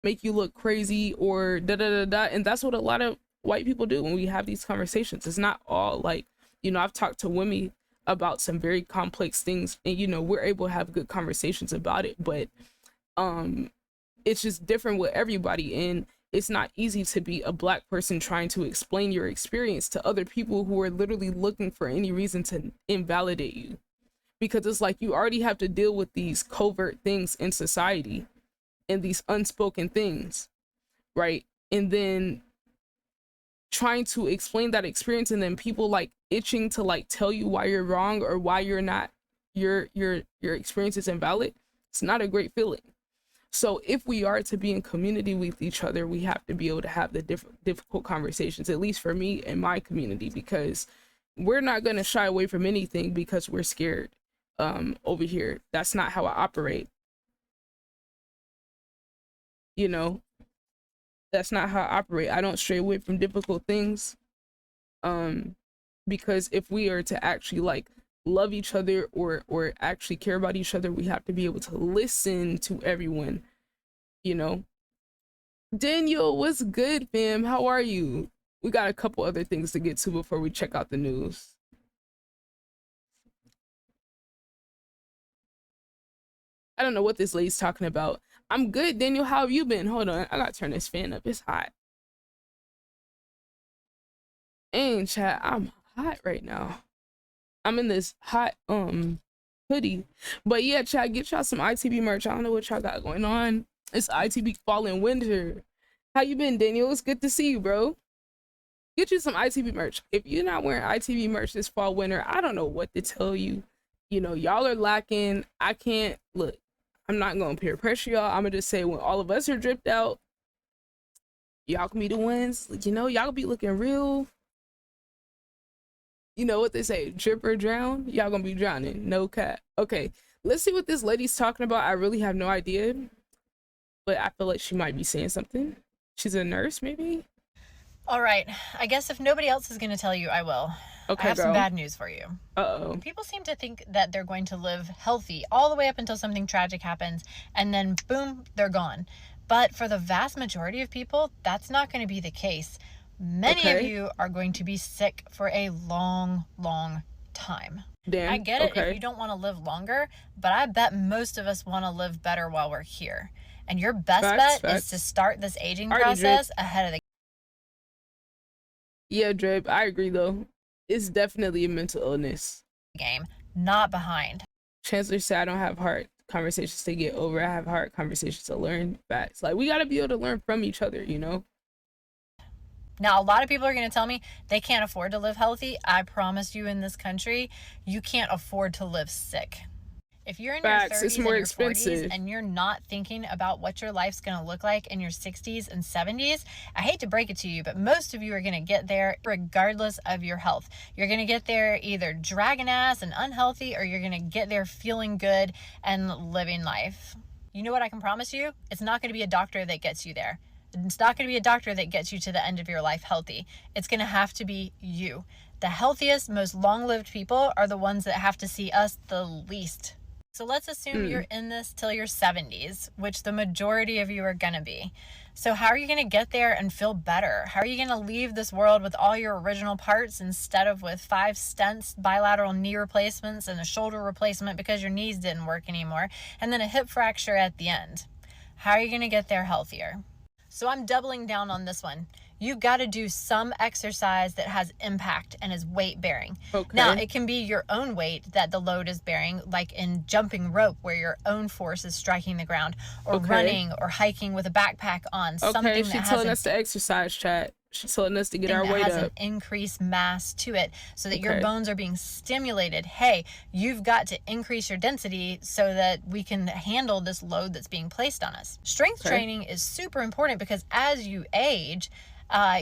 make you look crazy or da da da da. And that's what a lot of white people do when we have these conversations. It's not all like, I've talked to women about some very complex things, and we're able to have good conversations about it, but um it's just different with everybody. And it's not easy to be a black person trying to explain your experience to other people who are literally looking for any reason to invalidate you, because it's like you already have to deal with these covert things in society and these unspoken things, right? And then trying to explain that experience, and then people like itching to like tell you why you're wrong or why you're not, your experience is invalid. It's not a great feeling. So if we are to be in community with each other, we have to be able to have the difficult conversations, at least for me and my community, because we're not going to shy away from anything because we're scared. Over here, that's not how I operate. That's not how I operate. I don't stray away from difficult things. Because if we are to actually like love each other or actually care about each other, we have to be able to listen to everyone. Daniel, what's good, fam? How are you? We got a couple other things to get to before we check out the news. I don't know what this lady's talking about. I'm good, Daniel. How have you been? Hold on, I gotta turn this fan up. It's hot. And chat, I'm hot right now. I'm in this hot hoodie. But yeah, chat, get y'all some ITB merch. I don't know what y'all got going on. It's ITB fall and winter. How you been, Daniel? It's good to see you, bro. Get you some ITB merch. If you're not wearing ITB merch this fall winter, I don't know what to tell you. Y'all are lacking. I can't look. I'm not gonna peer pressure y'all. I'm gonna just say when all of us are dripped out, y'all can be the ones. Y'all can be looking real. You know what they say, drip or drown. Y'all gonna be drowning, no cap. Okay, let's see what this lady's talking about. I really have no idea, but I feel like she might be saying something. She's a nurse, maybe. All right, I guess if nobody else is gonna tell you, I will. Okay, I have girl. some bad news for you. Uh-oh. People seem to think that they're going to live healthy all the way up until something tragic happens, and then boom, they're gone. But for the vast majority of people, that's not going to be the case. Many of you are going to be sick for a long, long time. Damn. I get it if you don't want to live longer, but I bet most of us want to live better while we're here. And your best bet is to start this aging process ahead of the Yeah, Drip, I agree though. It's definitely a mental illness game, not behind. Chancellor said I don't have hard conversations to get over. I have hard conversations to learn facts. Like, we got to be able to learn from each other, Now, a lot of people are going to tell me they can't afford to live healthy. I promise you, in this country, you can't afford to live sick. If you're in your 30s and your 40s and you're not thinking about what your life's going to look like in your 60s and 70s, I hate to break it to you, but most of you are going to get there regardless of your health. You're going to get there either dragging ass and unhealthy, or you're going to get there feeling good and living life. You know what I can promise you? It's not going to be a doctor that gets you there. It's not going to be a doctor that gets you to the end of your life healthy. It's going to have to be you. The healthiest, most long-lived people are the ones that have to see us the least. So let's assume you're in this till your 70s, which the majority of you are going to be. So how are you going to get there and feel better? How are you going to leave this world with all your original parts instead of with 5 stents, bilateral knee replacements, and a shoulder replacement because your knees didn't work anymore, and then a hip fracture at the end? How are you going to get there healthier? So I'm doubling down on this one. You've got to do some exercise that has impact and is weight bearing. Okay. Now, it can be your own weight that the load is bearing, like in jumping rope where your own force is striking the ground, or running or hiking with a backpack on. Something that she's telling us to exercise, chat. She's telling us to get our weight up. Has an increased mass to it so that your bones are being stimulated. Hey, you've got to increase your density so that we can handle this load that's being placed on us. Strength training is super important because as you age,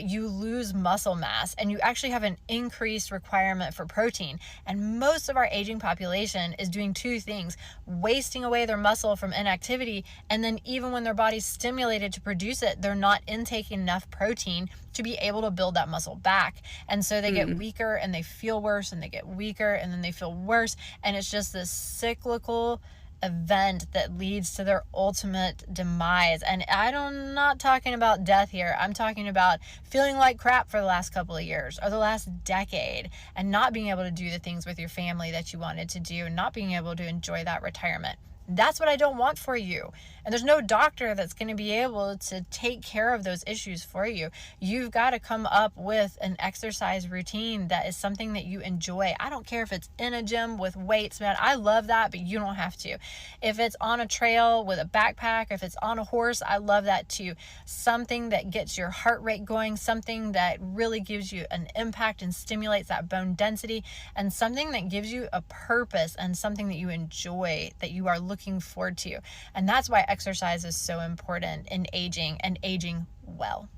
you lose muscle mass and you actually have an increased requirement for protein. And most of our aging population is doing 2 things: wasting away their muscle from inactivity, and then even when their body's stimulated to produce it, they're not intaking enough protein to be able to build that muscle back. And so they get weaker and they feel worse, and they get weaker and then they feel worse. And it's just this cyclical event that leads to their ultimate demise. And I'm not talking about death here. I'm talking about feeling like crap for the last couple of years or the last decade and not being able to do the things with your family that you wanted to do, not being able to enjoy that retirement. That's what I don't want for you. And there's no doctor that's going to be able to take care of those issues for you. You've got to come up with an exercise routine that is something that you enjoy. I don't care if it's in a gym with weights, man. I love that, but you don't have to. If it's on a trail with a backpack, if it's on a horse, I love that too. Something that gets your heart rate going, something that really gives you an impact and stimulates that bone density, and something that gives you a purpose and something that you enjoy, that you are looking forward to. And that's why exercise is so important in aging and aging well.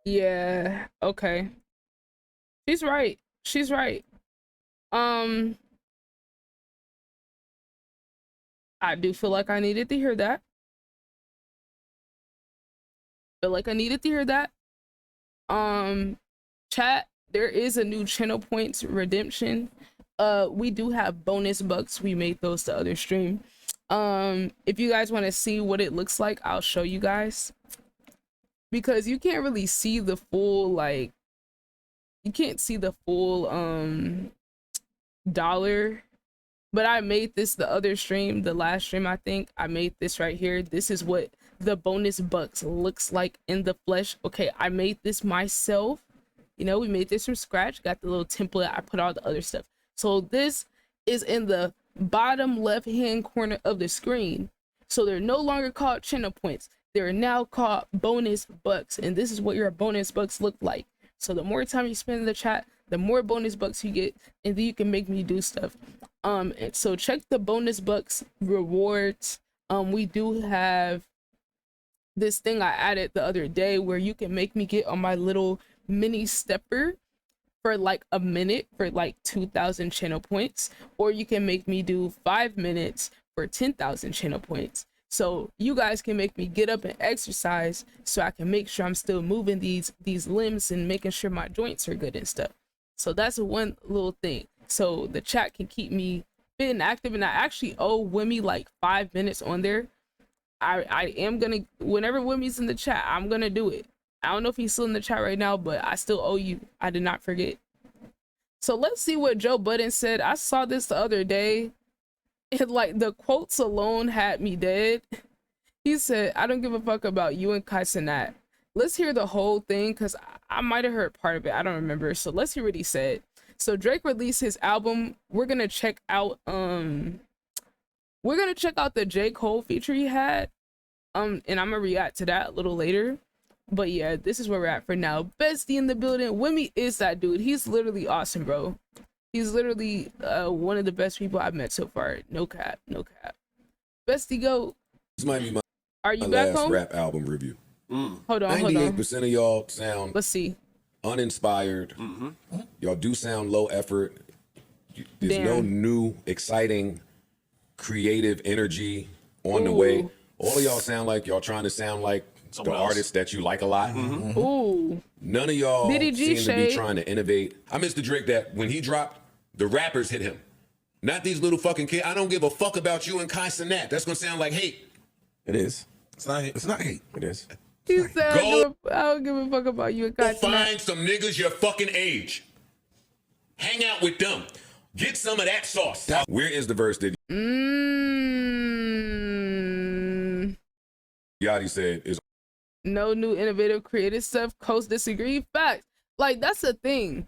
Yeah, okay. She's right. She's right. I do feel like I needed to hear that. Chat, there is a new channel points redemption. We do have bonus bucks. We made those the other stream. If you guys want to see what it looks like, I'll show you guys, because you can't really see the full, like, you can't see the full dollar. But I made this the other stream, the last stream. I think I made this right here. This is what the bonus bucks looks like in the flesh. Okay, I made this myself. You know, we made this from scratch. Got the little template. I put all the other stuff. So this is in the bottom left hand corner of the screen. So they're no longer called channel points. They're now called bonus bucks. And this is what your bonus bucks look like. So the more time you spend in the chat, the more bonus bucks you get, and then you can make me do stuff. And so check the bonus bucks rewards. We do have this thing I added the other day where you can make me get on my little mini stepper for like a minute for like 2,000 channel points, or you can make me do 5 minutes for 10,000 channel points. So you guys can make me get up and exercise so I can make sure I'm still moving these limbs and making sure my joints are good and stuff. So that's one little thing. So the chat can keep me fit and active, and I actually owe Wimmy like 5 minutes on there. I am gonna, whenever Wimmy's in the chat, I'm gonna do it. I don't know if he's still in the chat right now, but I still owe you. I did not forget. So let's see what Joe Budden said. I saw this the other day, and like the quotes alone had me dead. He said, "I don't give a fuck about you and Kai Cenat." Let's hear the whole thing, because I might have heard part of it. I don't remember. So let's hear what he said. So Drake released his album. We're gonna check out the J. Cole feature he had. And I'm gonna react to that a little later. But yeah, this is where we're at for now. Bestie in the building. Wimmy is that dude. He's literally awesome, bro. He's literally one of the best people I've met so far. No cap, no cap. Bestie, go. This might be my Are you back last home? rap album review. Hold on, 98% of y'all sound Let's see. uninspired. Y'all do sound low effort. There's no new, exciting, creative energy on the way. All of y'all sound like y'all trying to sound like the artist that you like a lot. Ooh. None of y'all Diddy G seem to be shade. trying to innovate. I miss the Drake that when he dropped, the rappers hit him. Not these little fucking kids. I don't give a fuck about you and Kai Cenat. That's gonna sound like hate. It is. It's not hate. It's not hate. It is. He said, I don't give a fuck about you and Kai Go Cenat. find some niggas your fucking age. Hang out with them. Get some of that sauce. Where is the verse that Yachty said is no new innovative creative stuff? Coast disagree. Facts. Like, that's the thing.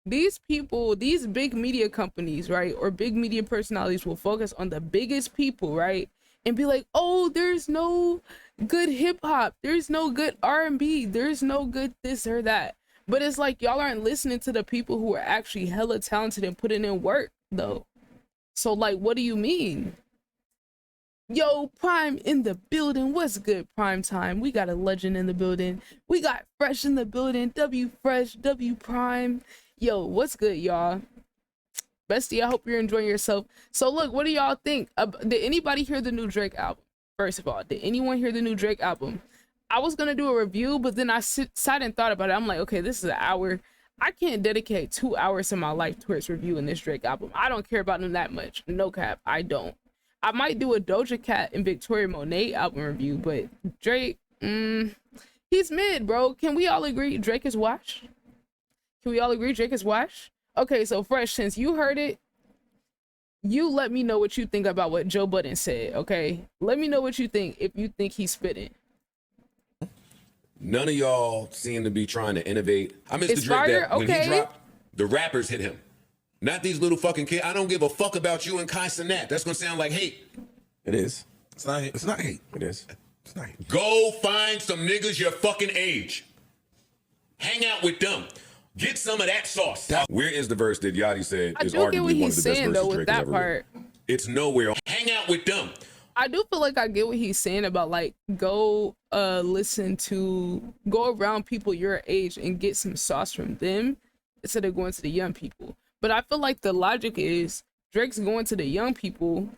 These people, these big media companies, right, or big media personalities will focus on the biggest people, right, and be like, oh, there's no good hip-hop, there's no good R&B, there's no good this or that. But it's like y'all aren't listening to the people who are actually hella talented and putting in work, though. So like, what do you mean? Yo, Prime in the building. What's good, Prime Time? We got a legend in the building. We got Fresh in the building. W Fresh, W Prime. Yo, what's good, y'all? Bestie, I hope you're enjoying yourself. So look, what do y'all think? Did anybody hear the new Drake album? First of all, did anyone hear the new Drake album? I was gonna do a review, but then I sat and thought about it. I'm like, okay, this is an hour. I can't dedicate 2 hours of my life towards reviewing this Drake album. I don't care about him that much. No cap, I don't. I might do a Doja Cat and Victoria Monet album review, but Drake, he's mid, bro. Can we all agree Drake is wash? Can we all agree Drake is wash? Okay, so Fresh, since you heard it, you let me know what you think about what Joe Budden said, okay? Let me know what you think, if you think he's spitting. None of y'all seem to be trying to innovate. I miss the Drake that when he dropped, the rappers hit him. Not these little fucking kids. I don't give a fuck about you and Kai Cenat. That's gonna sound like hate. It is. It's not hate. It's not hate. It is. It's not hate. Go find some niggas your fucking age. Hang out with them. Get some of that sauce. Where is the verse that Yachty said is arguably one of the best verses Drake has ever written? It's nowhere. Hang out with them. I do feel like I get what he's saying about like go around people your age and get some sauce from them instead of going to the young people. But I feel like the logic is Drake's going to the young people.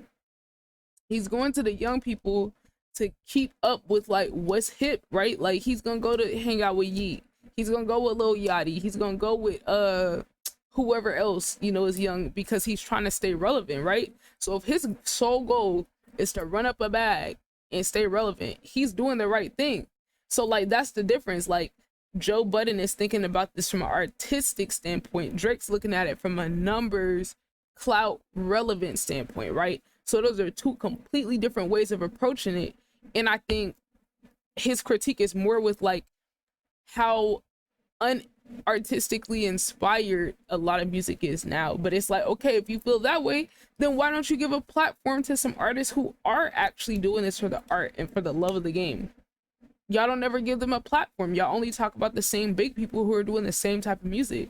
He's going to the young people to keep up with like what's hip, right? Like he's gonna go to hang out with Yeet. He's gonna go with Lil Yachty. He's gonna go with whoever else, you know, is young because he's trying to stay relevant, right? So if his sole goal is to run up a bag and stay relevant, he's doing the right thing. So like that's the difference. Like Joe Budden is thinking about this from an artistic standpoint. Drake's looking at it from a numbers, clout, relevant standpoint, right? So those are two completely different ways of approaching it. And I think his critique is more with like how unartistically inspired a lot of music is now. But it's like, okay, if you feel that way, then why don't you give a platform to some artists who are actually doing this for the art and for the love of the game? Y'all don't ever give them a platform. Y'all only talk about the same big people who are doing the same type of music.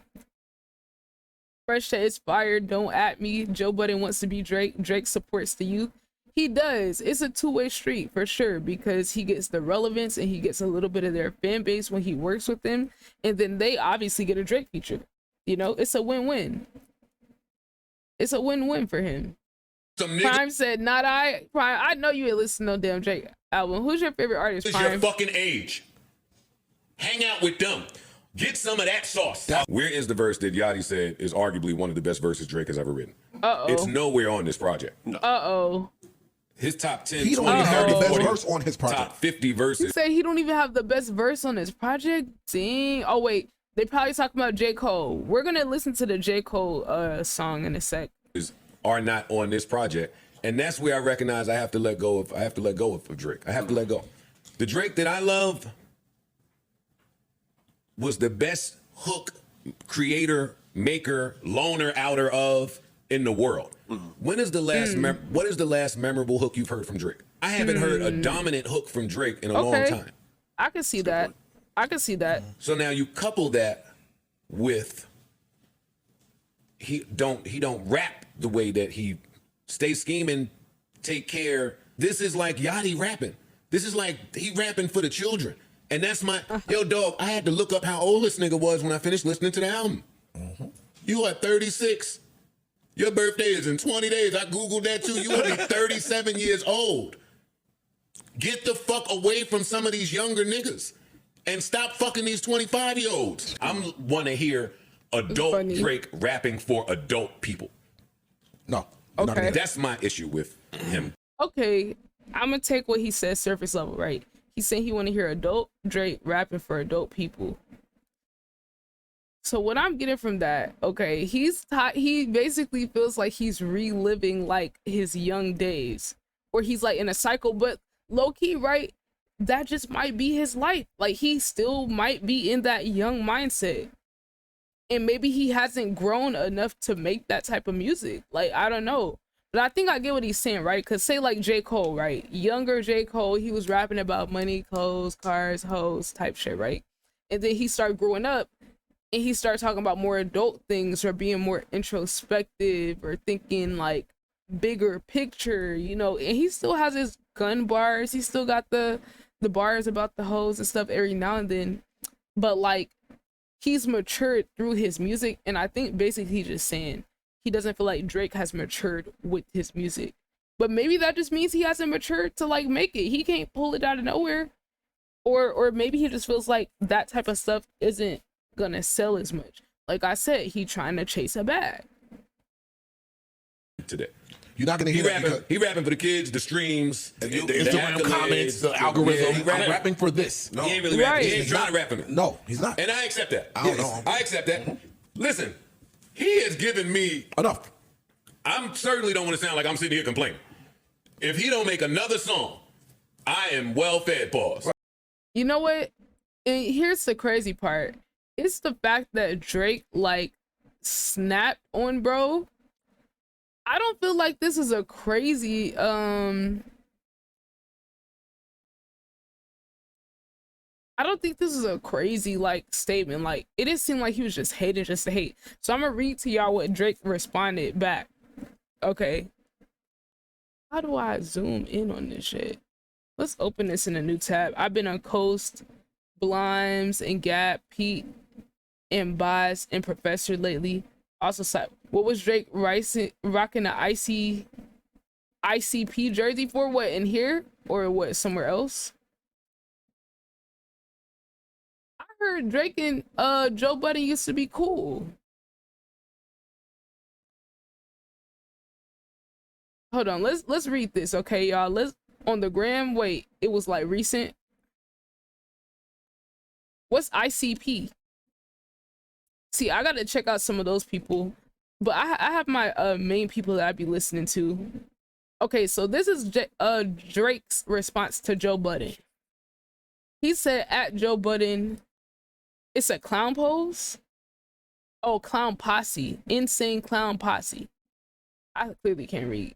Fresh said it's fire, don't at me. Joe Budden wants to be Drake. Drake supports the youth. He does. It's a two-way street for sure because he gets the relevance and he gets a little bit of their fan base when he works with them. And then they obviously get a Drake feature. You know, it's a win-win. It's a win-win for him. Prime said, not I. Prime, I know you ain't listening to no damn Drake album. Who's your favorite artist, Prime? Your fucking age. Hang out with them. Get some of that sauce. Where is the verse that Yachty said is arguably one of the best verses Drake has ever written? It's nowhere on this project. No. His top 10, he don't even have the best verse on his project. Top 50 verses. He said he don't even have the best verse on his project? Dang. Oh, wait. They probably talking about J. Cole. We're going to listen to the J. Cole song in a sec. Are not on this project. And that's where I recognize I have to let go of Drake. I have to let go. The Drake that I love was the best hook creator, maker, loner outer of in the world. When is the last what is the last memorable hook you've heard from Drake? I haven't heard a dominant hook from Drake in a long time. I can see that. I can see that. So now you couple that with he don't rap the way that he stay scheming, take care. This is like Yachty rapping. This is like he rapping for the children. And that's my yo dog. I had to look up how old this nigga was when I finished listening to the album. You are 36. Your birthday is in 20 days. I Googled that too. You only 37 years old. Get the fuck away from some of these younger niggas and stop fucking these 25-year-olds. I want to hear adult Drake rapping for adult people. No. Okay. That's my issue with him. Okay. I'm going to take what he said surface level, right? He's saying he want to hear adult Drake rapping for adult people. So what I'm getting from that, okay, he basically feels like he's reliving like his young days, or he's like in a cycle, but low key, right? That just might be his life. Like he still might be in that young mindset, and maybe he hasn't grown enough to make that type of music. Like I don't know, but I think I get what he's saying, right? Because say like J. Cole, right? Younger J. Cole, he was rapping about money, clothes, cars, hoes, type shit, right? And then he started growing up. And he started talking about more adult things or being more introspective or thinking like bigger picture, you know, and he still has his gun bars. He still got the bars about the hoes and stuff every now and then. But like he's matured through his music. And I think basically he's just saying he doesn't feel like Drake has matured with his music. But maybe that just means he hasn't matured to like make it. He can't pull it out of nowhere. Or maybe he just feels like that type of stuff isn't gonna sell as much. Like I said, he trying to chase a bag. Today, You're not gonna hear that. He rapping for the kids, the streams, the Instagram comments, the algorithm. Yeah, I'm rapping for this. No, he ain't really rapping. He ain't trying to rap for me. No, he's not. And I accept that. I don't know. I accept that. Listen, he has given me enough. I'm certainly don't want to sound like I'm sitting here complaining. If he don't make another song, I am well fed. Pause. You know what? And here's the crazy part. It's the fact that Drake like snapped on bro. I don't feel like this is a crazy I don't think this is a crazy like statement. Like it didn't seem like he was just hating just to hate. So I'm gonna read to y'all what Drake responded back. Okay. How do I zoom in on this shit? Let's open this in a new tab. I've been on Coast, Blimes, and Gap, Pete, and Boz, and Professor lately. Also, what was Drake rocking the ICP jersey for? What, in here? Or what, somewhere else? I heard Drake and Joe Budden used to be cool. Hold on, let's read this, okay, y'all. Let's on the gram. Wait, it was like recent. What's ICP? See, I gotta check out some of those people, but I have my main people that I be listening to. Okay, so this is Drake's response to Joe Budden. He said at Joe Budden, it's a clown pose. Oh, clown posse, insane clown posse. I clearly can't read.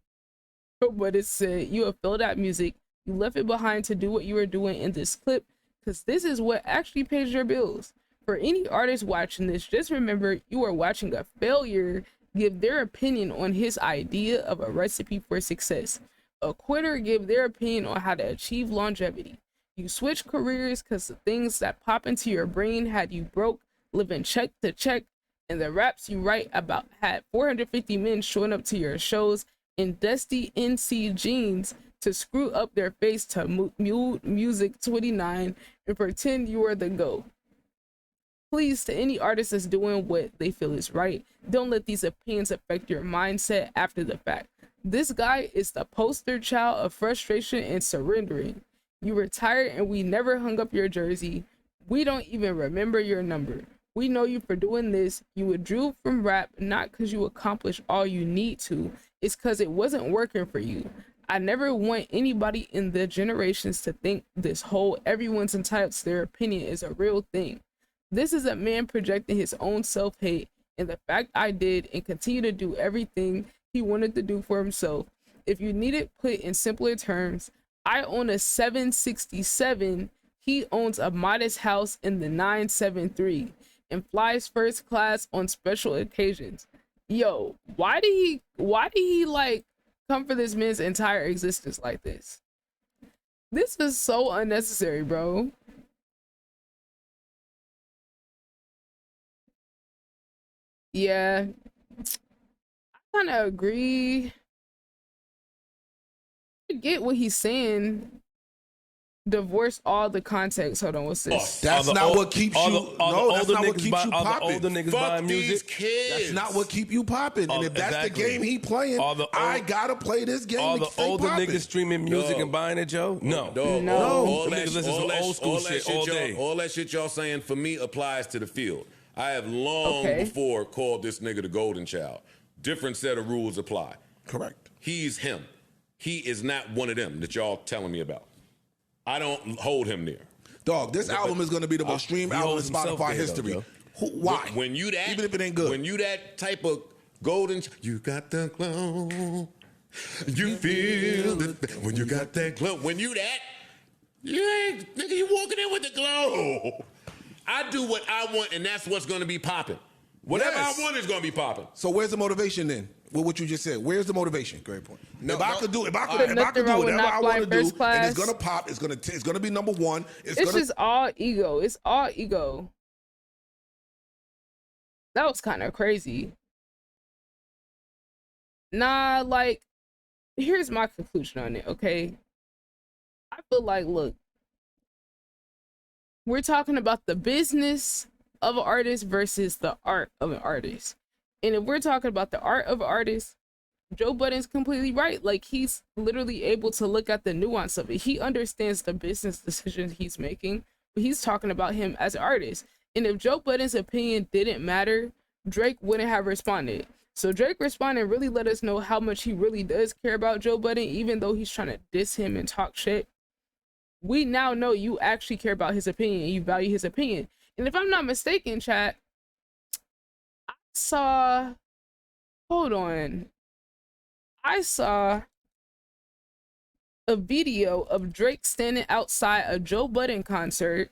But it said, you have filled out music. You left it behind to do what you were doing in this clip, because this is what actually pays your bills. For any artist watching this, just remember you are watching a failure give their opinion on his idea of a recipe for success. A quitter give their opinion on how to achieve longevity. You switch careers because the things that pop into your brain had you broke, living check to check, and the raps you write about had 450 men showing up to your shows in dusty NC jeans to screw up their face to music 29 and pretend you are the GOAT. Please, to any artist that's doing what they feel is right, don't let these opinions affect your mindset after the fact. This guy is the poster child of frustration and surrendering. You retired and we never hung up your jersey. We don't even remember your number. We know you for doing this. You withdrew from rap, not because you accomplished all you need to. It's because it wasn't working for you. I never want anybody in the generations to think this whole everyone's entitled to their opinion is a real thing. This is a man projecting his own self-hate, and the fact I did and continue to do everything he wanted to do for himself. If you need it put in simpler terms, I own a 767. He owns a modest house in the 973 and flies first class on special occasions. Yo, why did he like come for this man's entire existence like this? This is so unnecessary, bro. Yeah, I kind of agree. I get what he's saying. Divorce all the context. Hold on, what's this? That's not what keeps you. No, that's not what keeps you popping. Older niggas buying music. Kids. That's not what keep you popping. And if that's the game he playing, I gotta play this game. All the older niggas streaming music and buying it, Joe. No. All that shit y'all saying for me applies to the field. I have long before called this nigga the golden child. Different set of rules apply. Correct. He's him. He is not one of them that y'all telling me about. I don't hold him near. Dog, this album is going to be the most streamed album in Spotify history. Why? When you that, even if it ain't good. When you that type of golden, you got the glow. You feel it when you got that glow. When you that, you ain't, nigga, you walking in with the glow. I do what I want, and that's what's going to be popping. Whatever I want is going to be popping. So where's the motivation then? With what you just said, where's the motivation? Great point. If I could do whatever I want to do, and it's gonna pop, it's gonna be number one. It's just all ego. It's all ego. That was kind of crazy. Nah, like, here's my conclusion on it. Okay, I feel like, look, we're talking about the business of an artist versus the art of an artist. And if we're talking about the art of an artist, Joe Budden's completely right. Like, he's literally able to look at the nuance of it. He understands the business decisions he's making, but he's talking about him as an artist. And if Joe Budden's opinion didn't matter, Drake wouldn't have responded. So Drake responded really let us know how much he really does care about Joe Budden, even though he's trying to diss him and talk shit. We now know you actually care about his opinion and you value his opinion. And if I'm not mistaken, chat, I saw a video of Drake standing outside a Joe Budden concert.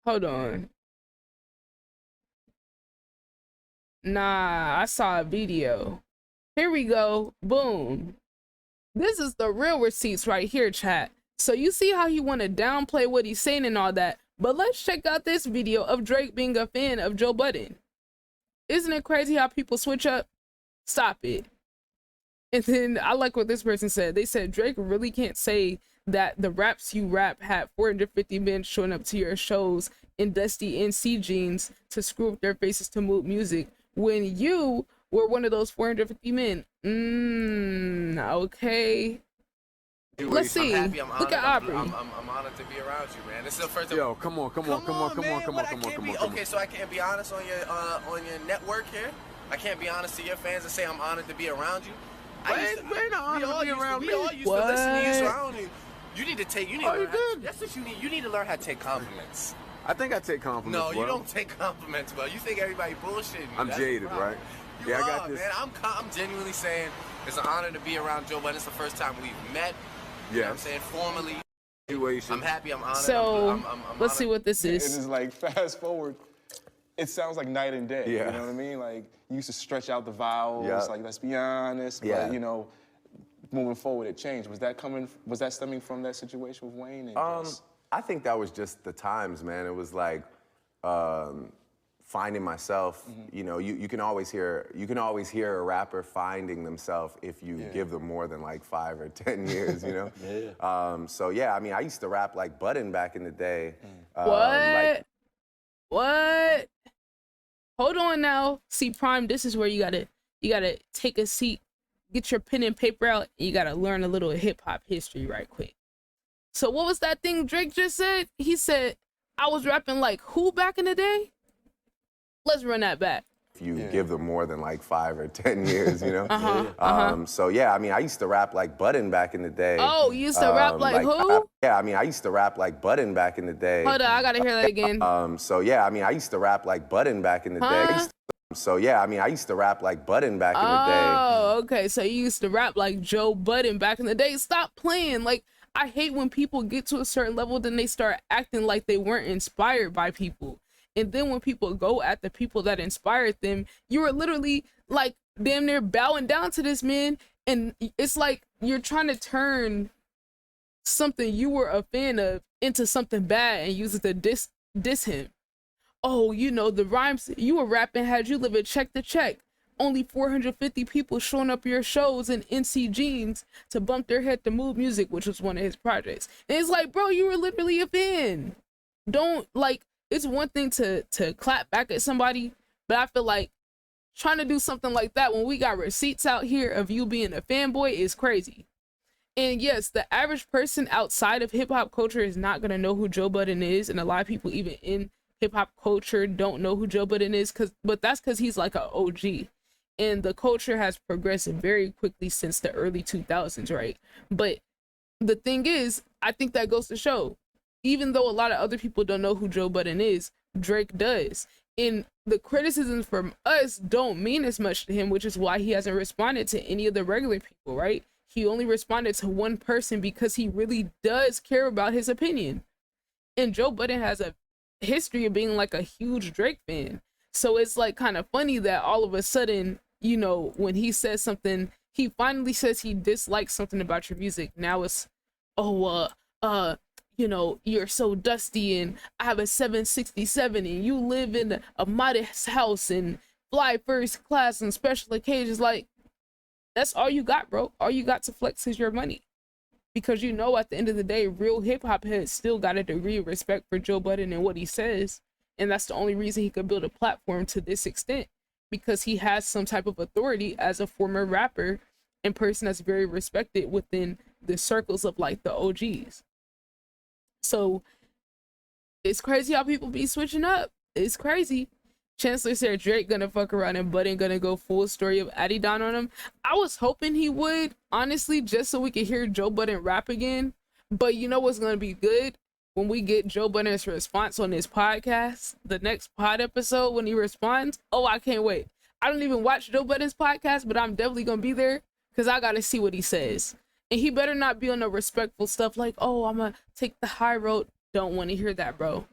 Hold on. Nah, I saw a video. Here we go. Boom. This is the real receipts right here, chat. So you see how he want to downplay what he's saying and all that. But let's check out this video of Drake being a fan of Joe Budden. Isn't it crazy how people switch up? Stop it. And then I like what this person said. They said Drake really can't say that the raps you rap had 450 men showing up to your shows in dusty NC jeans to screw up their faces to move music when you were one of those 450 men. Okay. Let's see. Look at Aubrey. I'm honored to be around you, man. This is the first time. Yo, come on. Okay, so I can't be honest on your network here. I can't be honest to your fans and say I'm honored to be around you. We're not honored to be around me. We all used to listen to you, so I don't need. You need to take. You need. Oh, you did. That's what you need. You need to learn how to take compliments. I think I take compliments. No, you well. don't take compliments, bro. You think everybody bullshitting you. I'm jaded, right? You are, I got this. Man. I'm genuinely saying it's an honor to be around Joe Budden. It's the first time we've met. Yeah. You know what I'm saying? Formally. I'm happy. I'm honored. So, I'm let's see what this is. It is like, fast forward, it sounds like night and day. Yeah. You know what I mean? Like, you used to stretch out the vowels, yeah. like, let's be honest. Yeah. But, you know, moving forward, it changed. Was that stemming from that situation with Wayne? And I think that was just the times, man. It was like finding myself. Mm-hmm. You know, you can always hear a rapper finding themselves if you give them more than like 5 or 10 years. You know. Yeah. So yeah, I mean, I used to rap like Budden back in the day. What? Hold on now. See, Prime, this is where you gotta take a seat, get your pen and paper out, and you gotta learn a little hip hop history right quick. So what was that thing Drake just said? He said, I was rapping like who back in the day? Let's run that back. If you give them more than like 5 or 10 years, you know? So yeah, I mean, I used to rap like Budden back in the day. Oh, you used to rap like who? I used to rap like Budden back in the day. Hold on, I gotta hear that again. So yeah, I mean, I used to rap like Budden back in the day. So yeah, I mean, I used to rap like Budden back in the day. Oh, okay, so you used to rap like Joe Budden back in the day. Stop playing. Like, I hate when people get to a certain level, then they start acting like they weren't inspired by people. And then when people go at the people that inspired them, you were literally like damn near bowing down to this man. And it's like you're trying to turn something you were a fan of into something bad and use it to diss him. Oh, you know, the rhymes you were rapping had you living check to check. Only 450 people showing up your shows in NC jeans to bump their head to Move Music, which was one of his projects. And it's like, bro, you were literally a fan. Don't, like, it's one thing to clap back at somebody, but I feel like trying to do something like that when we got receipts out here of you being a fanboy is crazy. And yes, the average person outside of hip hop culture is not going to know who Joe Budden is. And a lot of people even in hip hop culture don't know who Joe Budden is, but that's because he's like an OG. And the culture has progressed very quickly since the early 2000s, right? But the thing is, I think that goes to show, even though a lot of other people don't know who Joe Budden is, Drake does. And the criticisms from us don't mean as much to him, which is why he hasn't responded to any of the regular people, right? He only responded to one person because he really does care about his opinion. And Joe Budden has a history of being like a huge Drake fan. So it's like kind of funny that all of a sudden, you know, when he says something, he finally says he dislikes something about your music. Now it's, you know, you're so dusty and I have a 767 and you live in a modest house and fly first class on special occasions. Like, that's all you got, bro. All you got to flex is your money. Because, you know, at the end of the day, real hip-hop heads still got a degree of respect for Joe Budden and what he says. And that's the only reason he could build a platform to this extent, because he has some type of authority as a former rapper and person that's very respected within the circles of like the OGs. So it's crazy how people be switching up. It's crazy. Chancellor said Drake gonna fuck around and Budden gonna go full story of Adidon on him. I was hoping he would, honestly, just so we could hear Joe Budden rap again. But you know what's gonna be good? When we get Joe Budden's response on this podcast, the next pod episode when he responds, oh, I can't wait. I don't even watch Joe Budden's podcast, but I'm definitely gonna be there because I gotta see what he says. And he better not be on the respectful stuff like, oh, I'm gonna take the high road. Don't want to hear that, bro.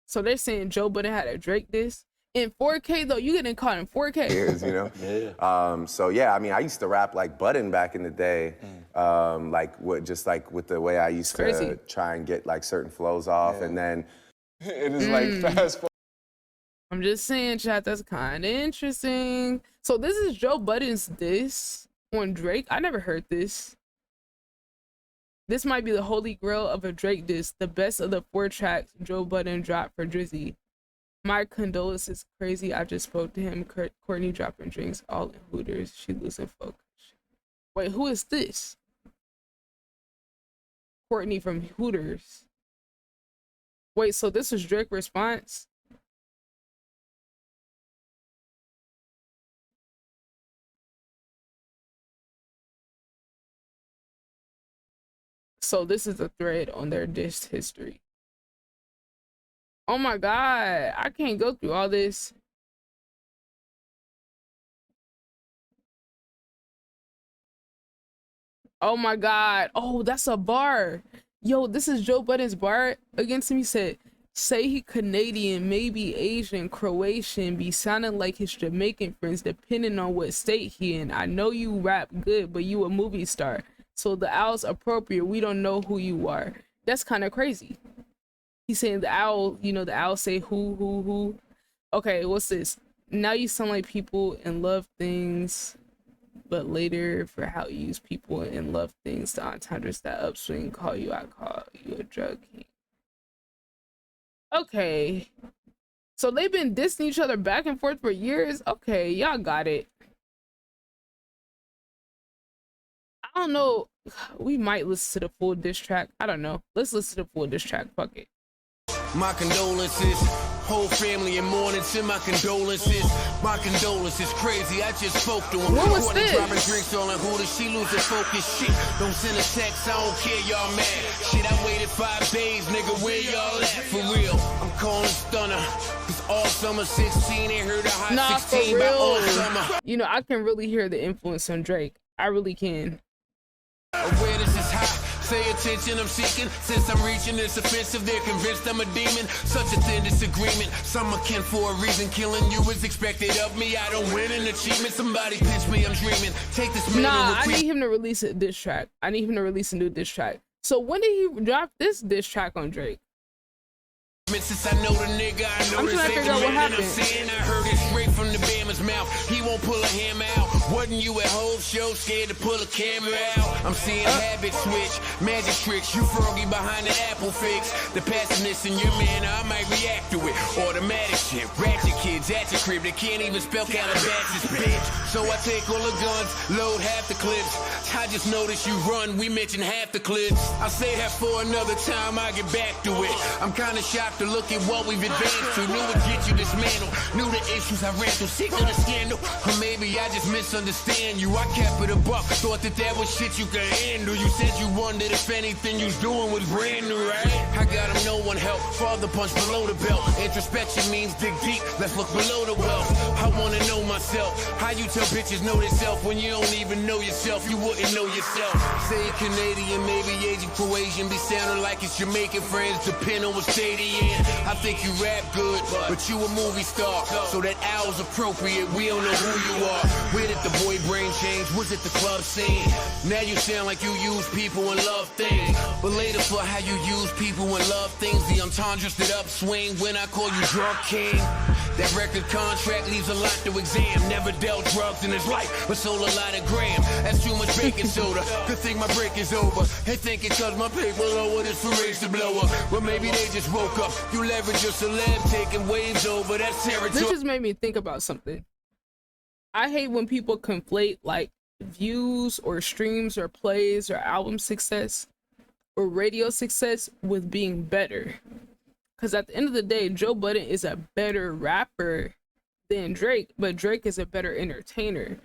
So they're saying Joe Budden had a Drake diss. In 4K though, you getting caught in 4K. Years, you know? Yeah. So yeah, I mean, I used to rap like Budden back in the day, like with the way I used to try and get like certain flows off, and then it is like fast forward. I'm just saying, chat, that's kind of interesting. So this is Joe Budden's diss on Drake. I never heard this. This might be the holy grail of a Drake diss, the best of the 4 tracks Joe Budden dropped for Drizzy. My condolences, crazy. I just spoke to him. Courtney dropping drinks, all in Hooters. She losing focus. Wait, who is this? Courtney from Hooters. Wait, so this was Drake's response? So this is a thread on their diss history. Oh my God, I can't go through all this. Oh my God. Oh, that's a bar. Yo, this is Joe Budden's bar against him. He said, say he Canadian, maybe Asian, Croatian, be sounding like his Jamaican friends depending on what state he in. I know you rap good, but you a movie star. So the owl's appropriate. We don't know who you are. That's kind of crazy. He's saying the owl, you know, the owl say who. Okay, what's this? Now you sound like people and love things, but later for how you use people and love things, the entendres that upswing, call you, I call you a drug king. Okay. So they've been dissing each other back and forth for years. Okay, y'all got it. I don't know. We might listen to the full diss track. I don't know. Let's listen to the full diss track. Fuck it. My condolences. Whole family in mourning. Send my condolences. My condolences. Crazy. I just spoke to him. What was this? Dropping drinks on her Hooters. She losing focus. Shit. Don't send a text. I don't care. Y'all mad. Shit. I waited 5 days. Nigga, where y'all at? For real. I'm calling Stunner. Cause all summer 16 ain't heard a hot 16 by all summer. You know, I can really hear the influence on Drake. I really can. Awareness is high. Say attention, I'm seeking. Since I'm reaching, it's offensive. They're convinced I'm a demon. Such a thin disagreement. Some are kin for a reason. Killing you is expected of me. I don't win an achievement. Somebody pinch me, I'm dreaming. Take this man. Nah, I need him to release a diss track. I need him to release a new diss track. So when did he drop this diss track on Drake? Since I know the nigga, I know I'm trying to figure out what happened. I'm saying I heard it straight from the Bama's mouth. He won't pull a hammer out. Wasn't you at whole show scared to pull a camera out? I'm seeing habits switch, magic tricks. You froggy behind the apple fix. The passiveness in your manner, I might react to it. Automatic shit, ratchet kids at your crib. They can't even spell Calabasas, bitch. So I take all the guns, load half the clips. I just noticed you run, we mentioned half the clips. I say that for another time, I get back to it. I'm kinda shocked to look at what we've advanced to. Knew it get you dismantled. Knew the issues I ran through, sick of the scandal. Or maybe I just misunderstand you. I kept it a buck, thought that was shit you could handle. You said you wondered if anything you was doing was brand new, right? I got him, no one help. Father punch below the belt. Introspection means dig deep, let's look below the wealth. I wanna know myself. How you tell bitches know themselves when you don't even know yourself? You wouldn't know yourself. Say Canadian, maybe Asian, Croatian. Be sounding like it's Jamaican friends, depend on what state he in. I think you rap good, but you a movie star, so that owl's appropriate. We don't know who you are. Where the the boy brain change? Was it the club scene? Now you sound like you use people and love things. But later for how you use people and love things, the entendres that upswing when I call you drunk king. That record contract leaves a lot to exam. Never dealt drugs in his life, but sold a lot of gram. That's too much baking soda. Good thing my break is over. They think it's cause my paper lower, this for race to blow up. But maybe they just woke up. You leverage your celeb, taking waves over. That's territory. This just made me think about something. I hate when people conflate like views or streams or plays or album success or radio success with being better. Because at the end of the day, Joe Budden is a better rapper than Drake, but Drake is a better entertainer.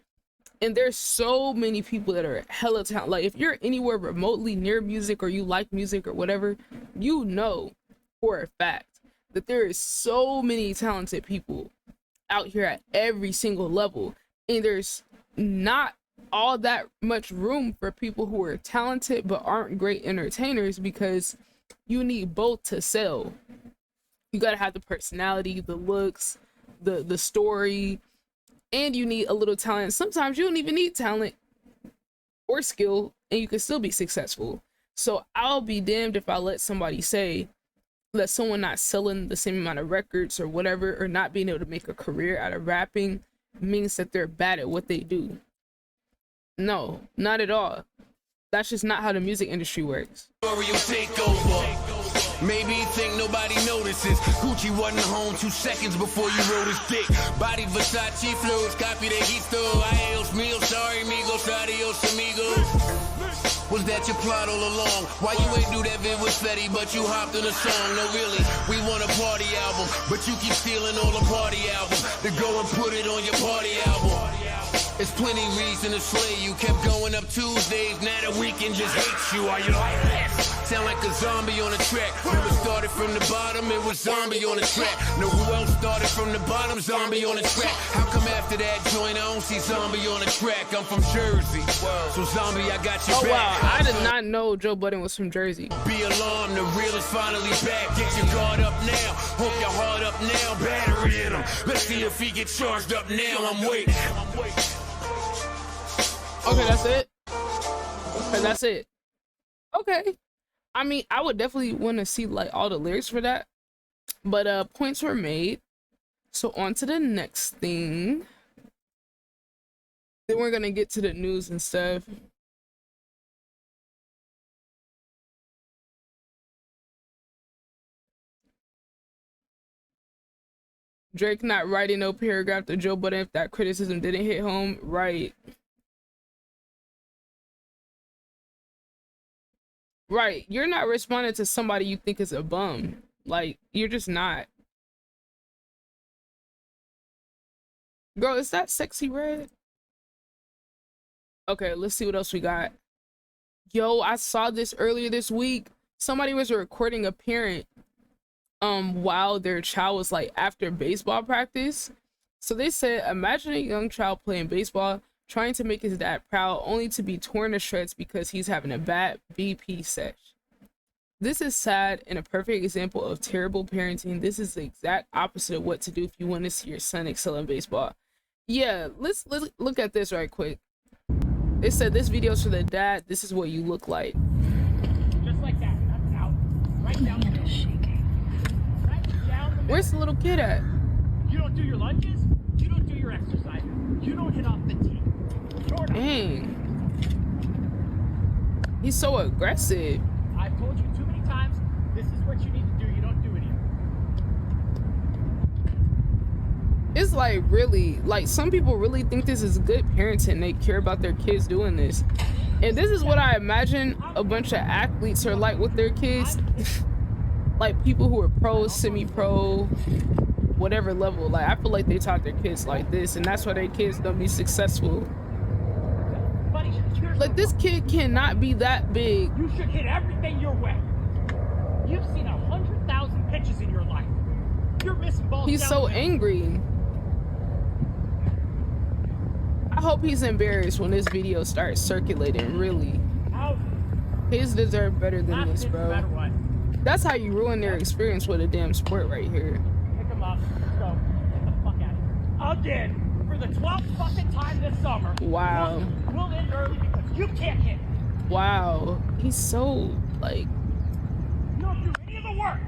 And there's so many people that are hella talented. Like if you're anywhere remotely near music or you like music or whatever, you know for a fact that there is so many talented people out here at every single level. And there's not all that much room for people who are talented but aren't great entertainers, because you need both to sell. You gotta have the personality, the looks, the story, and you need a little talent. Sometimes you don't even need talent or skill and you can still be successful. So I'll be damned if I let somebody say that someone not selling the same amount of records or whatever, or not being able to make a career out of rapping, means that they're bad at what they do. No, not at all. That's just not how the music industry works. Maybe you think nobody notices. Gucci wasn't home 2 seconds before you wrote his dick. Body Versace flows, copy that he stole. Adios meal, sorry amigos, adios amigos. Was that your plot all along? Why you ain't do that vid with Fetty, but you hopped in a song? No, really, we want a party album, but you keep stealing all the party albums to go and put it on your party album. There's plenty reason to slay you. Kept going up Tuesdays, now the weekend just hates you. Are you like this? Sound like a zombie on a track. Never started from the bottom, it was zombie on the track. Know who else started from the bottom? Zombie on the track. How come after that joint I don't see zombie on the track? I'm from Jersey, so zombie, I got your back. Wow, I did not know Joe Budden was from Jersey. Be alarmed, the real is finally back. Get your guard up now, hook your heart up now. Battery in him, let's see if he get charged up now. I'm waiting. Okay, that's it. Okay, that's it. Okay. I mean, I would definitely want to see like all the lyrics for that. But points were made. So on to the next thing. Then we're gonna get to the news and stuff. Drake not writing no paragraph to Joe Budden if that criticism didn't hit home. Right. Right. You're not responding to somebody you think is a bum. Like, you're just not. Girl, is that Sexy Red? Okay, let's see what else we got. Yo, I saw this earlier this week. Somebody was recording a parent while their child was like after baseball practice. So they said, imagine a young child playing baseball, trying to make his dad proud, only to be torn to shreds because he's having a bad BP sesh. This is sad and a perfect example of terrible parenting. This is the exact opposite of what to do if you want to see your son excel in baseball. Yeah, let's look at this right quick. They said this video's for the dad. This is what you look like. Just like that. That's out. Right down the middle. Right down the middle. Where's the little kid at? You don't do your lunges. You don't do your exercise. You don't hit off the tee. Dang. He's so aggressive. I've told you too many times, this is what you need to do. You don't do it here. It's like, really, like, some people really think this is good parenting. They care about their kids doing this. And this is what I imagine a bunch of athletes are like with their kids. Like people who are pro, semi-pro, whatever level. Like, I feel like they taught their kids like this, and that's why their kids don't be successful. Like, this kid cannot be that big. You should hit everything your way. You've seen 100,000 pitches in your life. You're missing balls. He's so angry. I hope he's embarrassed when this video starts circulating, really. Kids deserve better than this, bro. That's how you ruin their experience with a damn sport right here. Pick him up. Let's go. Get the fuck out of here. Again. for the 12th fucking time this summer. Wow. We'll end early because you can't hit. Wow. He's so, like... You don't do any of the work.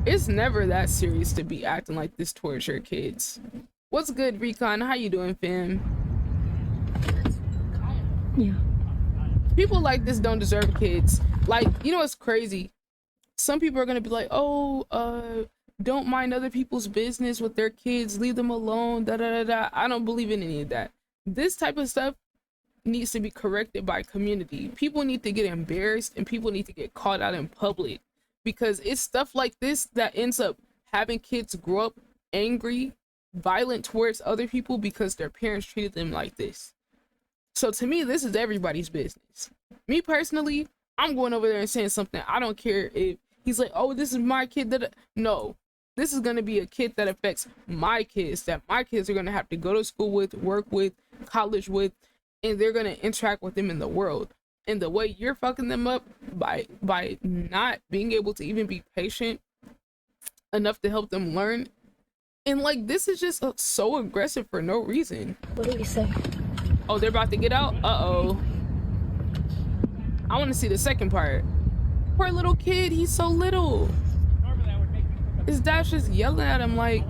It's never that serious to be acting like this towards your kids. What's good, Recon? How you doing, fam? Yeah. People like this don't deserve kids. Like, you know what's crazy? Some people are gonna be like, oh, don't mind other people's business with their kids, leave them alone, da da da da. I don't believe in any of that. This type of stuff needs to be corrected by community. People need to get embarrassed and people need to get called out in public, because it's stuff like this that ends up having kids grow up angry, violent towards other people because their parents treated them like this. So to me, this is everybody's business. Me personally, I'm going over there and saying something. I don't care if he's like, oh, this is my kid. That no, this is going to be a kid that affects my kids, that my kids are going to have to go to school with, work with, college with, and they're going to interact with them in the world. And the way you're fucking them up by not being able to even be patient enough to help them learn. And like, this is just so aggressive for no reason. What do we say? Oh, they're about to get out? Uh-oh. I want to see the second part. Poor little kid, he's so little. His dad's just yelling at him like...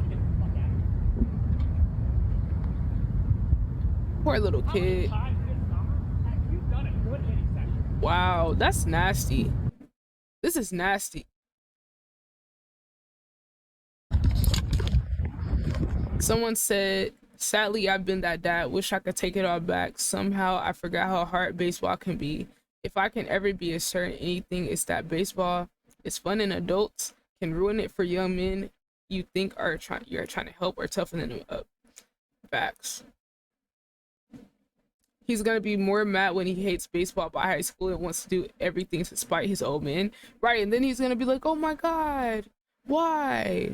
Poor little kid. Wow, that's nasty. This is nasty. Someone said, sadly, I've been that dad. Wish I could take it all back. Somehow I forgot how hard baseball can be. If I can ever be a certain anything, it's that baseball is fun and adults can ruin it for young men you think you're trying to help or toughen them up. Facts. He's gonna be more mad when he hates baseball by high school and wants to do everything to spite his old man. Right, and then he's gonna be like, oh my god, why?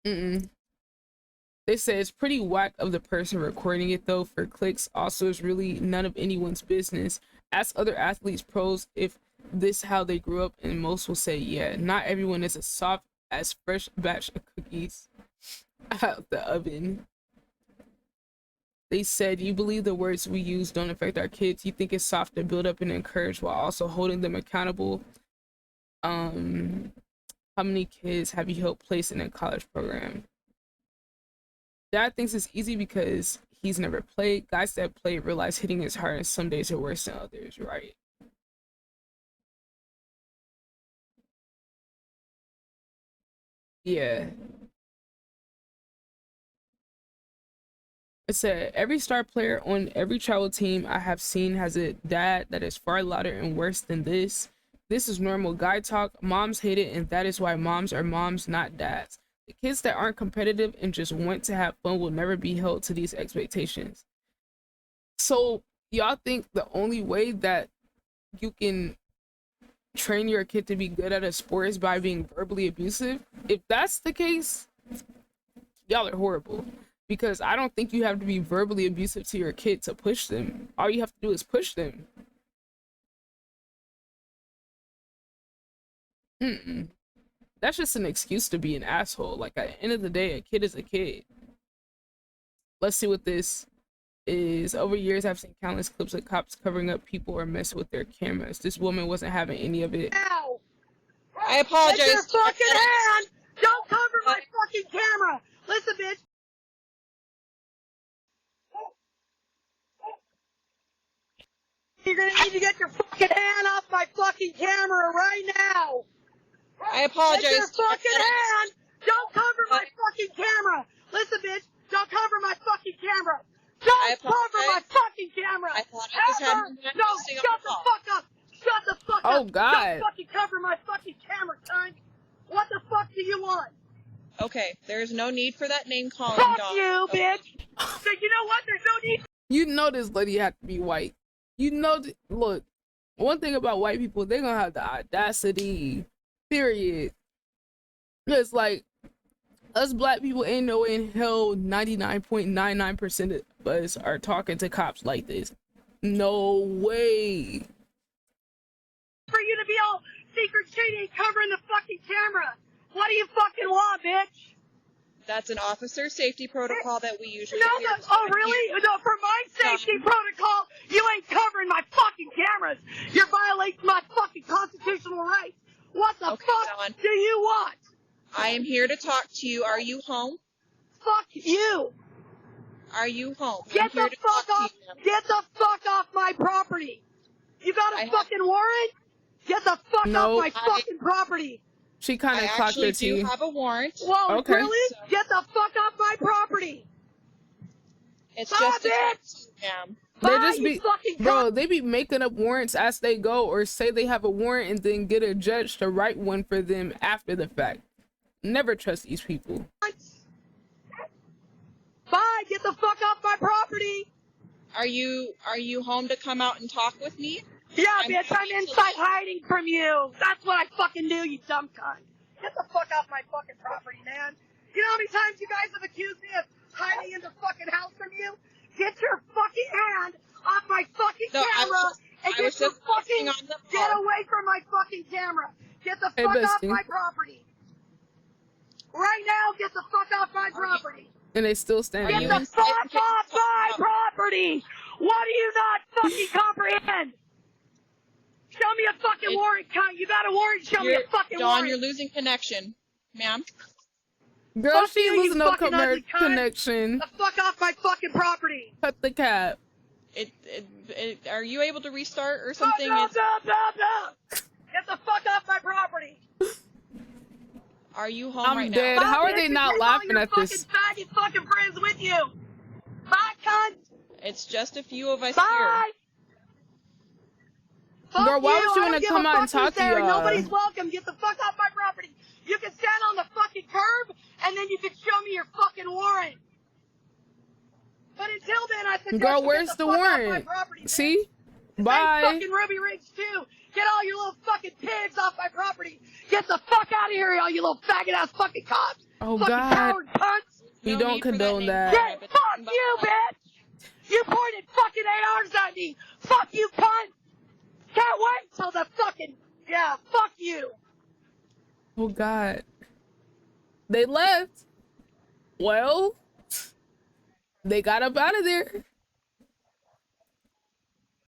They say it's pretty whack of the person recording it though for clicks. Also, it's really none of anyone's business. Ask other athletes, pros, if this how they grew up, and most will say, yeah, not everyone is as soft as fresh batch of cookies out the oven. They said, you believe the words we use don't affect our kids. You think it's soft to build up and encourage while also holding them accountable. How many kids have you helped place in a college program? Dad thinks it's easy because he's never played. Guys that play realize hitting is hard and some days are worse than others, right? Yeah. It said, every star player on every travel team I have seen has a dad that is far louder and worse than this. This is normal guy talk. Moms hate it, and that is why moms are moms, not dads. The kids that aren't competitive and just want to have fun will never be held to these expectations. So y'all think the only way that you can train your kid to be good at a sport is by being verbally abusive? If that's the case, y'all are horrible. Because I don't think you have to be verbally abusive to your kid to push them. All you have to do is push them. That's just an excuse to be an asshole. Like, at the end of the day, a kid is a kid. Let's see what this is. Over years, I've seen countless clips of cops covering up people or messing with their cameras. This woman wasn't having any of it. Ow! I apologize. Take your fucking hand! Don't cover my fucking camera! Listen, bitch! You're gonna need to get your fucking hand off my fucking camera right now! I apologize. Take your fucking hand! Don't cover my fucking camera! Listen, bitch! Don't cover my fucking camera! Don't cover my fucking camera! I thought I was having no, shut the fuck up! Shut the fuck up! Oh, God. Don't fucking cover my fucking camera, cunt! What the fuck do you want? Okay, there's no need for that name calling, fuck dog. You, bitch! So you know what? There's no need. You know this lady had to be white. You know, look, one thing about white people, they're gonna have the audacity, period. It's like, us black people ain't no way in hell 99.99% of us are talking to cops like this. No way. For you to be all secret shady and covering the fucking camera. What do you fucking want, bitch? That's an officer safety protocol that we usually No, oh, really? No, for my safety protocol, you ain't covering my fucking cameras. You're violating my fucking constitutional rights. What the fuck do you want? I am here to talk to you. Are you home? Fuck you. Are you home? Get the fuck off. Get the fuck off my property. You got a fucking warrant? Get the fuck off my fucking property. She kind of clocked her tea. I actually do have a warrant. Whoa, really? So. Get the fuck off my property. It's just it. They just be, bro, they be making up warrants as they go, or say they have a warrant and then get a judge to write one for them after the fact. Never trust these people. Bye, get the fuck off my property. Are you home to come out and talk with me? Yeah, bitch, I'm inside hiding from you. That's what I fucking do, you dumb cunt. Get the fuck off my fucking property, man. You know how many times you guys have accused me of hiding in the fucking house from you? Get your fucking hand off my fucking camera and get your fucking, get away from my fucking camera. Get the fuck off my property. Right now, get the fuck off my property. And they still standing. Get the fuck off my property. What do you not fucking comprehend? Show me a fucking warrant, cunt. You got a warrant? Show me a fucking warrant. Dawn, you're losing connection, ma'am. Girl, she ain't losing no connection. The fuck off my fucking property. Cut the cap. Are you able to restart or something? No. Get the fuck off my property. Are you home right now? I'm dead. How are they not laughing at this? Faggot fucking friends with you. Bye, cunt. It's just a few of us Bye. here. Girl, why would you want to come out and talk to y'all? Nobody's welcome. Get the fuck off my property. You can stand on the fucking curb, and then you can show me your fucking warrant. But until then, I suggest girl, you where's get the fuck warrant? off my property, see? Bye. Bye. Fucking Ruby Ridge too. Get all your little fucking pigs off my property. Get the fuck out of here, all you little faggot ass fucking cops. Oh fucking God. Coward cunts. We don't condone that. Yeah, fuck you, bitch. You pointed fucking ARs at me. Fuck you, cunt. Can't wait till the fucking, yeah, fuck you. Oh God. They left. Well, they got up out of there.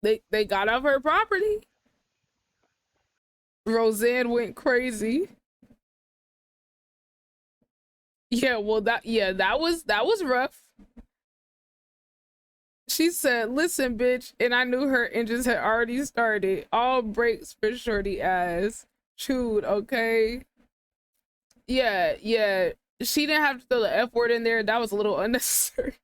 They got off her property. Roseanne went crazy. Yeah, well that was rough. She said, "Listen, bitch," and I knew her engines had already started. All brakes for shorty ass. Chewed, okay? Yeah. She didn't have to throw the F word in there. That was a little unnecessary.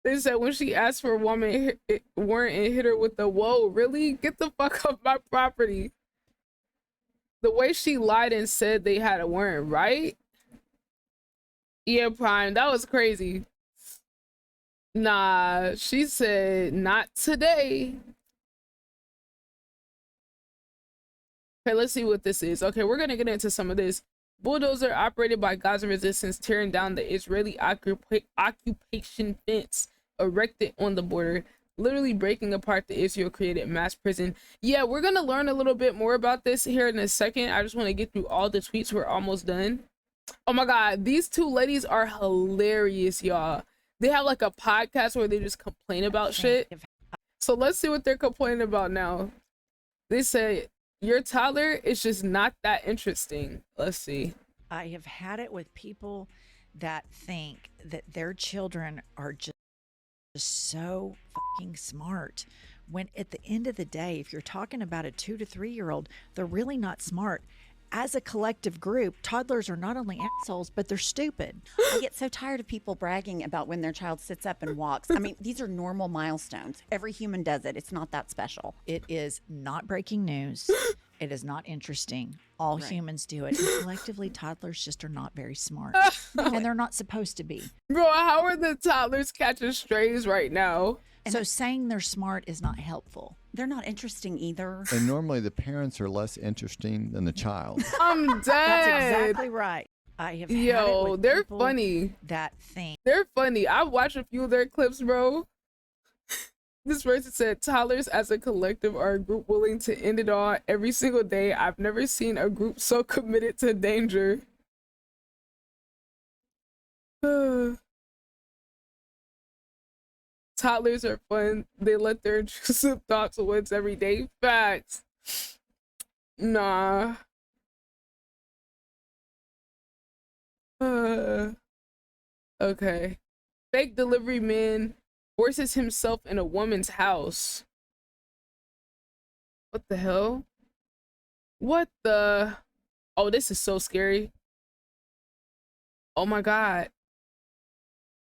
They said when she asked for a warrant and hit her with the "whoa, really? Get the fuck off my property." The way she lied and said they had a warrant, right? Yeah, Prime, that was crazy. Nah, she said not today. Okay, let's see what this is. Okay, we're gonna get into some of this. Bulldozer operated by Gaza resistance tearing down the Israeli occupation fence erected on the border, literally breaking apart the Israel-created mass prison. Yeah, we're gonna learn a little bit more about this here in a second. I just want to get through all the tweets. We're almost done. Oh my God, these two ladies are hilarious, y'all. They have like a podcast where they just complain about shit. So let's see what they're complaining about now. They say, "Your toddler is just not that interesting." Let's see. I have had it with people that think that their children are just so fucking smart, when at the end of the day, if you're talking about a 2 to 3 year old, they're really not smart. As a collective group, toddlers are not only assholes, but they're stupid. I get so tired of people bragging about when their child sits up and walks. I mean, these are normal milestones. Every human does it. It's not that special. It is not breaking news. It is not interesting. All humans do it. And collectively, toddlers just are not very smart. And they're not supposed to be. Bro, how are the toddlers catching strays right now? So saying they're smart is not helpful. They're not interesting either. And normally the parents are less interesting than the child. I'm dead. That's exactly right. I have had it with they're people funny. That thing. They're funny. I've watched a few of their clips, bro. This person said, toddlers as a collective are a group willing to end it all every single day. I've never seen a group so committed to danger. Toddlers are fun. They let their intrusive thoughts woods every day. Facts. Nah. Okay. Fake delivery man forces himself in a woman's house. What the hell? What the? Oh, this is so scary. Oh my God.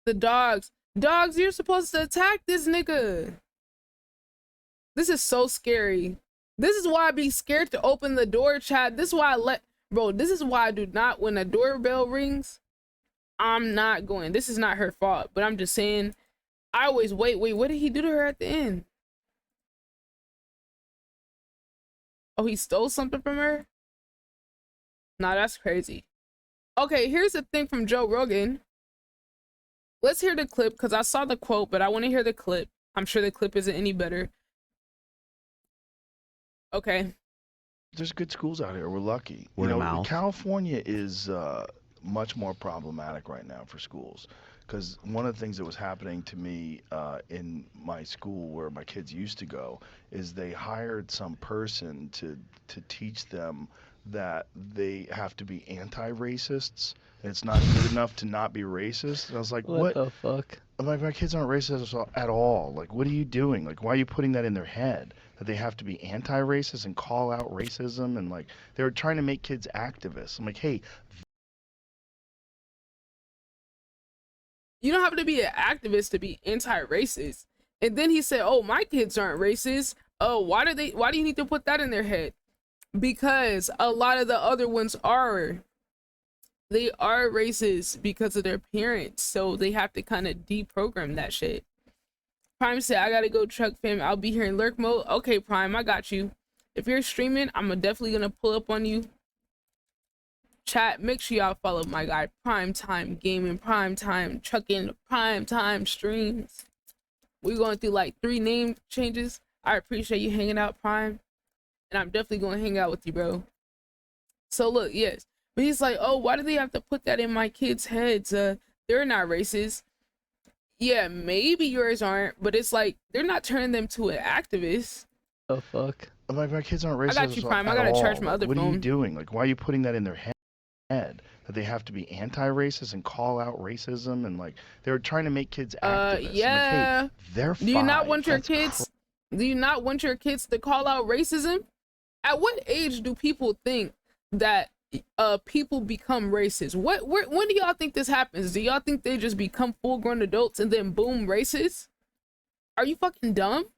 The dogs. Dogs, you're supposed to attack this nigga. This is so scary. This is why I be scared to open the door, chat. This is why this is why I do not, when a doorbell rings, I'm not going. This is not her fault, but I'm just saying, I always wait, what did he do to her at the end? Oh, he stole something from her? Nah, that's crazy. Okay, here's the thing from Joe Rogan. Let's hear the clip, because I saw the quote, but I want to hear the clip. I'm sure the clip isn't any better. Okay. There's good schools out here. We're lucky. Word of mouth. California is much more problematic right now for schools, because one of the things that was happening to me in my school where my kids used to go is they hired some person to teach them that they have to be anti-racists. It's not good enough to not be racist. And I was like, what the fuck? I'm like, my kids aren't racist at all. Like, what are you doing? Like, why are you putting that in their head that they have to be anti-racist and call out racism? And like, they were trying to make kids activists. I'm like, hey, you don't have to be an activist to be anti-racist. And then he said, oh, my kids aren't racist. Oh, why do you need to put that in their head? Because a lot of the other ones are. They are racist because of their parents, so they have to kind of deprogram that shit. Prime said, I gotta go, truck fam. I'll be here in lurk mode. Okay, Prime, I got you. If you're streaming, I'm definitely gonna pull up on you. Chat, make sure y'all follow my guy, Prime Time Gaming, Prime Time Trucking, Prime Time Streams. We're going through like 3 name changes. I appreciate you hanging out, Prime. And I'm definitely gonna hang out with you, bro. So look, yes. But he's like, oh, why do they have to put that in my kids' heads? They're not racist. Yeah, maybe yours aren't, but it's like, they're not turning them to an activist. The fuck? I'm like, my kids aren't racist. I got you, Prime. I gotta charge my other phone. What are you doing? Like, why are you putting that in their head that they have to be anti-racist and call out racism? And like, they're trying to make kids activists. Yeah. Like, hey, they're fine. Do you not want your kids? Do you not want your kids to call out racism? At what age do people think that people become racist? When do y'all think this happens? Do y'all think they just become full-grown adults and then boom, racist? Are you fucking dumb?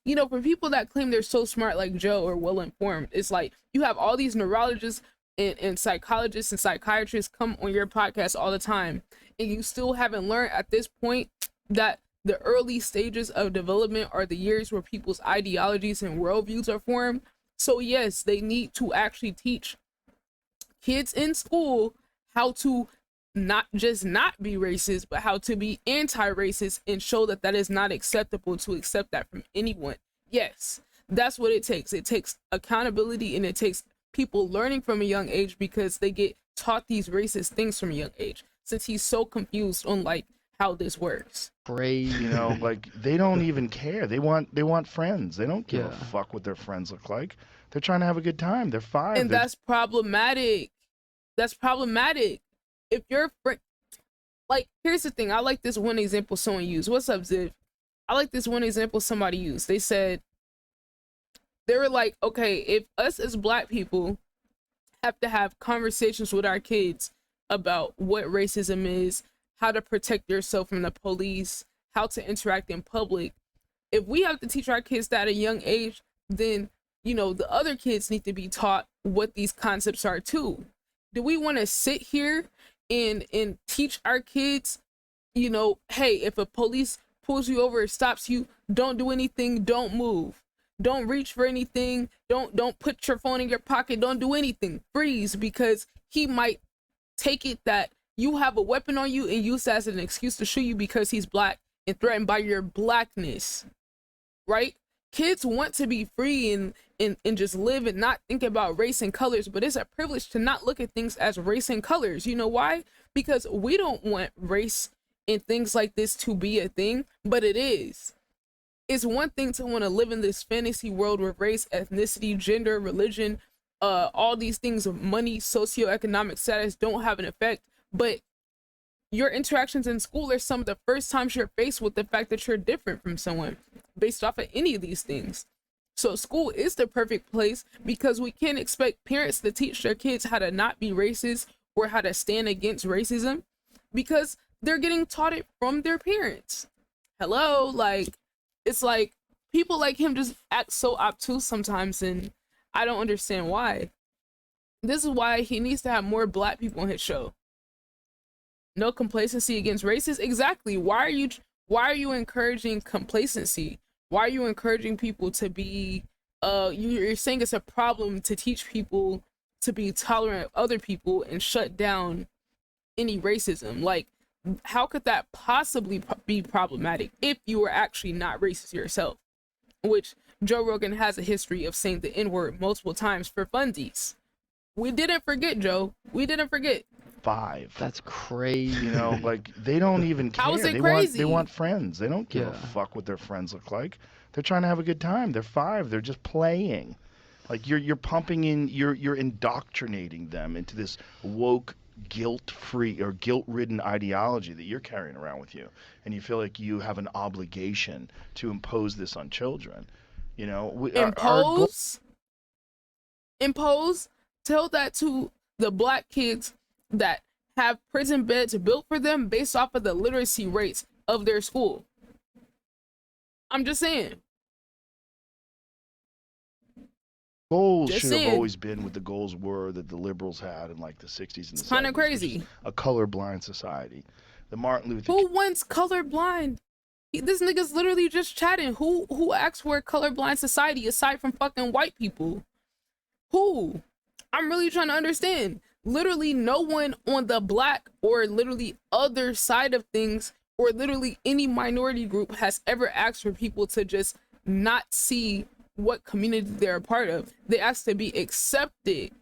You know, for people that claim they're so smart like Joe or well-informed, it's like you have all these neurologists and psychologists and psychiatrists come on your podcast all the time, and you still haven't learned at this point that the early stages of development are the years where people's ideologies and worldviews are formed. So yes, they need to actually teach kids in school how to not just not be racist, but how to be anti-racist and show that that is not acceptable to accept that from anyone. Yes, that's what it takes. It takes accountability, and it takes people learning from a young age, because they get taught these racist things from a young age, since he's so confused on like how this works. Crazy, you know, like they don't even care. They want friends. They don't give a fuck what their friends look like. They're trying to have a good time. They're 5. And that's problematic. That's problematic. If you're like, here's the thing. I like this one example someone used. What's up, Ziv? I like this one example somebody used. They said, they were like, okay, if us as Black people have to have conversations with our kids about what racism is, how to protect yourself from the police, how to interact in public, if we have to teach our kids that at a young age, then, you know, the other kids need to be taught what these concepts are too. Do we want to sit here and teach our kids, you know, hey, if a police pulls you over or stops you, don't do anything, don't move, don't reach for anything, don't put your phone in your pocket, don't do anything, freeze, because he might take it that you have a weapon on you and use that as an excuse to shoot you because he's Black and threatened by your Blackness. right? Kids want to be free and just live and not think about race and colors, but it's a privilege to not look at things as race and colors. You know why? Because we don't want race and things like this to be a thing, but it is. It's one thing to want to live in this fantasy world where race, ethnicity, gender, religion, all these things of money, socioeconomic status don't have an effect, but your interactions in school are some of the first times you're faced with the fact that you're different from someone based off of any of these things. So school is the perfect place because we can't expect parents to teach their kids how to not be racist or how to stand against racism because they're getting taught it from their parents. Hello, like, it's like people like him just act so obtuse sometimes, and I don't understand why. This is why he needs to have more black people on his show. No complacency against races. Exactly. Why are you encouraging complacency? Why are you encouraging people to be you're saying it's a problem to teach people to be tolerant of other people and shut down any racism? Like, how could that possibly be problematic if you were actually not racist yourself? Which Joe Rogan has a history of saying the N-word multiple times for funsies. We didn't forget, Joe. We didn't forget. 5. That's crazy. You know, like, they don't even care. How is it crazy? They want friends. They don't give a fuck what their friends look like. They're trying to have a good time. They're 5. They're just playing. Like, you're pumping in, you're indoctrinating them into this woke, guilt-free or guilt-ridden ideology that you're carrying around with you, and you feel like you have an obligation to impose this on children. You know, impose. Tell that to the black kids that have prison beds built for them based off of the literacy rates of their school. I'm just saying. Goals should have always been what the goals were that the liberals had in like the 60s and the 70s. It's kind of crazy. A colorblind society. The Martin Luther Who wants colorblind? This nigga's literally just chatting. Who asks for a colorblind society aside from fucking white people? Who? I'm really trying to understand. Literally no one on the black or literally other side of things or literally any minority group has ever asked for people to just not see what community they're a part of. They ask to be accepted.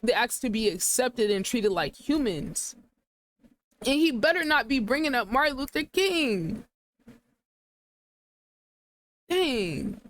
They ask to be accepted and treated like humans. And he better not be bringing up Martin Luther King. Dang.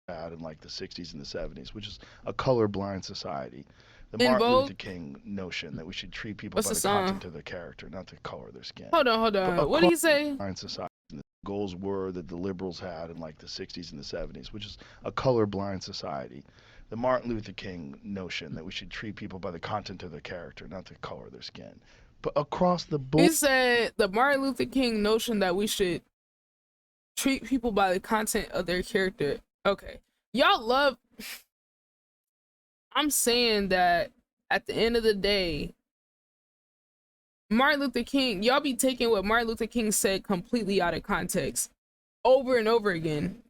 In like the 60s and the 70s, which is a colorblind society. The Martin Luther King notion that we should treat people by the content of their character, not the color of their skin. Hold on. What did he say? Society. The goals were that the liberals had in like the 60s and the 70s, which is a colorblind society. The Martin Luther King notion that we should treat people by the content of their character, not the color of their skin. But across the board, he said the Martin Luther King notion that we should treat people by the content of their character. Okay, y'all love. I'm saying that at the end of the day, Martin Luther King, y'all be taking what Martin Luther King said completely out of context over and over again.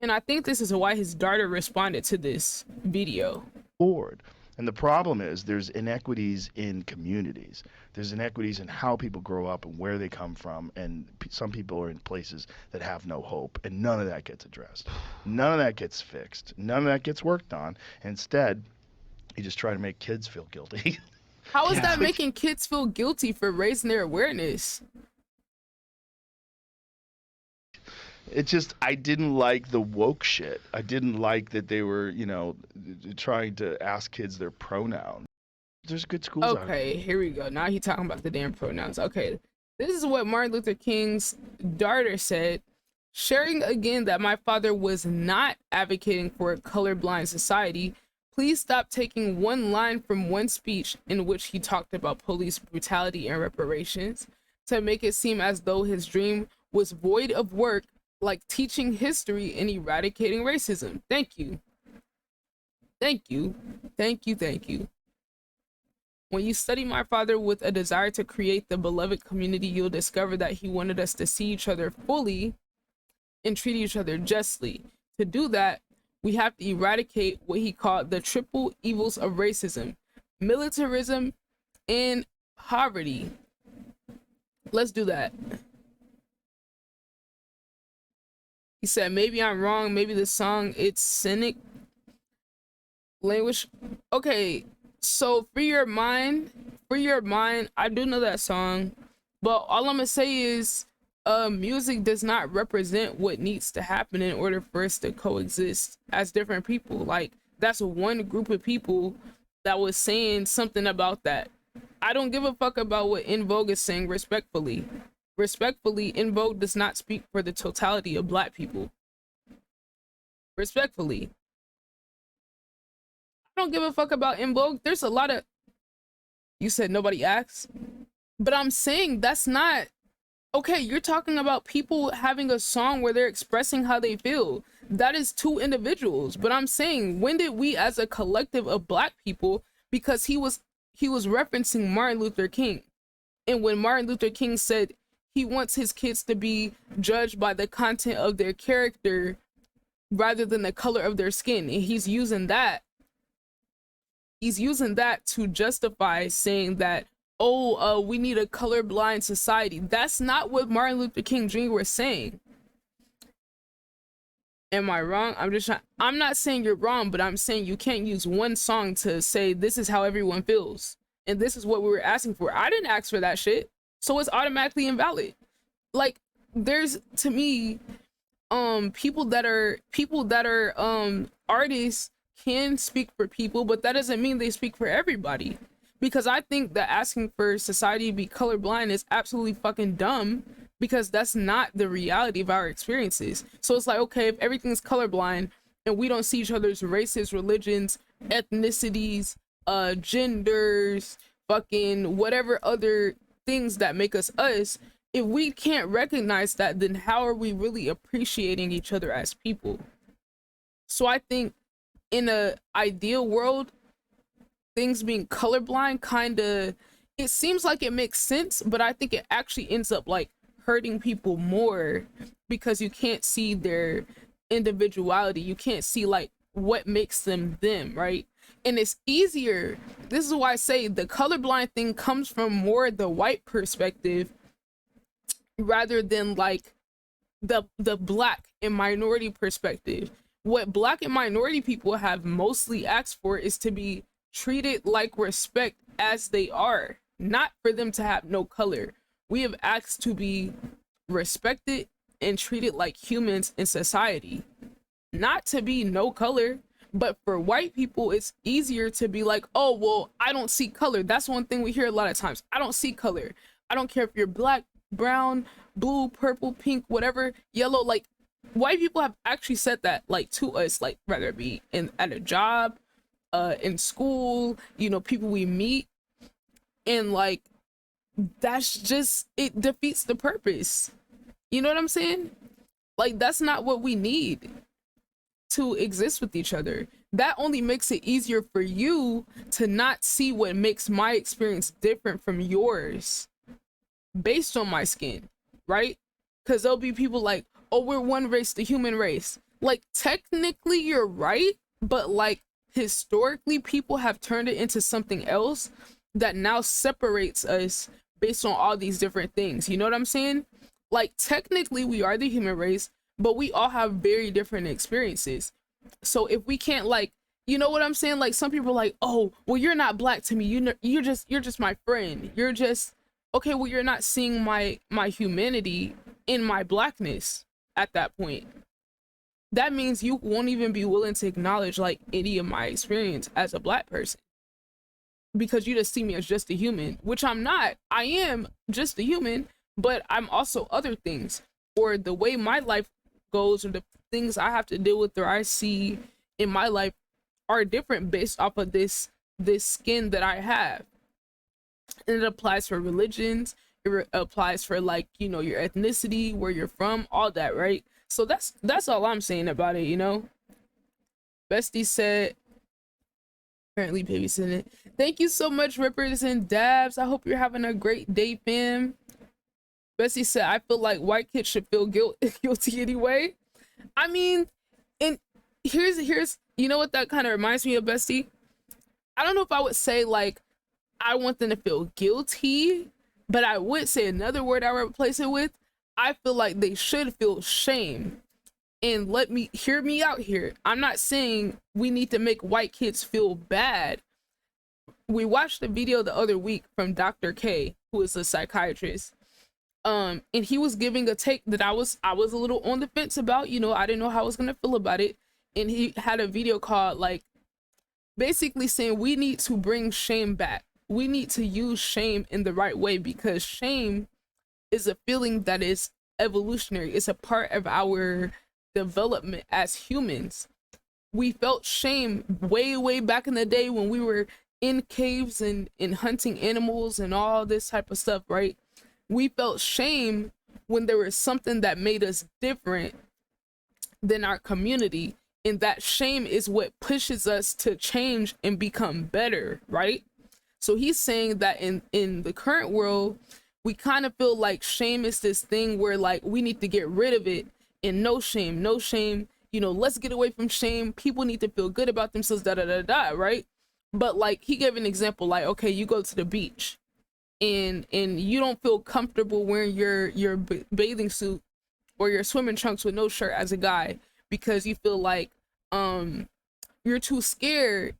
And I think this is why his daughter responded to this video. And the problem is there's inequities in communities. There's inequities in how people grow up and where they come from. And some people are in places that have no hope. And none of that gets addressed. None of that gets fixed. None of that gets worked on. Instead, you just try to make kids feel guilty. How is that making kids feel guilty for raising their awareness? It just, I didn't like the woke shit. I didn't like that they were, you know, trying to ask kids their pronouns. There's good schools out Okay, here we go. Now he's talking about the damn pronouns. Okay, this is what Martin Luther King's daughter said. Sharing again that my father was not advocating for a colorblind society. Please stop taking one line from one speech in which he talked about police brutality and reparations to make it seem as though his dream was void of work, like teaching history and eradicating racism. Thank you. Thank you. Thank you. Thank you. When you study my father with a desire to create the beloved community, you'll discover that he wanted us to see each other fully and treat each other justly. To do that, we have to eradicate what he called the triple evils of racism, militarism, and poverty. Let's do that. He said, maybe I'm wrong. Maybe the song, it's cynic language. Okay, so for your mind, I do know that song, but all I'm gonna say is music does not represent what needs to happen in order for us to coexist as different people. Like, that's one group of people that was saying something about that. I don't give a fuck about what In Vogue is saying, respectfully. Respectfully, In Vogue does not speak for the totality of Black people. Respectfully. I don't give a fuck about In Vogue. There's a lot of... You said nobody asks? But I'm saying that's not... Okay, you're talking about people having a song where they're expressing how they feel. That is two individuals. But I'm saying, when did we as a collective of Black people, because he was referencing Martin Luther King. And when Martin Luther King said he wants his kids to be judged by the content of their character rather than the color of their skin. And he's using that to justify saying that, oh, we need a colorblind society. That's not what Martin Luther King Jr. was saying. Am I wrong? I'm not saying you're wrong, but I'm saying you can't use one song to say this is how everyone feels. And this is what we were asking for. I didn't ask for that shit. So it's automatically invalid. Like, there's, to me, people that are artists can speak for people, but that doesn't mean they speak for everybody. Because I think that asking for society to be colorblind is absolutely fucking dumb, because that's not the reality of our experiences. So it's like, okay, if everything's colorblind and we don't see each other's races, religions, ethnicities, genders, fucking whatever other things that make us us, if we can't recognize that, then how are we really appreciating each other as people? So I think in a ideal world, things being colorblind it seems like it makes sense, but I think it actually ends up like hurting people more, because you can't see their individuality. You can't see like what makes them them, right? And it's easier. This is why I say the colorblind thing comes from more the white perspective rather than like the Black and minority perspective. What Black and minority people have mostly asked for is to be treated like respect as they are, not for them to have no color. We have asked to be respected and treated like humans in society, not to be no color. But for white people, it's easier to be like, oh, well, I don't see color. That's one thing we hear a lot of times. I don't see color. I don't care if you're Black, brown, blue, purple, pink, whatever, yellow. Like, white people have actually said that, like, to us, like, whether it be at a job, in school, you know, people we meet. And like, that's just, it defeats the purpose. You know what I'm saying? Like, that's not what we need to exist with each other. That only makes it easier for you to not see what makes my experience different from yours based on my skin, right? Because there'll be people like, oh, we're one race, the human race. Like, technically you're right, but like, historically people have turned it into something else that now separates us based on all these different things. You know what I'm saying? Like, technically we are the human race, but we all have very different experiences. So if we can't, like, you know what I'm saying? Like, some people are like, oh, well, you're not Black to me. You're just my friend. You're just, okay, well, you're not seeing my humanity in my Blackness at that point. That means you won't even be willing to acknowledge like any of my experience as a Black person, because you just see me as just a human, which I'm not. I am just a human, but I'm also other things, or the way my life goes, or the things I have to deal with or I see in my life are different based off of this skin that I have. And it applies for religions, it applies for, like, you know, your ethnicity, where you're from, all that, right? So that's all I'm saying about it, you know. Bestie said, currently babysitting it. Thank you so much, Rippers and Dabs. I hope you're having a great day, fam. Bestie said, I feel like white kids should feel guilty anyway. I mean, and here's you know what that kind of reminds me of, Bestie? I don't know if I would say like I want them to feel guilty, but I would say another word I would replace it with. I feel like they should feel shame. And hear me out here. I'm not saying we need to make white kids feel bad. We watched a video the other week from Dr. K, who is a psychiatrist. And he was giving a take that I was a little on the fence about, you know, I didn't know how I was gonna feel about it. And he had a video called like basically saying we need to bring shame back. We need to use shame in the right way, because shame is a feeling that is evolutionary. It's a part of our development as humans. We felt shame way back in the day when we were in caves and hunting animals and all this type of stuff, right? We felt shame when there was something that made us different than our community, and that shame is what pushes us to change and become better, right? So he's saying that in the current world, we kind of feel like shame is this thing where like we need to get rid of it, and no shame, you know, let's get away from shame. People need to feel good about themselves, right? But like he gave an example, like, okay, you go to the beach and you don't feel comfortable wearing your bathing suit or your swimming trunks with no shirt as a guy, because you feel like you're too scared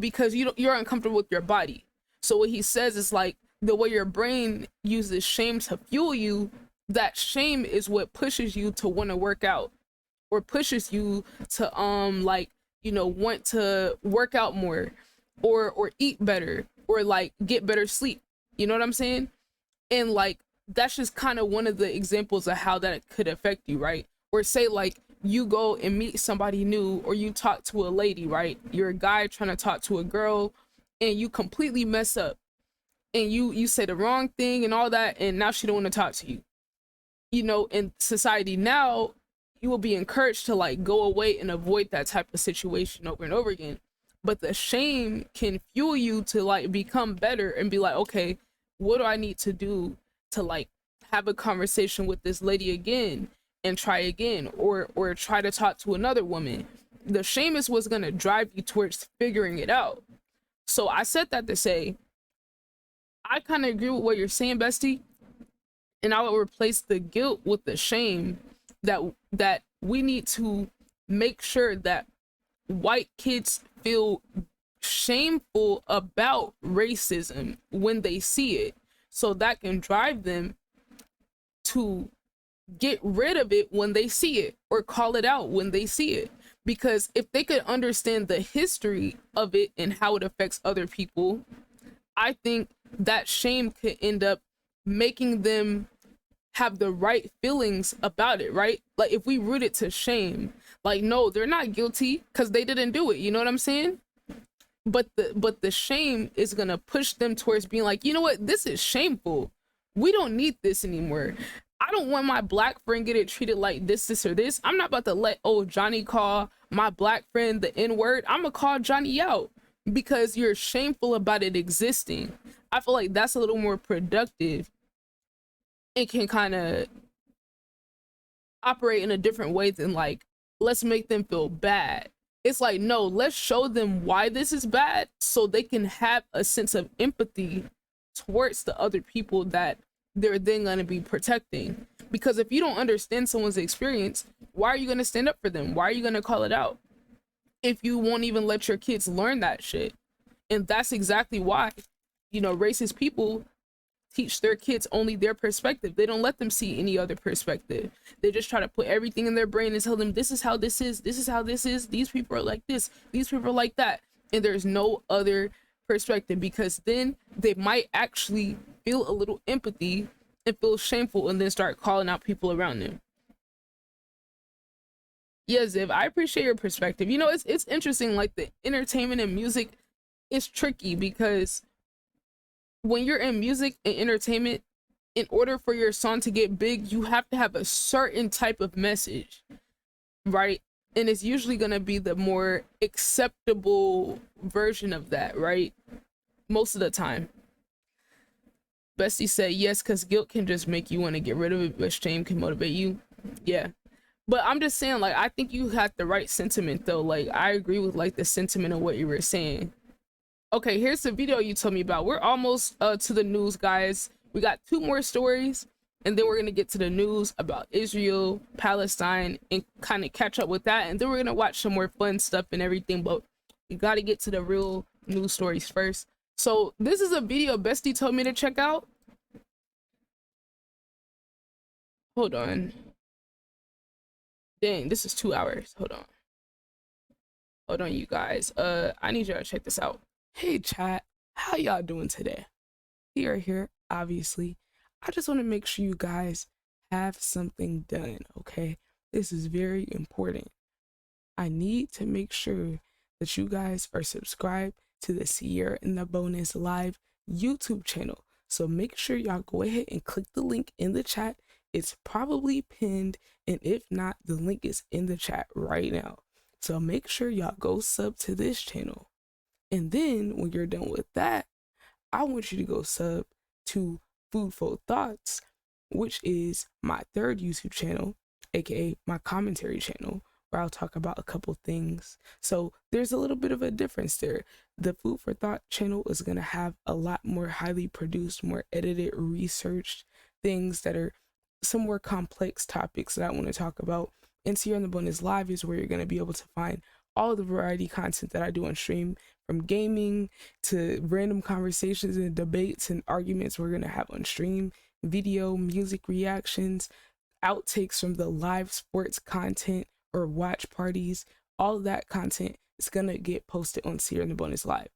because you're uncomfortable with your body. So what he says is like the way your brain uses shame to fuel you, that shame is what pushes you to want to work out, or pushes you to like, you know, want to work out more, or eat better, or like get better sleep. You know what I'm saying? And like that's just kind of one of the examples of how that could affect you, right? Or say like you go and meet somebody new, or you talk to a lady, right? You're a guy trying to talk to a girl and you completely mess up, and you say the wrong thing and all that, and now she don't want to talk to you. You know, in society now, you will be encouraged to like go away and avoid that type of situation over and over again. But the shame can fuel you to like become better and be like, okay, what do I need to do to like have a conversation with this lady again and try again, or try to talk to another woman. The shame is what's going to drive you towards figuring it out. So I said that to say, I kind of agree with what you're saying, bestie. And I would replace the guilt with the shame, that we need to make sure that white kids feel shameful about racism when they see it, so that can drive them to get rid of it when they see it, or call it out when they see it. Because if they could understand the history of it and how it affects other people, I think that shame could end up making them have the right feelings about it, right? Like if we root it to shame, like no, they're not guilty because they didn't do it, you know what I'm saying? But the shame is gonna push them towards being like, you know what, this is shameful, we don't need this anymore. I don't want my black friend getting treated like this or this. I'm not about to let old Johnny call my black friend the N-word. I'm gonna call Johnny out because you're shameful about it existing. I feel like that's a little more productive. It can kind of operate in a different way than like, let's make them feel bad. It's like, no, let's show them why this is bad so they can have a sense of empathy towards the other people that they're then going to be protecting. Because if you don't understand someone's experience, why are you going to stand up for them? Why are you going to call it out if you won't even let your kids learn that shit? And that's exactly why, you know, racist people teach their kids only their perspective. They don't let them see any other perspective. They just try to put everything in their brain and tell them, this is how this is, this is how this is, these people are like this, these people are like that. And there's no other perspective, because then they might actually feel a little empathy and feel shameful and then start calling out people around them. Yeah, Ziv, I appreciate your perspective. You know, it's interesting, like the entertainment and music is tricky, because when you're in music and entertainment, in order for your song to get big, you have to have a certain type of message, right? And it's usually going to be the more acceptable version of that, right? Most of the time. Bestie said, yes, because guilt can just make you want to get rid of it, but shame can motivate you. Yeah. But I'm just saying, like, I think you had the right sentiment, though. Like, I agree with, like, the sentiment of what you were saying. Okay, here's the video you told me about. We're almost to the news, guys. We got 2 more stories, and then we're gonna get to the news about Israel, Palestine, and kind of catch up with that, and then we're gonna watch some more fun stuff and everything. But you got to get to the real news stories first. So this is a video Bestie told me to check out. Hold on. Dang, this is 2 hours. Hold on, you guys. I need y'all to check this out. Hey chat, how y'all doing today? We are here, obviously. I just want to make sure you guys have something done, okay? This is very important. I need to make sure that you guys are subscribed to the Ciara and the Bonus Live YouTube channel. So make sure y'all go ahead and click the link in the chat. It's probably pinned, and if not, the link is in the chat right now. So make sure y'all go sub to this channel. And then when you're done with that, I want you to go sub to Food for Thoughts, which is my third YouTube channel, aka my commentary channel, where I'll talk about a couple things. So there's a little bit of a difference there. The Food for Thought channel is going to have a lot more highly produced, more edited, researched things that are some more complex topics that I want to talk about. And Ciara and the Bonus Live is where you're going to be able to find all the variety content that I do on stream, from gaming to random conversations and debates and arguments we're going to have on stream, video, music reactions, outtakes from the live sports content or watch parties. All of that content is going to get posted on Ciara and the Bonus Live.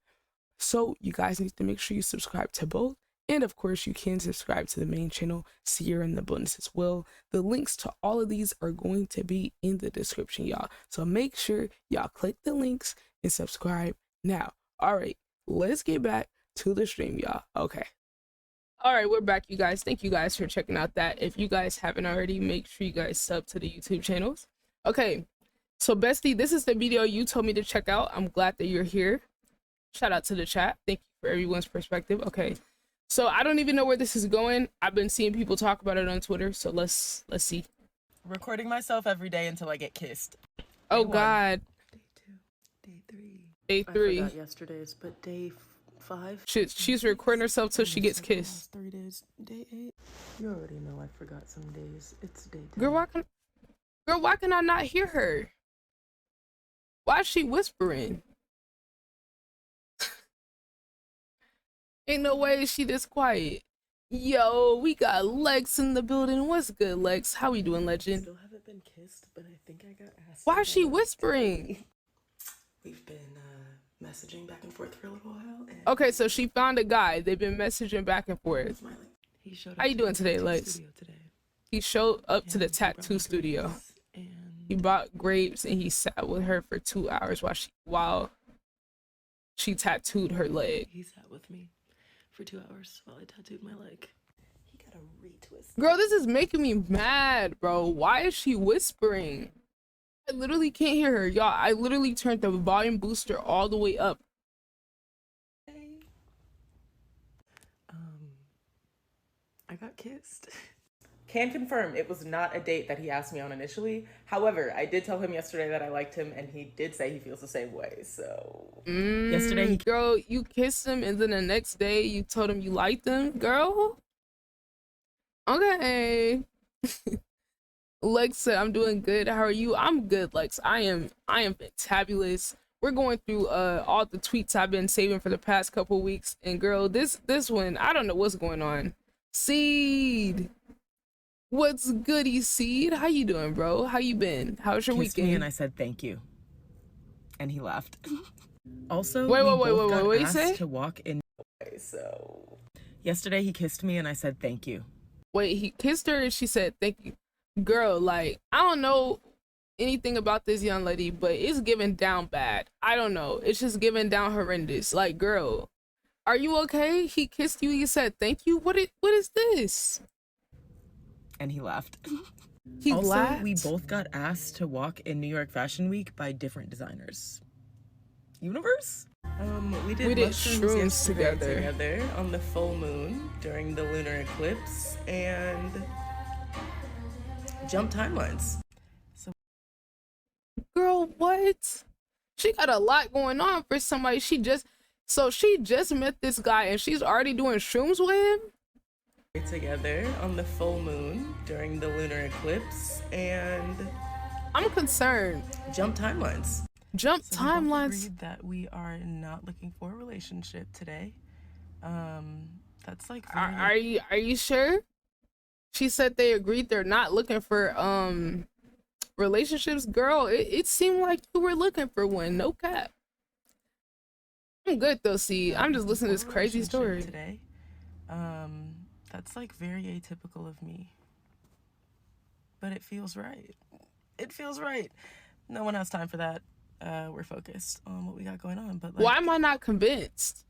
So you guys need to make sure you subscribe to both. And of course, you can subscribe to the main channel, Ciara and the Bonus, as well. The links to all of these are going to be in the description, y'all. So make sure y'all click the links and subscribe now. All right, let's get back to the stream, y'all. Okay. All right, we're back, you guys. Thank you guys for checking out that. If you guys haven't already, make sure you guys sub to the YouTube channels. Okay, so Bestie, this is the video you told me to check out. I'm glad that you're here. Shout out to the chat. Thank you for everyone's perspective. Okay. So I don't even know where this is going. I've been seeing people talk about it on Twitter. So let's see. Recording myself every day until I get kissed. Oh God. Day 2. Day 3. Day 3. I forgot yesterday's, but day 5. She's recording herself till she gets kissed. 3 days. Day 8. You already know I forgot some days. It's day 10. Girl, why can I not hear her? Why is she whispering? Ain't no way she this quiet. Yo, we got Lex in the building. What's good, Lex? How we doing, legend? Still haven't been kissed, but I think I got asked. Why is she whispering? We've been messaging back and forth for a little while. And okay, so she found a guy. They've been messaging back and forth. He showed up. How you doing today, Lex? He showed up to the tattoo studio. He bought grapes and he sat with her for 2 hours while she tattooed her leg. He sat with me for 2 hours while I tattooed my leg. He got a retwist. Girl, this is making me mad, bro. Why is she whispering? I literally can't hear her. Y'all, I literally turned the volume booster all the way up. I got kissed. Can confirm it was not a date that he asked me on initially. However, I did tell him yesterday that I liked him, and he did say he feels the same way. So yesterday, girl, you kissed him, and then the next day you told him you liked him, girl. Okay. Lex said, "I'm doing good. How are you?" I'm good, Lex. I am fantabulous. We're going through all the tweets I've been saving for the past couple weeks, and girl, this one, I don't know what's going on. Seed. What's goody, Seed? How you doing, bro? How you been? How's your weekend? Me and I said thank you, and he laughed. Also, wait, what you say? To walk in. So yesterday he kissed me, and I said thank you. Wait, he kissed her, and she said thank you. Girl, like, I don't know anything about this young lady, but it's giving down bad. I don't know. It's just giving down horrendous. Like, girl, are you okay? He kissed you. He said thank you. What is this? And he laughed. He also, laughed? We both got asked to walk in New York Fashion Week by different designers. Universe? We did shrooms together on the full moon during the lunar eclipse and jump timelines. So, girl, what? She got a lot going on for somebody. She just met this guy and she's already doing shrooms with him. Together on the full moon during the lunar eclipse, and I'm concerned. Jump timelines. Jump so timelines. We agreed that we are not looking for a relationship today. That's like very... Are you sure? She said they agreed they're not looking for relationships. Girl, it seemed like you were looking for one. No cap. I'm good though. See, I'm just listening to this crazy story today. That's like very atypical of me, but it feels right. It feels right. No one has time for that. We're focused on what we got going on. But like, why am I not convinced?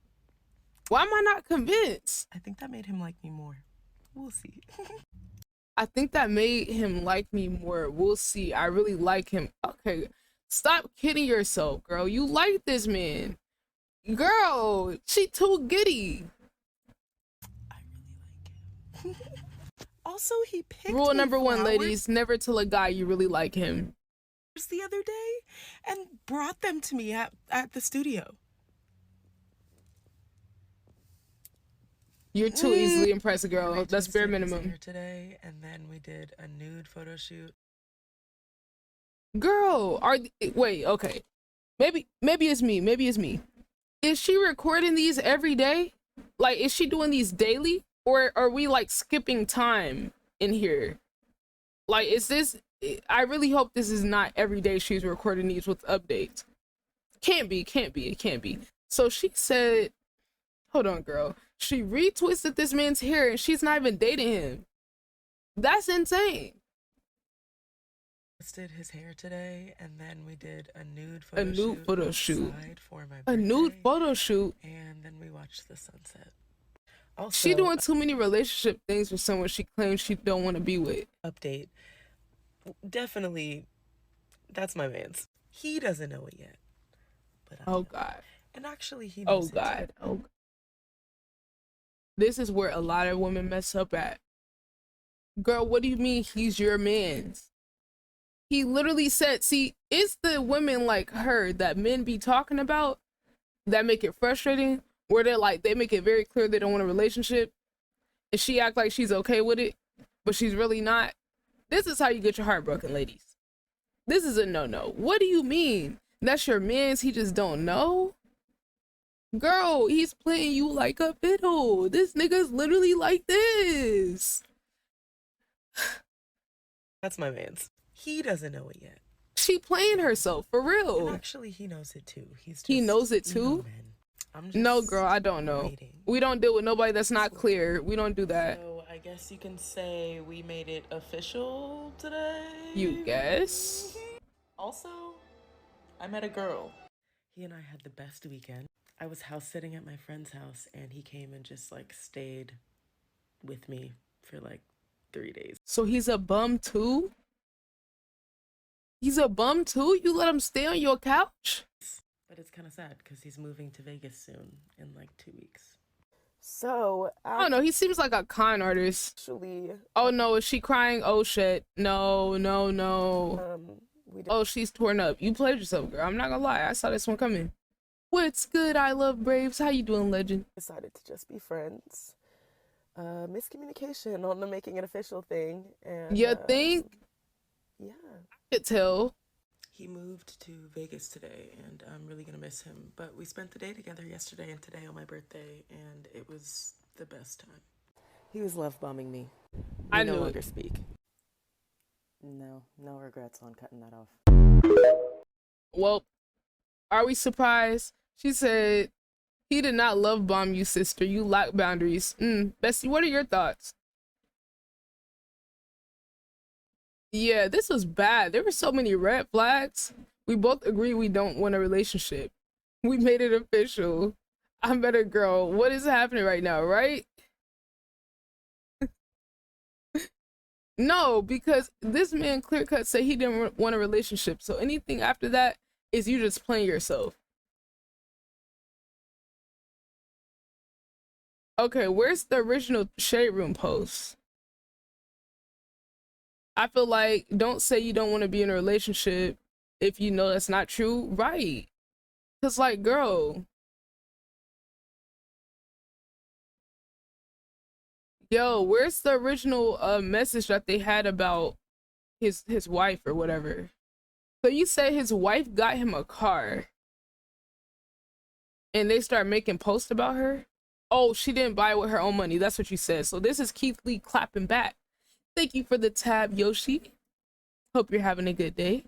Why am I not convinced? I think that made him like me more. We'll see. I think that made him like me more. We'll see. I really like him. Okay, stop kidding yourself, girl. You like this man. Girl, she too giddy. Also, he picked Rule me number one, flowers ladies, never tell a guy you really like him. The other day and brought them to me at the studio. You're too easily impressed, girl. That's bare minimum. Here today, and then we did a nude photo shoot. Girl, wait, okay. Maybe it's me. Maybe it's me. Is she recording these every day? Like, is she doing these daily? Or are we like skipping time in here? Like, is this, I really hope this is not every day she's recording these with updates. Can't be, it can't be. So she said, hold on, girl. She retwisted this man's hair and she's not even dating him. That's insane. Did his hair today, and then we did a nude photo shoot for my birthday, a nude photo shoot, and then we watched the sunset. Also, she doing too many relationship things with someone she claims she don't want to be with. Update. Definitely, that's my man's. He doesn't know it yet, but I know. God. And actually, he knows. Oh God. Oh. This is where a lot of women mess up at. Girl, what do you mean he's your man's? He literally said, see, it's the women like her that men be talking about that make it frustrating, where they're like, they make it very clear they don't want a relationship, and she act like she's okay with it, but she's really not. This is how you get your heart broken, ladies. This is a no-no. What do you mean? That's your man's, he just don't know? Girl, he's playing you like a fiddle. This nigga's literally like this. That's my man's. He doesn't know it yet. She playing herself, for real. And actually, he knows it too. He knows it too? No, girl, I don't know. Waiting. We don't deal with nobody that's not clear. We don't do that. So I guess you can say we made it official today. You guess? Also, I met a girl. He and I had the best weekend. I was house sitting at my friend's house, and he came and just like stayed with me for like 3 days. So he's a bum too? He's a bum too? You let him stay on your couch? But it's kind of sad because he's moving to Vegas soon in like 2 weeks. So I don't know. He seems like a con artist. Actually, oh no, is she crying? Oh shit! No. Oh, she's torn up. You played yourself, girl. I'm not gonna lie. I saw this one coming. What's good? I love Braves. How you doing, legend? Decided to just be friends. Miscommunication on the making it official thing. And you think? Yeah. I could tell. He moved to Vegas today, and I'm really gonna miss him. But we spent the day together yesterday and today on my birthday, and it was the best time. He was love bombing me. I no knew longer it. Speak. No regrets on cutting that off. Well, are we surprised? She said, he did not love bomb you, sister. You lack boundaries. Bestie, what are your thoughts? Yeah, this was bad. There were so many red flags. We both agree we don't want a relationship. We made it official. I met a girl. What is happening right now, right? No, because this man clear cut said he didn't want a relationship. So anything after that is you just playing yourself. Okay, where's the original Shade Room post? I feel like don't say you don't want to be in a relationship if you know that's not true, right? Cause like, girl, Yo, where's the original message that they had about his wife or whatever? So you said his wife got him a car and they start making posts about her? Oh, she didn't buy it with her own money. That's what you said. So this is Keith Lee clapping back. Thank you for the tab, Yoshi. Hope you're having a good day.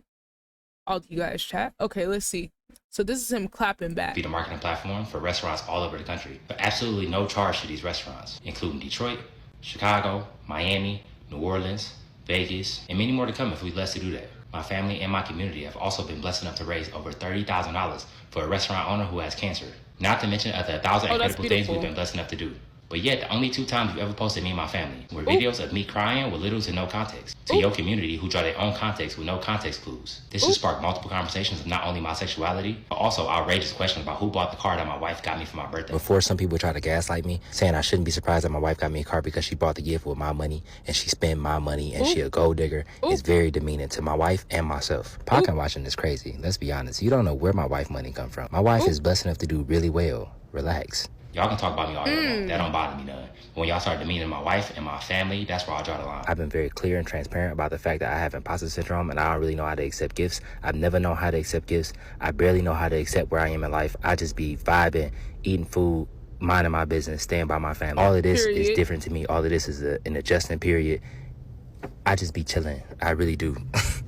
All you guys chat. Okay, let's see. So this is him clapping back. Be the marketing platform for restaurants all over the country, but absolutely no charge to these restaurants, including Detroit, Chicago, Miami, New Orleans, Vegas, and many more to come if we're blessed to do that. My family and my community have also been blessed enough to raise over $30,000 for a restaurant owner who has cancer. Not to mention other 1,000 incredible things we've been blessed enough to do. But yet, the only 2 times you ever posted me and my family were videos of me crying with little to no context. To your community who draw their own context with no context clues. This has sparked multiple conversations of not only my sexuality, but also outrageous questions about who bought the car that my wife got me for my birthday. Before, some people try to gaslight me, saying I shouldn't be surprised that my wife got me a car because she bought the gift with my money, and she spent my money, and she a gold digger. It's very demeaning to my wife and myself. Podcast watching is crazy. Let's be honest. You don't know where my wife money come from. My wife is blessed enough to do really well. Relax. Y'all can talk about me all y'all want. That don't bother me none. When y'all start demeaning my wife and my family, that's where I draw the line. I've been very clear and transparent about the fact that I have imposter syndrome and I don't really know how to accept gifts. I've never known how to accept gifts. I barely know how to accept where I am in life. I just be vibing, eating food, minding my business, staying by my family. All of this is different to me. All of this is an adjustment period. I just be chilling. I really do.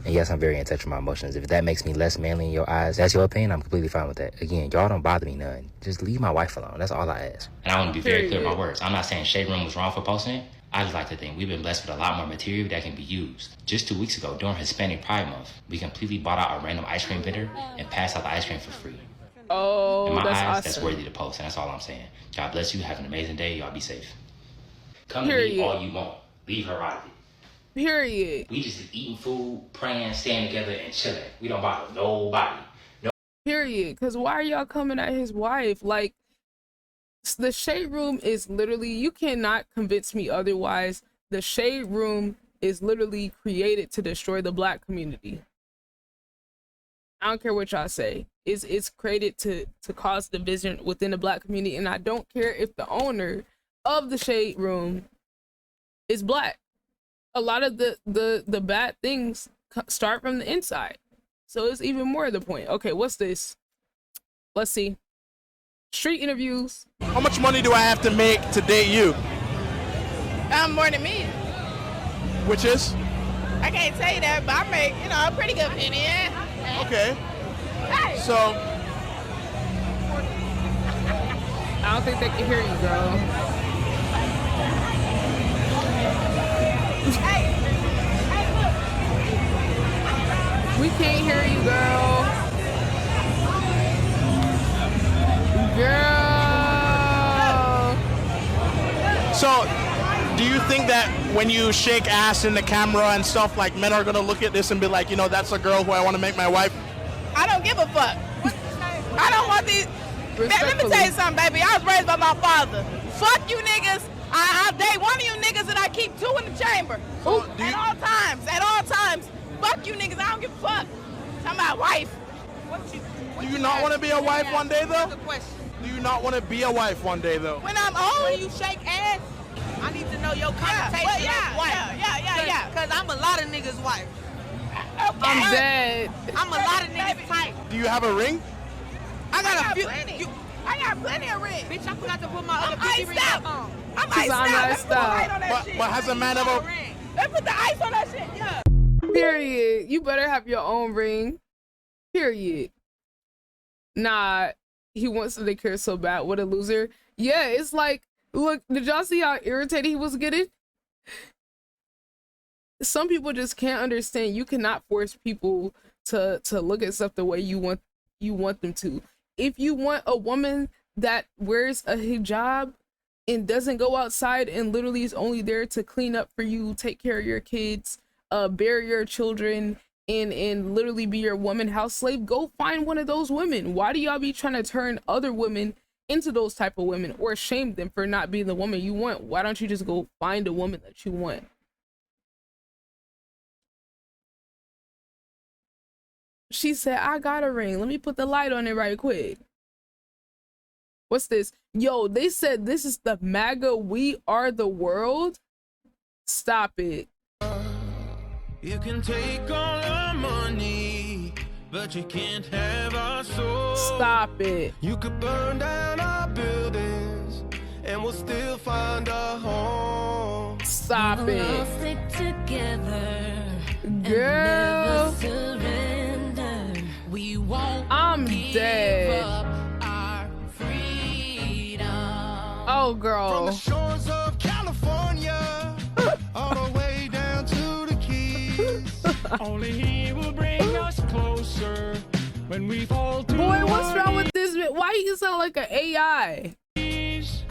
And yes, I'm very in touch with my emotions. If that makes me less manly in your eyes, that's your opinion, I'm completely fine with that. Again, y'all don't bother me none. Just leave my wife alone. That's all I ask. And I want to be very clear with my words. I'm not saying Shade Room was wrong for posting it. I just like to think we've been blessed with a lot more material that can be used. Just 2 weeks ago, during Hispanic Pride Month, we completely bought out a random ice cream vendor and passed out the ice cream for free. Oh, in my that's eyes, awesome. That's worthy to post, and that's all I'm saying. God bless you. Have an amazing day. Y'all be safe. Come to me all you want. Leave her out of it. Period. We just eating food, praying, staying together, and chilling. We don't bother nobody. No. Period. Because why are y'all coming at his wife? Like, the Shade Room is literally, you cannot convince me otherwise. The Shade Room is literally created to destroy the Black community. I don't care what y'all say. It's created to cause division within the Black community, and I don't care if the owner of the Shade Room is Black. A lot of the bad things start from the inside. So it's even more the point. Okay, what's this? Let's see. Street interviews. How much money do I have to make to date you? More than me. Which is? I can't tell you that, but I make, a pretty good penny, yeah. Okay. So. I don't think they can hear you, girl. We can't hear you, girl. So, do you think that when you shake ass in the camera and stuff, like men are gonna look at this and be like, that's a girl who I want to make my wife? I don't give a fuck. I don't want these. Let me tell you something, baby. I was raised by my father. Fuck you niggas. I'll date one of you niggas and I keep 2 in the chamber. So at all times. Fuck you niggas. I don't give a fuck. Talking about wife. Do you not want to be a wife one day, though? Do you not want to be a wife one day, though? When I'm old. When you shake ass, I need to know your connotation of wife. Yeah. Because I'm a lot of niggas' wife. Okay. I'm dead. I'm a lot of niggas' type. Do you have a ring? I got a few. I got plenty of rings. Bitch, I forgot to put my other 50 rings on. I'm iced out. But has a man ever... Let's put the ice on that shit, yeah. Period. You better have your own ring. Period. Nah, he wants to take care so bad. What a loser. Yeah, it's like, look, did y'all see how irritated he was getting? Some people just can't understand. You cannot force people to look at stuff the way you want them to. If you want a woman that wears a hijab and doesn't go outside and literally is only there to clean up for you, take care of your kids, bear your children, and literally be your woman house slave, go find one of those women. Why do y'all be trying to turn other women into those type of women or shame them for not being the woman you want? Why don't you just go find a woman that you want? She said, I got a ring. Let me put the light on it right quick. What's this? Yo, they said this is the MAGA We Are the World. Stop it. You can take all our money, but you can't have our soul. Stop it. You could burn down our buildings, and we'll still find a home. Stop it. We'll stick together, Girl. surrender. We won't I'm give dead. up our freedom. Oh, girl. From the shores of California, all the way down to the Keys. Only he will bring us closer when we fall to Boy, what's our wrong with this? Why you sound like an AI? knees.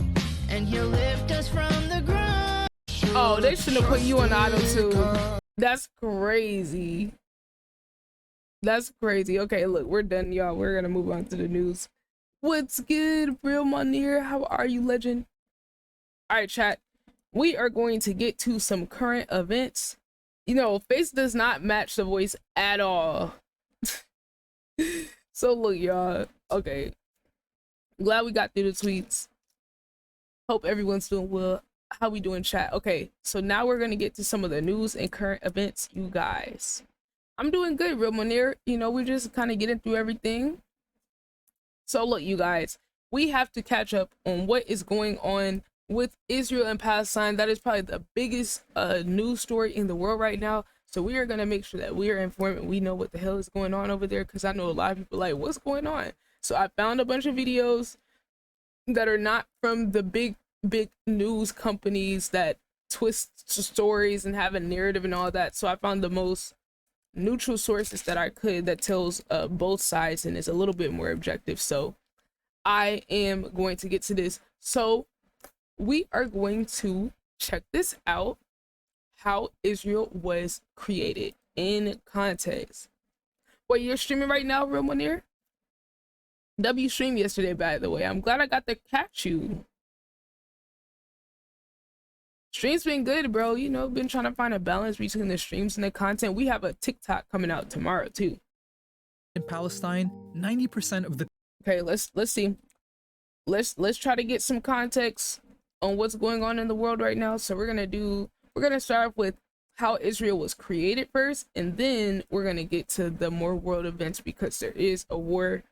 And he'll lift us from the ground. Oh, they shouldn't have put you on auto tune. That's crazy. That's crazy. Okay, look, we're done, y'all. We're gonna move on to the news. What's good, Real Monir? How are you, legend? All right, chat. We are going to get to some current events. You know, face does not match the voice at all. So look, y'all. Okay. Glad we got through the tweets. Hope everyone's doing well. How we doing, chat? Okay, so now we're gonna get to some of the news and current events, you guys. I'm doing good, Real Monir. You know, we're just kind of getting through everything. So look, you guys, we have to catch up on what is going on with Israel and Palestine. That is probably the biggest news story in the world right now. So we are going to make sure that we are informed and we know what the hell is going on over there, because I know a lot of people are like, what's going on? So I found a bunch of videos that are not from the big news companies that twist stories and have a narrative and all that. So I found the most neutral sources that I could that tells both sides and is a little bit more objective. So I am going to get to this. So we are going to check this out, how Israel was created in context. Wait, you're streaming right now, Real Monir? W streamed yesterday, by the way. I'm glad I got to catch you. Stream's been good, bro. You know, been trying to find a balance between the streams and the content. We have a TikTok coming out tomorrow too. In Palestine, 90% of the Okay, let's see. Let's try to get some context on what's going on in the world right now. So we're gonna start off with how Israel was created first, and then we're gonna get to the more world events, because there is a war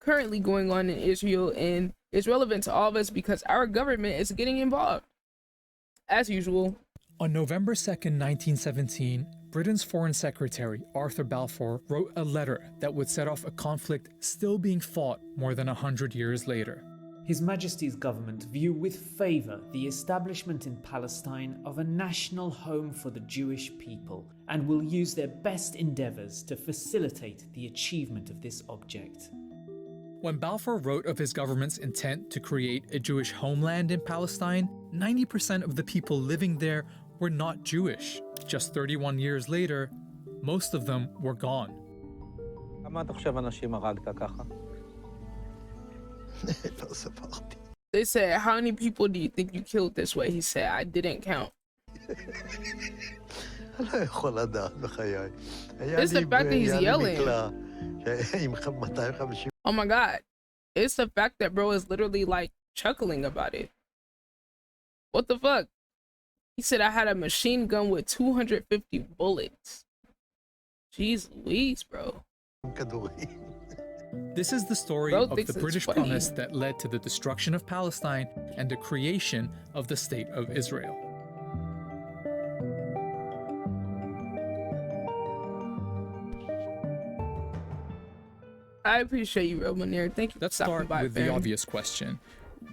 currently going on in Israel, and it's relevant to all of us because our government is getting involved as usual. On November 2nd, 1917, Britain's Foreign Secretary Arthur Balfour wrote a letter that would set off a conflict still being fought more than 100 years later. His Majesty's government view with favour the establishment in Palestine of a national home for the Jewish people, and will use their best endeavours to facilitate the achievement of this object. When Balfour wrote of his government's intent to create a Jewish homeland in Palestine, 90% of the people living there were not Jewish. Just 31 years later, most of them were gone. They said, how many people do you think you killed this way? He said, I didn't count. It's the fact that he's yelling. Oh my God. It's the fact that bro is literally like chuckling about it. What the fuck? He said, I had a machine gun with 250 bullets. Jeez Louise, bro. This is the story Bro of the British promise that led to the destruction of Palestine and the creation of the State of Israel. I appreciate you, Real Monir. Thank you. Let's start with the obvious question.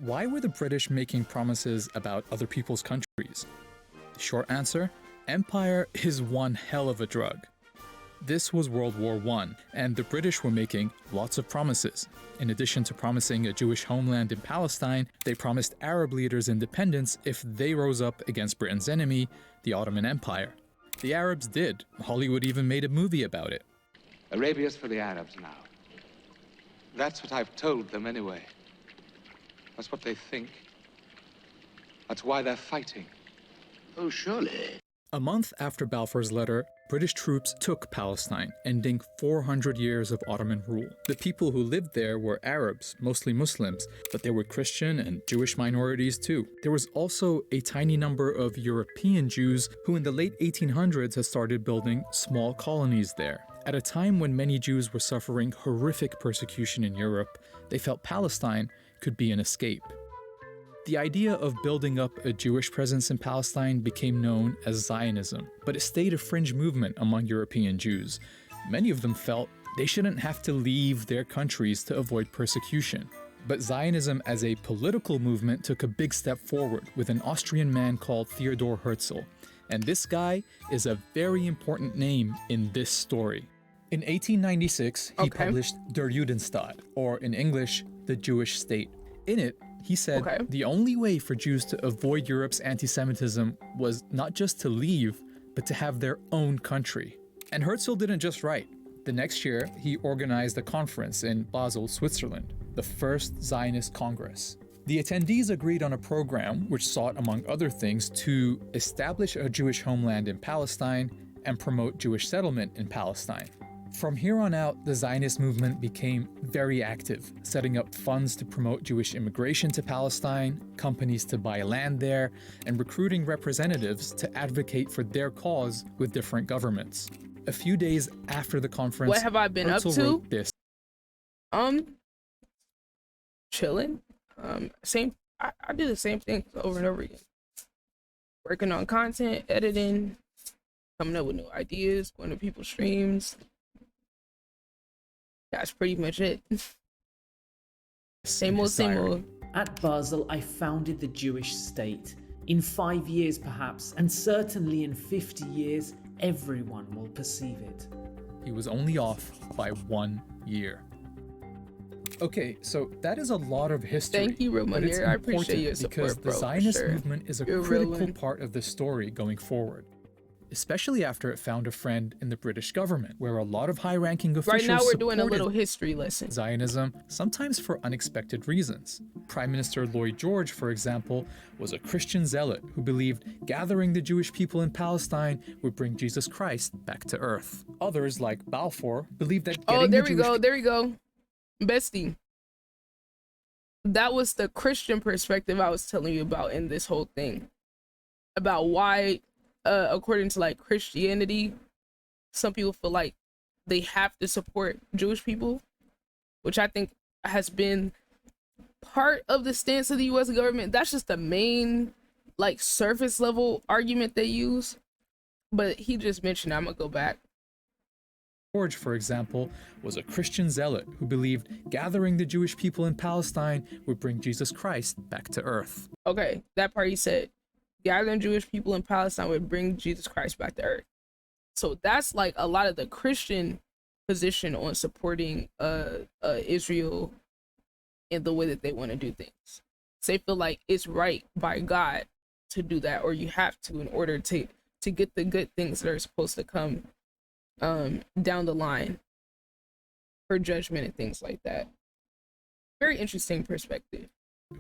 Why were the British making promises about other people's countries? The short answer, empire is one hell of a drug. This was World War I, and the British were making lots of promises. In addition to promising a Jewish homeland in Palestine, they promised Arab leaders independence if they rose up against Britain's enemy, the Ottoman Empire. The Arabs did. Hollywood even made a movie about it. Arabia's for the Arabs now. That's what I've told them anyway. That's what they think. That's why they're fighting. Oh, surely. A month after Balfour's letter, British troops took Palestine, ending 400 years of Ottoman rule. The people who lived there were Arabs, mostly Muslims, but there were Christian and Jewish minorities too. There was also a tiny number of European Jews who in the late 1800s had started building small colonies there. At a time when many Jews were suffering horrific persecution in Europe, they felt Palestine could be an escape. The idea of building up a Jewish presence in Palestine became known as Zionism, but it stayed a fringe movement among European Jews. Many of them felt they shouldn't have to leave their countries to avoid persecution. But Zionism as a political movement took a big step forward with an Austrian man called Theodor Herzl. And this guy is a very important name in this story. In 1896, he published Der Judenstaat, or in English, The Jewish State. In it, he said the only way for Jews to avoid Europe's anti-Semitism was not just to leave, but to have their own country. And Herzl didn't just write. The next year, he organized a conference in Basel, Switzerland, the first Zionist Congress. The attendees agreed on a program which sought, among other things, to establish a Jewish homeland in Palestine and promote Jewish settlement in Palestine. From here on out, the Zionist movement became very active, setting up funds to promote Jewish immigration to Palestine, companies to buy land there, and recruiting representatives to advocate for their cause with different governments. A few days after the conference, what have I been Herzl up to? wrote this. Chilling. I do the same thing over and over again. Working on content, editing, coming up with new ideas, going to people's streams. That's pretty much it. Same old, same old. At Basel, I founded the Jewish state. In 5 years, perhaps, and certainly in 50 years, everyone will perceive it. He was only off by 1 year. Okay, so that is a lot of history. Thank you, Ramon. I appreciate your support, because the bro, Zionist movement is a You're critical rolling. part of the story going forward. Especially after it found a friend in the British government, where a lot of high-ranking officials Right now, we're doing a supported little history lesson. Zionism, sometimes for unexpected reasons. Prime Minister Lloyd George, for example, was a Christian zealot who believed gathering the Jewish people in Palestine would bring Jesus Christ back to earth. Others, like Balfour, believed that getting There the we Jewish go. There we go. Bestie. That was the Christian perspective I was telling you about in this whole thing. About why, according to like Christianity, some people feel like they have to support Jewish people, which I think has been part of the stance of the US government. That's just the main like surface level argument they use. But he just mentioned, I'm gonna go back. George, for example, was a Christian zealot who believed gathering the Jewish people in Palestine would bring Jesus Christ back to earth. Okay, that part he said, gathering Jewish people in Palestine would bring Jesus Christ back to earth. So that's like a lot of the Christian position on supporting Israel in the way that they want to do things. So they feel like it's right by God to do that, or you have to in order to get the good things that are supposed to come down the line for judgment and things like that. Very interesting perspective.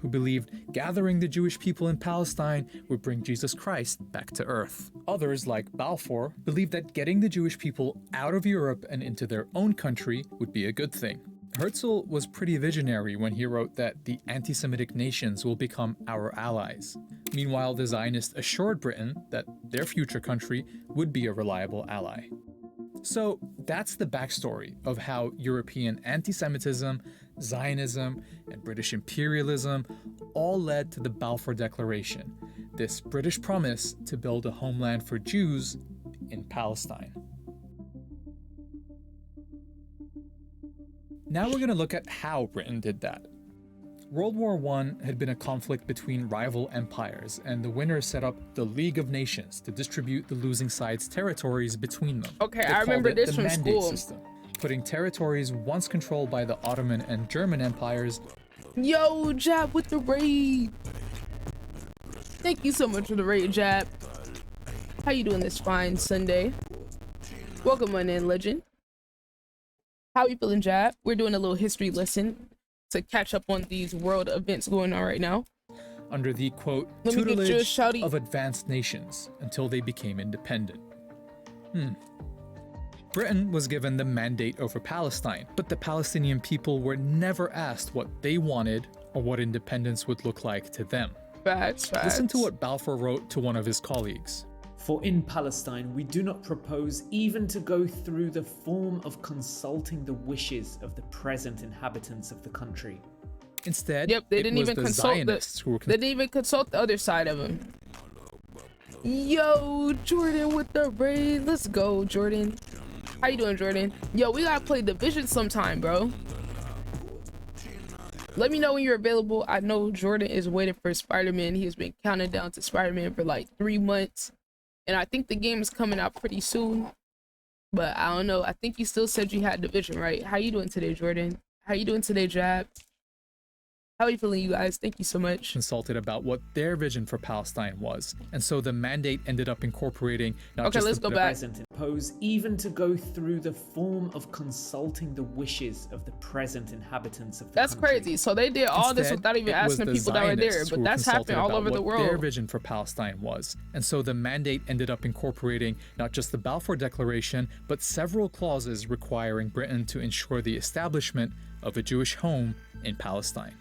Who believed gathering the Jewish people in Palestine would bring Jesus Christ back to earth. Others, like Balfour, believed that getting the Jewish people out of Europe and into their own country would be a good thing. Herzl was pretty visionary when he wrote that the anti-Semitic nations will become our allies. Meanwhile, the Zionists assured Britain that their future country would be a reliable ally. So that's the backstory of how European anti-Semitism, Zionism, and British imperialism all led to the Balfour Declaration, this British promise to build a homeland for Jews in Palestine. Now we're going to look at how Britain did that. World War I had been a conflict between rival empires, and the winners set up the League of Nations to distribute the losing side's territories between them. Okay, They I remember called it this the from Mandate school. System, putting territories once controlled by the Ottoman and German empires. Yo, Jab with the raid. Thank you so much for the raid, Jab. How you doing this fine Sunday? Welcome on in, legend. How you feeling, Jab? We're doing a little history lesson to catch up on these world events going on right now. under the, quote, Let me get you a tutelage shouty. of advanced nations until they became independent. Britain was given the mandate over Palestine, but the Palestinian people were never asked what they wanted or what independence would look like to them. Facts. Listen to what Balfour wrote to one of his colleagues. For in Palestine, we do not propose even to go through the form of consulting the wishes of the present inhabitants of the country. Instead, Yep, they it didn't was even the consult Zionists who were they didn't even consult the other side of him. Yo, Jordan with the raid. Let's go, Jordan. How you doing, Jordan? Yo, we gotta play Division sometime, bro. Let me know when you're available. I know Jordan is waiting for Spider-Man. He has been counting down to Spider-Man for like 3 months. And I think the game is coming out pretty soon. But I don't know. I think you still said you had Division, right? How you doing today, Jordan? How you doing today, Jab? How are you feeling, you guys? Thank you so much. Consulted about what their vision for Palestine was, and so the mandate ended up incorporating not just let's the go back. Present impose even to go through the form of consulting the wishes of the present inhabitants of the That's country. crazy. So they did all this Instead, without even it was asking the people that were there, Zionists who but were that's consulted happening all about over the what their world. vision for Palestine was, and so the mandate ended up incorporating not just the Balfour Declaration, but several clauses requiring Britain to ensure the establishment of a Jewish home in Palestine.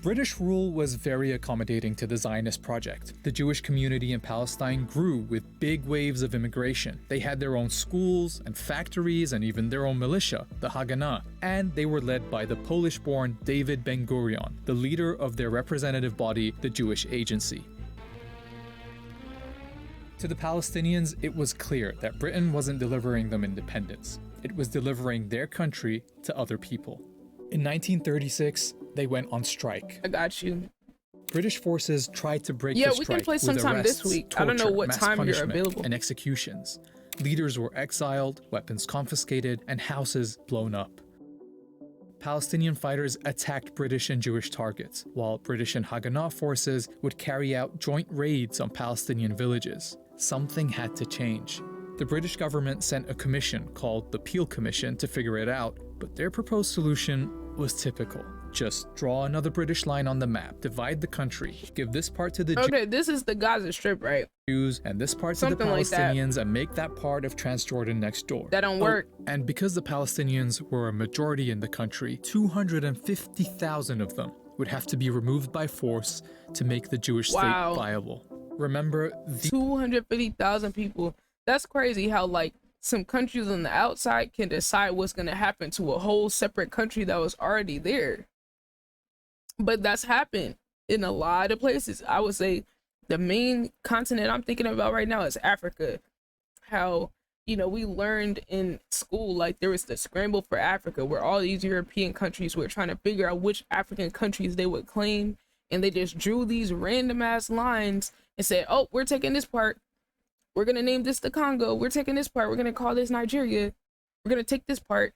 British rule was very accommodating to the Zionist project. The Jewish community in Palestine grew with big waves of immigration. They had their own schools and factories and even their own militia, the Haganah, and they were led by the Polish-born David Ben-Gurion, the leader of their representative body, the Jewish Agency. To the Palestinians, it was clear that Britain wasn't delivering them independence. It was delivering their country to other people. In 1936, they went on strike. I got you. British forces tried to break Yeah, the we strike can play with sometime this arrests, week. I don't know torture, what mass time you're punishment, available. and executions. Leaders were exiled, weapons confiscated, and houses blown up. Palestinian fighters attacked British and Jewish targets, while British and Haganah forces would carry out joint raids on Palestinian villages. Something had to change. The British government sent a commission called the Peel Commission to figure it out, but their proposed solution was typical. Just draw another British line on the map, divide the country, give this part to the Okay, this is the Gaza Strip, right? Jews and this part to Something the like that. Palestinians, and make that part of Transjordan next door. That don't work. And because the Palestinians were a majority in the country, 250,000 of them would have to be removed by force to make the Jewish state viable. Remember, 250,000 people. That's crazy how like some countries on the outside can decide what's going to happen to a whole separate country that was already there. But that's happened in a lot of places. I would say the main continent I'm thinking about right now is Africa. How, you know, we learned in school, like there was the scramble for Africa where all these European countries were trying to figure out which African countries they would claim. And they just drew these random ass lines and said, oh, we're taking this part. We're going to name this the Congo. We're taking this part. We're going to call this Nigeria. We're going to take this part.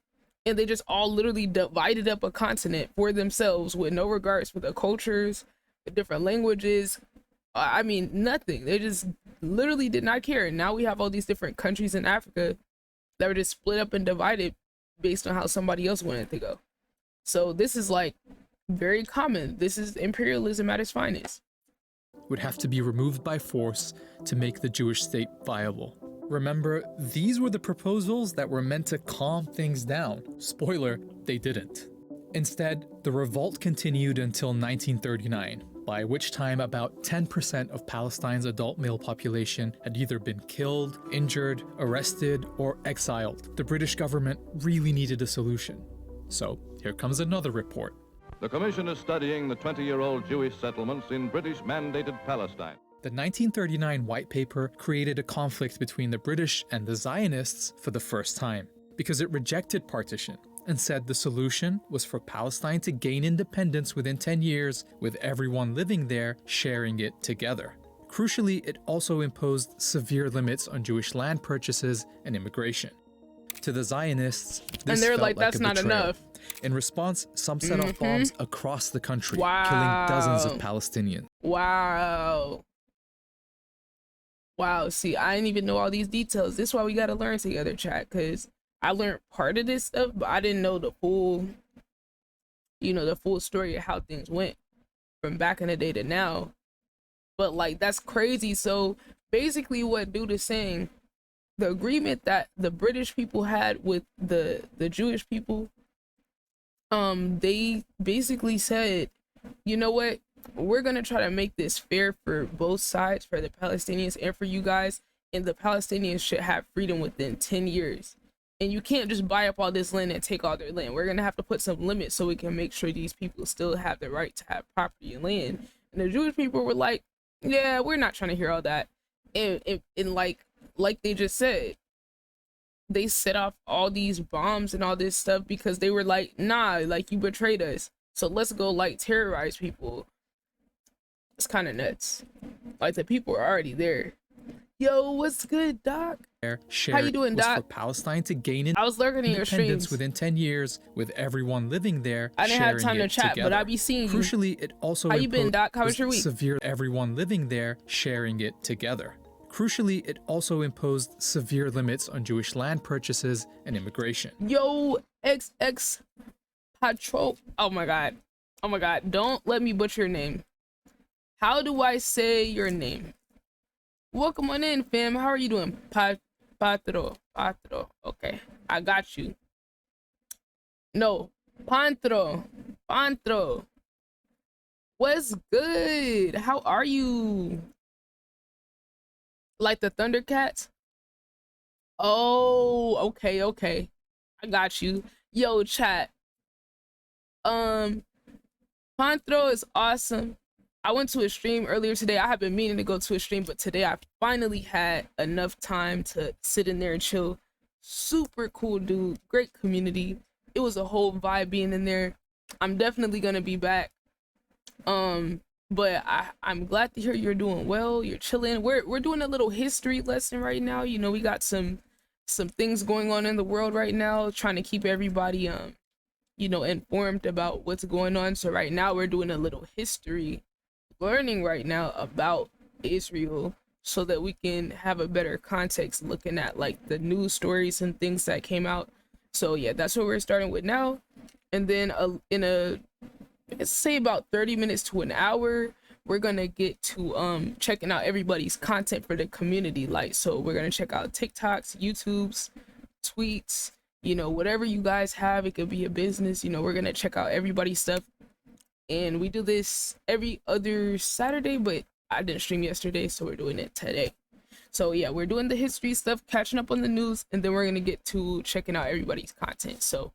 And they just all literally divided up a continent for themselves with no regards for the cultures, the different languages. I mean, nothing. They just literally did not care. And now we have all these different countries in Africa that were just split up and divided based on how somebody else wanted to go. So this is like very common. This is imperialism at its finest. would have to be removed by force to make the Jewish state viable. Remember, these were the proposals that were meant to calm things down. Spoiler, they didn't. Instead, the revolt continued until 1939, by which time about 10% of Palestine's adult male population had either been killed, injured, arrested, or exiled. The British government really needed a solution. So, here comes another report. The Commission is studying the 20-year-old Jewish settlements in British-mandated Palestine. The 1939 White Paper created a conflict between the British and the Zionists for the first time, because it rejected partition and said the solution was for Palestine to gain independence within 10 years, with everyone living there sharing it together. Crucially, it also imposed severe limits on Jewish land purchases and immigration. To the Zionists, this and they're felt like, that's a not betrayal. enough. In response, some set off bombs across the country, killing dozens of Palestinians. Wow. Wow, see, I didn't even know all these details. This is why we gotta learn together, chat, because I learned part of this stuff, but I didn't know the full, the full story of how things went. from back in the day to now. But like, that's crazy. So basically what dude is saying, the agreement that the British people had with the Jewish people, they basically said, you know what, we're gonna try to make this fair for both sides, for the Palestinians and for you guys, and the Palestinians should have freedom within 10 years. And you can't just buy up all this land and take all their land. We're gonna have to put some limits so we can make sure these people still have the right to have property and land. And the Jewish people were like, yeah, we're not trying to hear all that. And like they just said, they set off all these bombs and all this stuff because they were like, nah, like, you betrayed us, so let's go like terrorize people. It's kind of nuts. Like, the people are already there. Yo, what's good, Doc? How you doing, Doc? For Palestine to gain I was lurking in your independence streams within 10 years, with everyone living there. I didn't have time to chat, together. but I be seeing you. Crucially, it also how you been, Doc? How was your week? Severe everyone living there sharing it together. Crucially, it also imposed severe limits on Jewish land purchases and immigration. Yo, XX Patrol. Oh my god. Oh my god. Don't let me butcher your name. How do I say your name? Welcome on in, fam. How are you doing? Patro. Okay, I got you. No, Pantro. What's good? How are you? Like the Thundercats? Oh, okay. I got you. Yo, chat. Pantro is awesome. I went to a stream earlier today. I have been meaning to go to a stream, but today I finally had enough time to sit in there and chill. Super cool dude, great community. It was a whole vibe being in there. I'm definitely gonna be back. But I'm glad to hear you're doing well. You're chilling. We're doing a little history lesson right now. You know, we got some things going on in the world right now, trying to keep everybody you know, informed about what's going on. So right now we're doing a little history learning right now about Israel, so that we can have a better context looking at like the news stories and things that came out. So yeah, that's what we're starting with now. And then let's say about 30 minutes to an hour, we're gonna get to checking out everybody's content for the community. Like, so we're gonna check out TikToks, YouTubes, tweets, you know, whatever you guys have. It could be a business, you know, we're gonna check out everybody's stuff. And we do this every other Saturday, but I didn't stream yesterday, so we're doing it today. So yeah, we're doing the history stuff, catching up on the news, and then we're gonna get to checking out everybody's content. So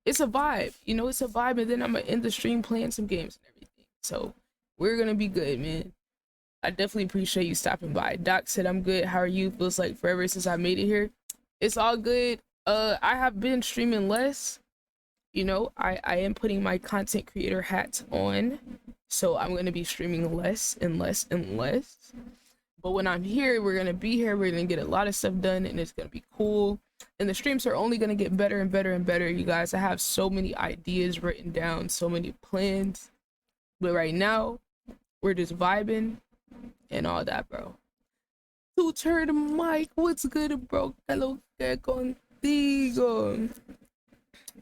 it's a vibe, you know, it's a vibe. And then I'm gonna end the stream playing some games and everything. So we're gonna be good, man. I definitely appreciate you stopping by. Doc said, I'm good. How are you? Feels like forever since I made it here. It's all good. I have been streaming less. You know, I am putting my content creator hat on, so I'm going to be streaming less and less and less. But when I'm here, we're going to be here. We're going to get a lot of stuff done, and it's going to be cool. And the streams are only going to get better and better and better, you guys. I have so many ideas written down, so many plans. But right now, we're just vibing and all that, bro. To turn the mic, what's good, bro? Hello, que contigo.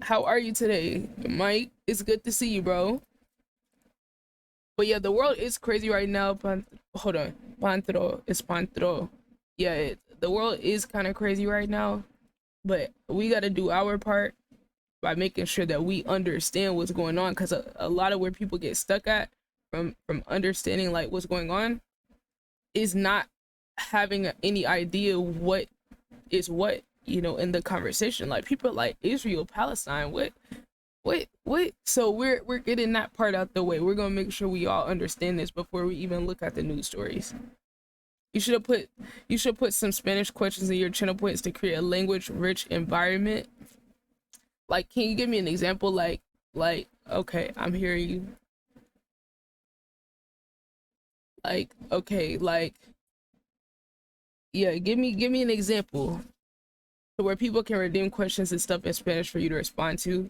How are you today, Mike? It's good to see you, bro. But yeah, the world is crazy right now. Hold on. Pantro. It's Pantro. Yeah, the world is kind of crazy right now. But we got to do our part by making sure that we understand what's going on. Because a lot of where people get stuck at from understanding like what's going on is not having any idea what is what. You know, in the conversation, like people are like Israel, Palestine, what? So we're getting that part out the way. We're gonna make sure we all understand this before we even look at the news stories. You should put some Spanish questions in your channel points to create a language-rich environment. Like, can you give me an example? Like, okay, I'm hearing you. Like, okay, like, yeah, give me an example. Where people can redeem questions and stuff in Spanish for you to respond to.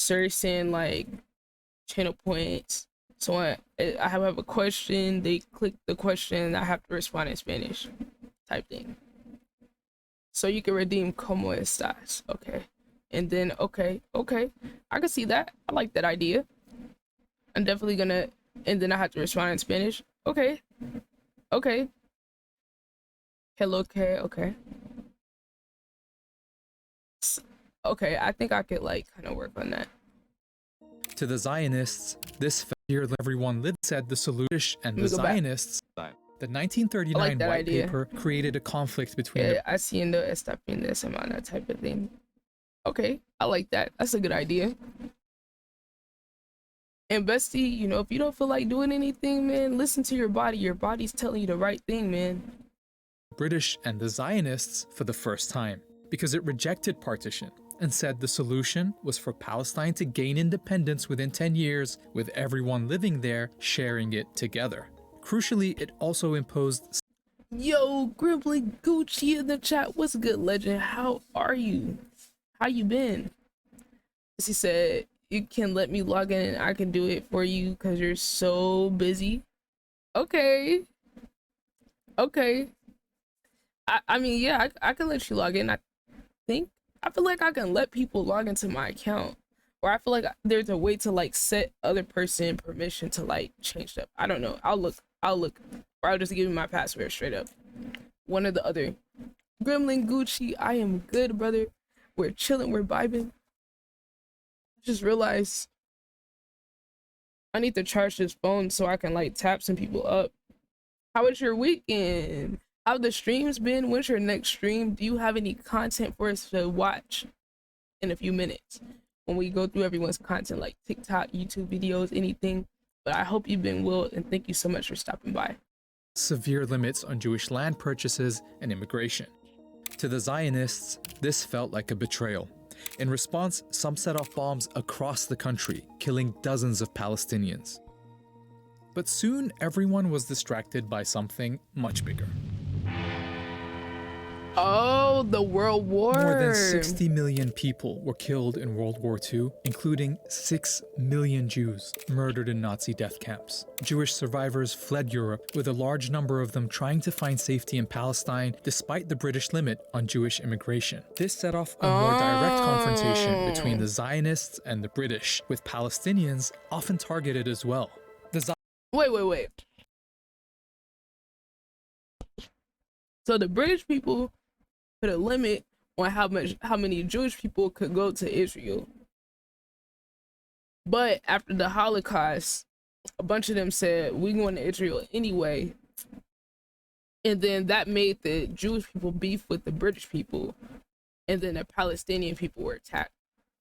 Searching like channel points. So I have a question, they click the question, I have to respond in Spanish type thing. So you can redeem como estás. Okay. And then okay. I can see that. I like that idea. I'm definitely gonna, and then I have to respond in Spanish. Okay. Okay. Hello, okay. Okay, I think I could like kind of work on that. To the Zionists, this failure everyone lived said the solution and the Zionists. The 1939 white idea. paper created a conflict between Yeah, haciendo esta fin de semana type of thing. Okay, I like that. That's a good idea. And bestie, you know, if you don't feel like doing anything, man, listen to your body. Your body's telling you the right thing, man. British and the Zionists for the first time, because it rejected partition and said the solution was for Palestine to gain independence within 10 years, with everyone living there sharing it together. Crucially, it also imposed... Yo, Gribbly Gucci in the chat. What's good, legend? How are you? How you been? He said, you can let me log in and I can do it for you because you're so busy. Okay. Okay. I mean, yeah, I can let you log in. I feel like I can let people log into my account. Or I feel like there's a way to like set other person permission to like change stuff. I don't know. I'll look. Or I'll just give you my password straight up. One or the other. Gremlin Gucci, I am good, brother. We're chilling, we're vibing. Just realized I need to charge this phone so I can like tap some people up. How was your weekend? How the streams been? When's your next stream? Do you have any content for us to watch in a few minutes when we go through everyone's content, like TikTok, YouTube videos, anything? But I hope you've been well, and thank you so much for stopping by. severe limits on Jewish land purchases and immigration. To the Zionists, this felt like a betrayal. In response, some set off bombs across the country, killing dozens of Palestinians. But soon, everyone was distracted by something much bigger. Oh, the World War. More than 60 million people were killed in World War II, including 6 million Jews murdered in Nazi death camps. Jewish survivors fled Europe, with a large number of them trying to find safety in Palestine despite the British limit on Jewish immigration. This set off a more direct confrontation between the Zionists and the British, with Palestinians often targeted as well. Wait. So the British people put a limit on how many Jewish people could go to Israel. But after the Holocaust, a bunch of them said, we're going to Israel anyway. And then that made the Jewish people beef with the British people. And then the Palestinian people were attacked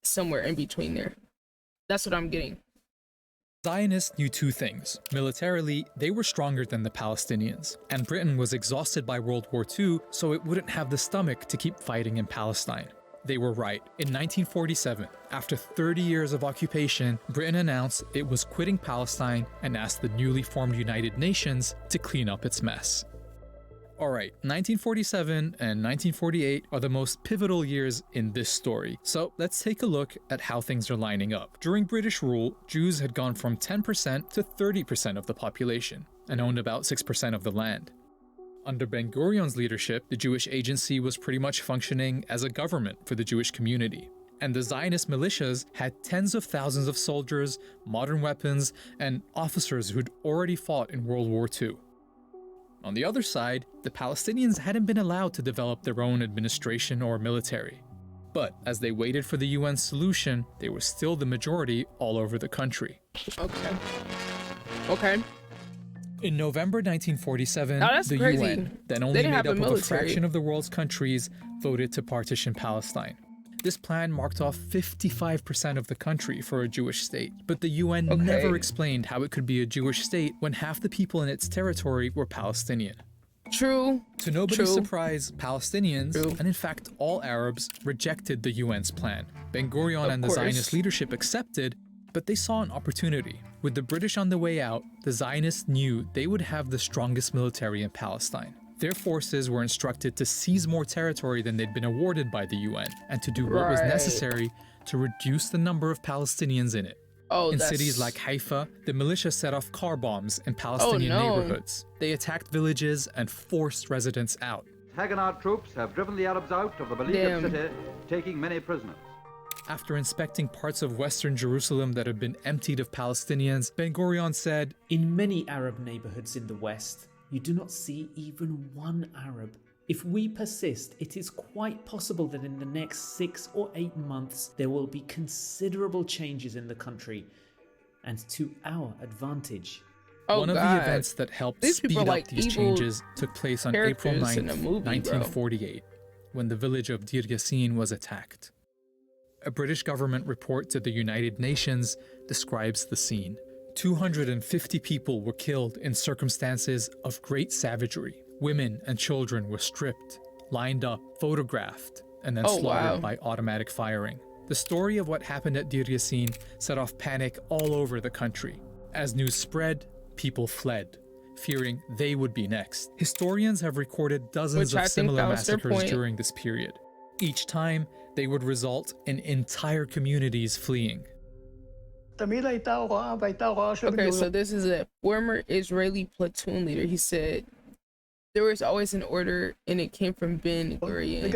somewhere in between there. That's what I'm getting. Zionists knew two things. Militarily, they were stronger than the Palestinians, and Britain was exhausted by World War II, so it wouldn't have the stomach to keep fighting in Palestine. They were right. In 1947, after 30 years of occupation, Britain announced it was quitting Palestine and asked the newly formed United Nations to clean up its mess. Alright, 1947 and 1948 are the most pivotal years in this story, so let's take a look at how things are lining up. During British rule, Jews had gone from 10% to 30% of the population, and owned about 6% of the land. Under Ben-Gurion's leadership, the Jewish Agency was pretty much functioning as a government for the Jewish community. And the Zionist militias had tens of thousands of soldiers, modern weapons, and officers who'd already fought in World War II. On the other side, the Palestinians hadn't been allowed to develop their own administration or military. But as they waited for the UN solution, they were still the majority all over the country. Okay. In November 1947, the crazy. UN, then only made up of a fraction of the world's countries, voted to partition Palestine. This plan marked off 55% of the country for a Jewish state, but the UN never explained how it could be a Jewish state when half the people in its territory were Palestinian. True. To nobody's surprise, Palestinians, and in fact all Arabs, rejected the UN's plan. Ben-Gurion and the Zionist leadership accepted, but they saw an opportunity. With the British on the way out, the Zionists knew they would have the strongest military in Palestine. Their forces were instructed to seize more territory than they'd been awarded by the UN, and to do what was necessary to reduce the number of Palestinians in it. In cities like Haifa, the militia set off car bombs in Palestinian neighborhoods. They attacked villages and forced residents out. Haganah troops have driven the Arabs out of the beleaguered city, taking many prisoners. After inspecting parts of Western Jerusalem that had been emptied of Palestinians, Ben-Gurion said, "In many Arab neighborhoods in the West, you do not see even one Arab. If we persist, it is quite possible that in the next 6 or 8 months there will be considerable changes in the country, and to our advantage." One of the events that helped speed up these changes took place on April 9th, 1948, when the village of Dir Yassin was attacked. A British government report to the United Nations describes the scene. 250 people were killed in circumstances of great savagery. Women and children were stripped, lined up, photographed, and then slaughtered by automatic firing. The story of what happened at Dir Yassin set off panic all over the country. As news spread, people fled, fearing they would be next. Historians have recorded dozens of similar massacres during this period. Each time, they would result in entire communities fleeing. Okay, so this is a former Israeli platoon leader. He said, "There was always an order, and it came from Ben-Gurion.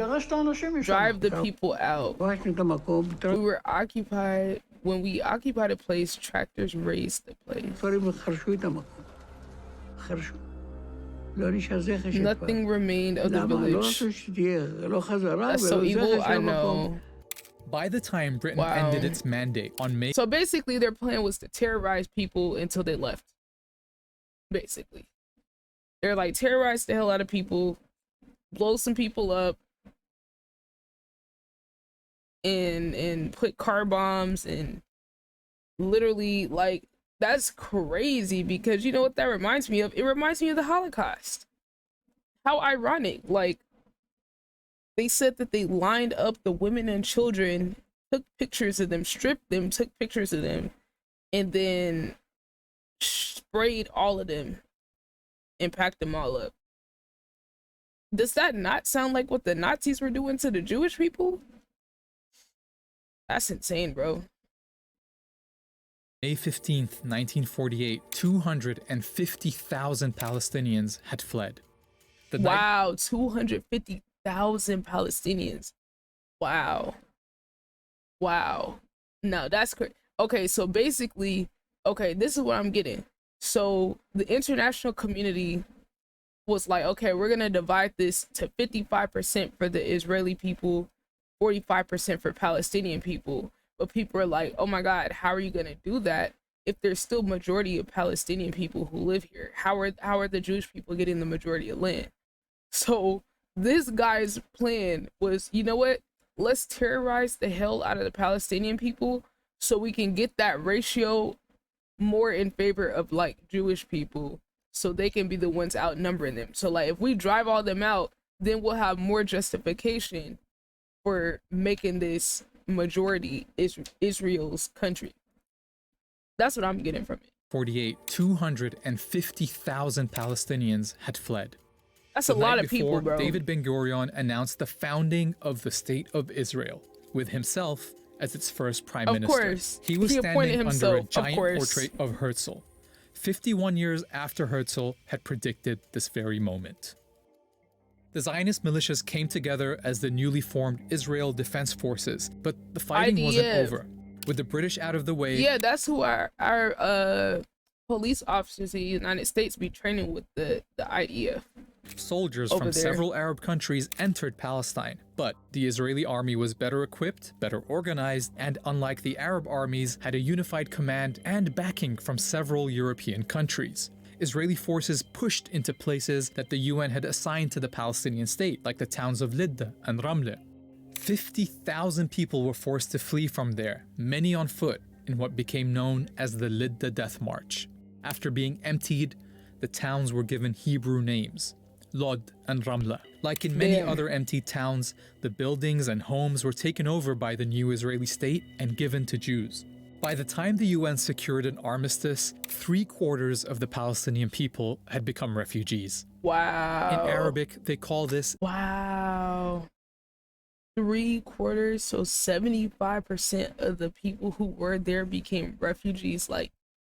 Drive the people out. We were occupied. When we occupied a place, tractors raised the place. Nothing remained of the village." That's so evil, I know. By the time Britain ended its mandate on May... So basically their plan was to terrorize people until they left. Basically. They're like, terrorize the hell out of people, blow some people up, and put car bombs, and literally, like, that's crazy, because you know what that reminds me of? It reminds me of the Holocaust. How ironic. Like, they said that they lined up the women and children, took pictures of them, stripped them, took pictures of them, and then sprayed all of them and packed them all up. Does that not sound like what the Nazis were doing to the Jewish people? That's insane, bro. May 15th, 1948, 250,000 Palestinians had fled. Wow, 250,000 Palestinians. Wow. Wow. No, that's crazy. Okay, so basically, okay, this is what I'm getting. So the international community was like, okay, we're going to divide this to 55% for the Israeli people, 45% for Palestinian people. But people are like, oh my God, how are you going to do that if there's still majority of Palestinian people who live here? How are the Jewish people getting the majority of land? So this guy's plan was, you know what? Let's terrorize the hell out of the Palestinian people so we can get that ratio more in favor of like Jewish people, so they can be the ones outnumbering them. So like if we drive all them out, then we'll have more justification for making this majority Israel's country. That's what I'm getting from it. 48, 250,000 Palestinians had fled. That's a lot of people, bro. David Ben-Gurion announced the founding of the State of Israel, with himself as its first prime minister. Of course. He was standing under a giant portrait of Herzl, 51 years after Herzl had predicted this very moment. The Zionist militias came together as the newly formed Israel Defense Forces, but the fighting wasn't over. With the British out of the way... Yeah, that's who our police officers in the United States be training with, the IDF. Soldiers from several Arab countries entered Palestine, but the Israeli army was better equipped, better organized, and unlike the Arab armies, had a unified command and backing from several European countries. Israeli forces pushed into places that the UN had assigned to the Palestinian state, like the towns of Lidda and Ramle. 50,000 people were forced to flee from there, many on foot, in what became known as the Lidda Death March. After being emptied, the towns were given Hebrew names, Lod and Ramla. Like in many other empty towns, the buildings and homes were taken over by the new Israeli state and given to Jews. By the time the UN secured an armistice, 3/4 of the Palestinian people had become refugees. Wow. In Arabic, they call this... Wow. 3/4, so 75% of the people who were there became refugees. Like,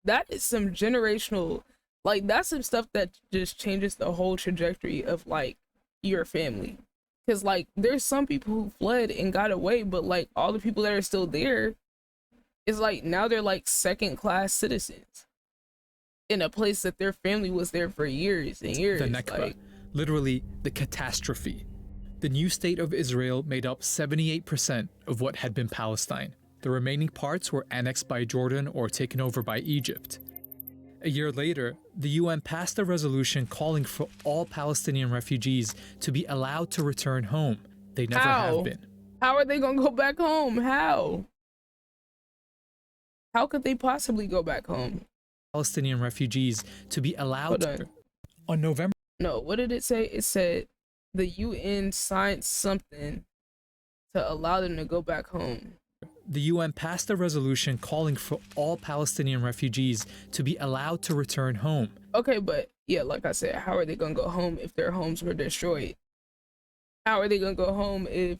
that is some generational... Like, that's some stuff that just changes the whole trajectory of, like, your family. Because, like, there's some people who fled and got away, but, like, all the people that are still there, is like, now they're, like, second-class citizens in a place that their family was there for years and years. The Nakba, like, literally the catastrophe. The new state of Israel made up 78% of what had been Palestine. The remaining parts were annexed by Jordan or taken over by Egypt. A year later, the UN passed a resolution calling for all Palestinian refugees to be allowed to return home. They never have been. How are they gonna go back home? How could they possibly go back home? Palestinian refugees to be allowed to. On November. No, what did it say? It said the UN signed something to allow them to go back home. The UN passed a resolution calling for all Palestinian refugees to be allowed to return home. Okay, but yeah, like I said, how are they gonna go home if their homes were destroyed? How are they gonna go home if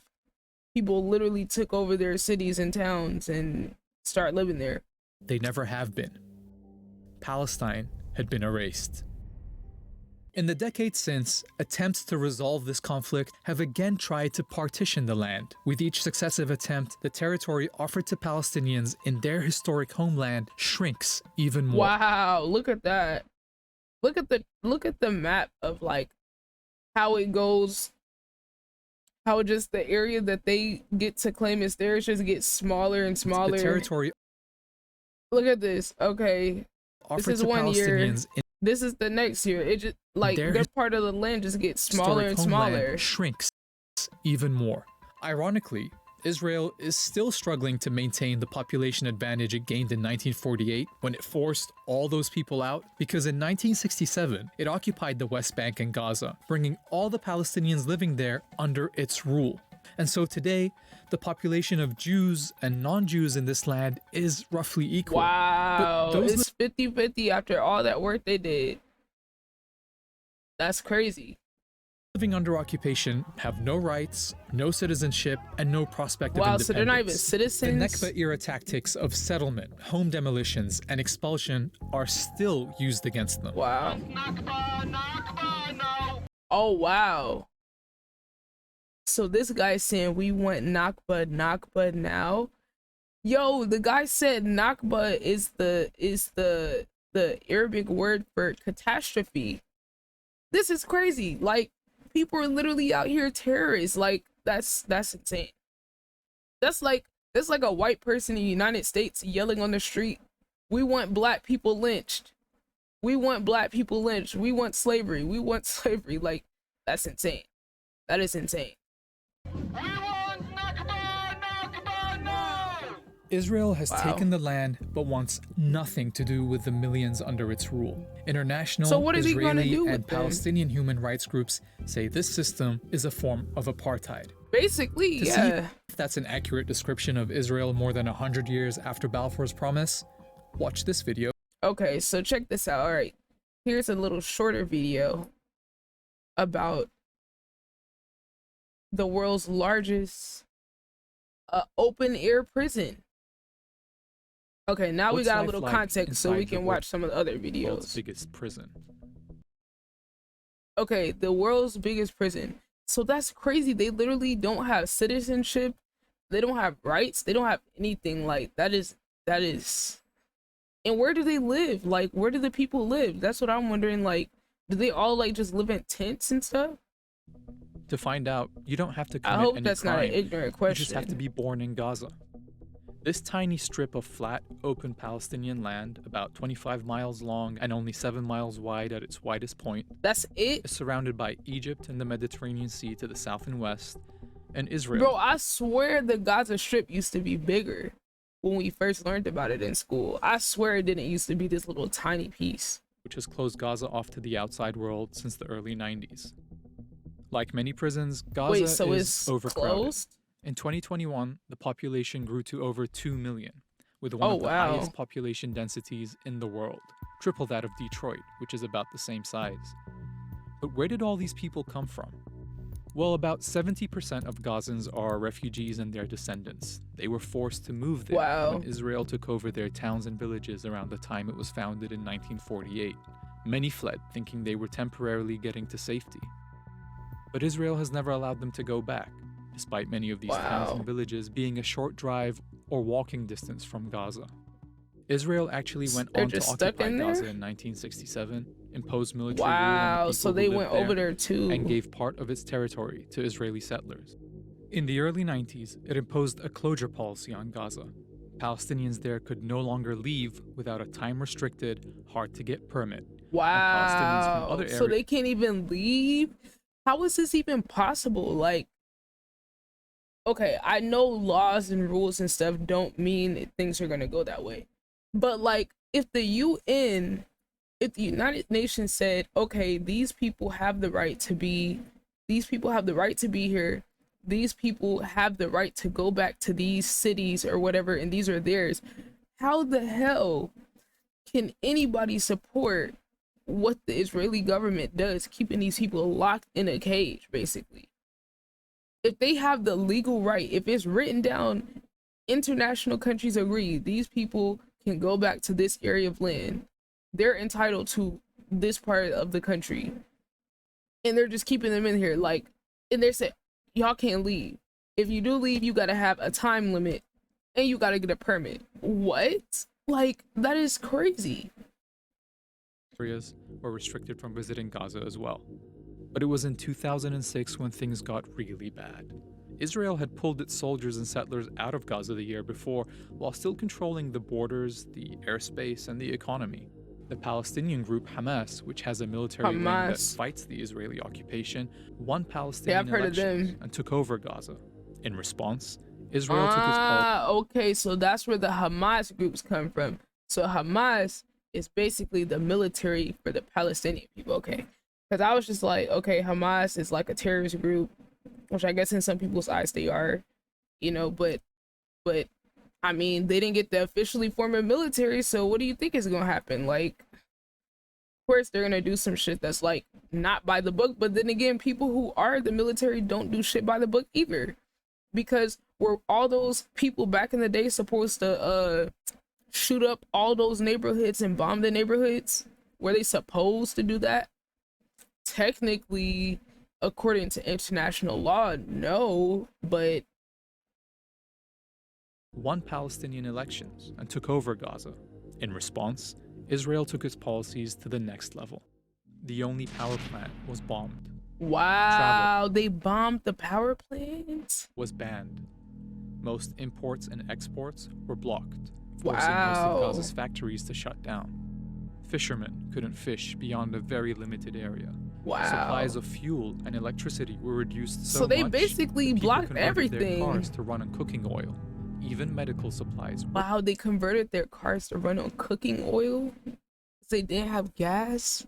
people literally took over their cities and towns and start living there? They never have been. Palestine had been erased. In the decades since, attempts to resolve this conflict have again tried to partition the land. With each successive attempt, the territory offered to Palestinians in their historic homeland shrinks even more. Wow, look at that. Look at the map of like how it goes, how just the area that they get to claim as theirs just gets smaller and smaller. The territory. Look at this. Okay. This is 1 year. This is the next year. It just like their part of the land just gets smaller and smaller. Shrinks even more. Ironically, Israel is still struggling to maintain the population advantage it gained in 1948 when it forced all those people out, because in 1967 it occupied the West Bank and Gaza, bringing all the Palestinians living there under its rule. And so today, the population of Jews and non-Jews in this land is roughly equal. Wow, it's 50-50 after all that work they did. That's crazy. Living under occupation have no rights, no citizenship, and no prospect of independence. So they're not even citizens? The Nakba-era tactics of settlement, home demolitions, and expulsion are still used against them. Wow. Oh, wow. So this guy's saying we want Nakba now. Yo, the guy said Nakba is the Arabic word for catastrophe. This is crazy. Like, people are literally out here terrorists. Like, that's insane. That's like a white person in the United States yelling on the street, "We want black people lynched. We want black people lynched. We want slavery. We want slavery." Like, that's insane. That is insane. Israel has taken the land but wants nothing to do with the millions under its rule. International, Israeli, and Palestinian human rights groups say this system is a form of apartheid. Basically, to yeah. see if that's an accurate description of Israel more than 100 years after Balfour's promise, watch this video. Okay, so check this out. All right, here's a little shorter video about the world's largest open air prison. Okay, now we got a little context so we can watch some of the other videos. World's biggest prison. Okay, the world's biggest prison. So that's crazy. They literally don't have citizenship. They don't have rights. They don't have anything. Like, that is. And where do they live? Like, where do the people live? That's what I'm wondering. Like, do they all like just live in tents and stuff? To find out, you don't have to commit I hope any that's crime. not an ignorant question. You just have to be born in Gaza. This tiny strip of flat, open Palestinian land, about 25 miles long and only 7 miles wide at its widest point, that's it? Is surrounded by Egypt and the Mediterranean Sea to the south and west, and Israel. Bro, I swear the Gaza Strip used to be bigger when we first learned about it in school. I swear it didn't used to be this little tiny piece. Which has closed Gaza off to the outside world since the early 90s. Like many prisons, Gaza is overcrowded. Closed? In 2021, the population grew to over 2 million, with one of the highest population densities in the world, triple that of Detroit, which is about the same size. But where did all these people come from? Well, about 70% of Gazans are refugees and their descendants. They were forced to move there when Israel took over their towns and villages around the time it was founded in 1948. Many fled, thinking they were temporarily getting to safety. But Israel has never allowed them to go back, despite many of these towns and villages being a short drive or walking distance from Gaza. Israel actually went on to occupy Gaza in 1967, imposed military rule on the people So they who went lived over there too. and gave part of its territory to Israeli settlers. In the early 90s, it imposed a closure policy on Gaza. Palestinians there could no longer leave without a time-restricted, hard-to-get permit. Wow. Other So they can't even leave? How is this even possible? Like, okay, I know laws and rules and stuff don't mean things are gonna go that way. But like, if the United Nations said, okay, these people have the right to be here, these people have the right to go back to these cities or whatever, and these are theirs, how the hell can anybody support what the Israeli government does, keeping these people locked in a cage, basically? If they have the legal right, if it's written down, international countries agree, these people can go back to this area of land, they're entitled to this part of the country, and they're just keeping them in here, like, and they're saying, y'all can't leave. If you do leave, you gotta have a time limit, and you gotta get a permit. What? Like, that is crazy. Areas were restricted from visiting Gaza as well. But it was in 2006 when things got really bad. Israel had pulled its soldiers and settlers out of Gaza the year before, while still controlling the borders, the airspace, and the economy. The Palestinian group Hamas, which has a military wing that fights the Israeli occupation, won Palestinian elections and took over Gaza. In response, Israel took its policy. Okay, so that's where the Hamas groups come from. So Hamas is basically the military for the Palestinian people. Okay, because I was just like, okay, Hamas is like a terrorist group, which I guess in some people's eyes they are, you know, but I mean, they didn't get to officially form a military, so what do you think is gonna happen? Like, of course they're gonna do some shit that's like not by the book, but then again, people who are the military don't do shit by the book either, because were all those people back in the day supposed to shoot up all those neighborhoods and bomb the neighborhoods? Were they supposed to do that? Technically, according to international law, no, but won Palestinian elections and took over Gaza. In response, Israel took its policies to the next level. The only power plant was bombed. Wow, they bombed the power plant? Was banned. Most imports and exports were blocked, forcing most of Gaza's factories to shut down. Fishermen couldn't fish beyond a very limited area. Wow. Supplies of fuel and electricity were reduced so they much basically that people blocked converted everything. their cars to run on cooking oil. Even medical supplies. Wow, they converted their cars to run on cooking oil? They didn't have gas?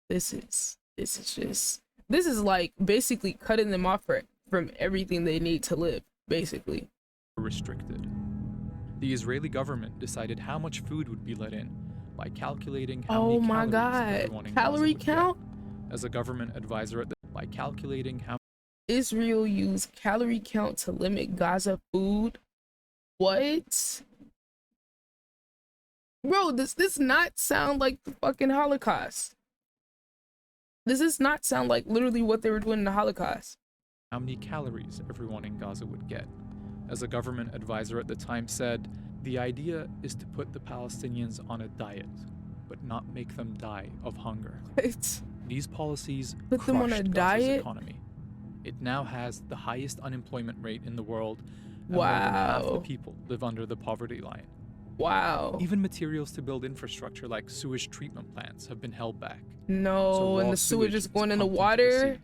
This is like basically cutting them off from everything they need to live, basically. Restricted. The Israeli government decided how much food would be let in by calculating how many calories everyone in Gaza would count? get. As a government advisor by calculating how Israel used calorie count to limit Gaza food. What? Bro, does this not sound like the fucking Holocaust? Does this not sound like literally what they were doing in the Holocaust? How many calories everyone in Gaza would get. As a government advisor at the time said, the idea is to put the Palestinians on a diet, but not make them die of hunger. These policies put them on a Gaza's diet? Economy. It now has the highest unemployment rate in the world, and wow. more than half the people live under the poverty line. Wow. Even materials to build infrastructure like sewage treatment plants have been held back. No, so and the sewage is going in the water?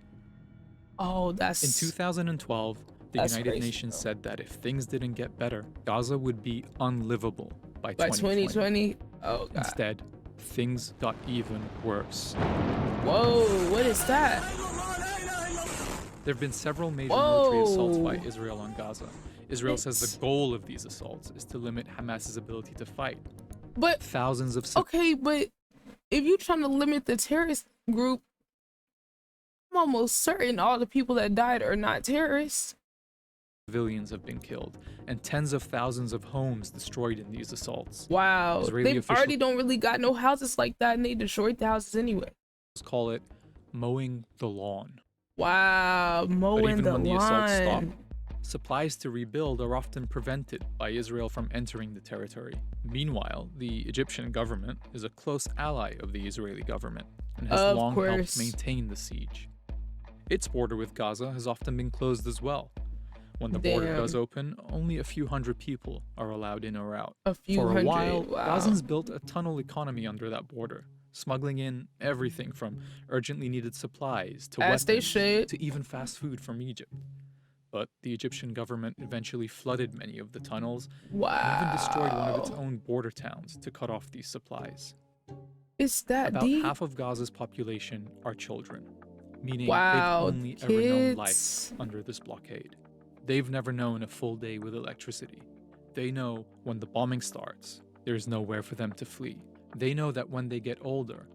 Oh, that's... In 2012, the United Nations said that if things didn't get better, Gaza would be unlivable by 2020. Oh, God. Instead, things got even worse. Whoa, what is that? There have been several major military assaults by Israel on Gaza. Israel says the goal of these assaults is to limit Hamas's ability to fight. But thousands of okay, but if you're trying to limit the terrorist group, I'm almost certain all the people that died are not terrorists. Civilians have been killed and tens of thousands of homes destroyed in these assaults. Wow, they already don't really got no houses like that, and they destroyed the houses anyway. Call it mowing the lawn. Wow, But mowing even the when the assaults stop, lawn. supplies to rebuild are often prevented by Israel from entering the territory. Meanwhile, the Egyptian government is a close ally of the Israeli government and has Of long course. helped maintain the siege. Its border with Gaza has often been closed as well. When the border does Damn. open, only a few hundred people are allowed in or out. A few For a hundred, while, wow. Gazans built a tunnel economy under that border, smuggling in everything from urgently needed supplies to As they weapons should. to even fast food from Egypt. But the Egyptian government eventually flooded many of the tunnels and even destroyed one of its Wow. own border towns to cut off these supplies. It's that About deep? half of Gaza's population are children, meaning Wow, they've only ever known life kids. under this blockade. They've never known a full day with electricity. They know when the bombing starts, there's nowhere for them to flee. They know that when they get older,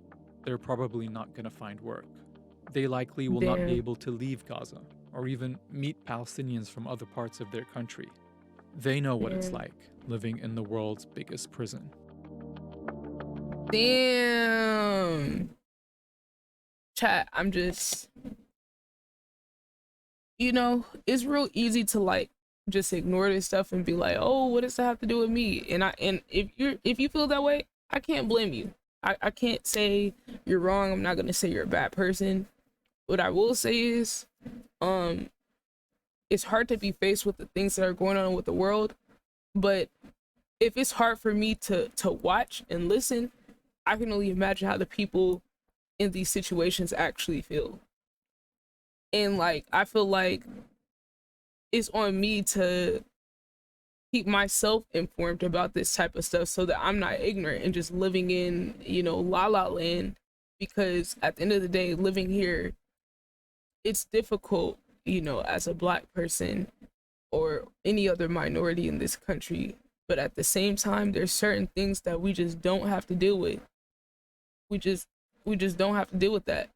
they're probably not going to find work. They likely will not be Damn. able to leave Gaza or even meet Palestinians from other parts of their country. They know what it's Damn. like living in the world's biggest prison. Damn. Chat, I'm just, you know, it's real easy to like just ignore this stuff and be like, oh, what does that have to do with me? And if you feel that way, I can't blame you. I can't say you're wrong. I'm not gonna say you're a bad person. What I will say is, it's hard to be faced with the things that are going on with the world, but if it's hard for me to watch and listen, I can only imagine how the people in these situations actually feel. And like, I feel like it's on me to keep myself informed about this type of stuff so that I'm not ignorant and just living in, you know, la la land, because at the end of the day, living here, it's difficult, you know, as a Black person or any other minority in this country. But at the same time, there's certain things that we just don't have to deal with. We just don't have to deal with that.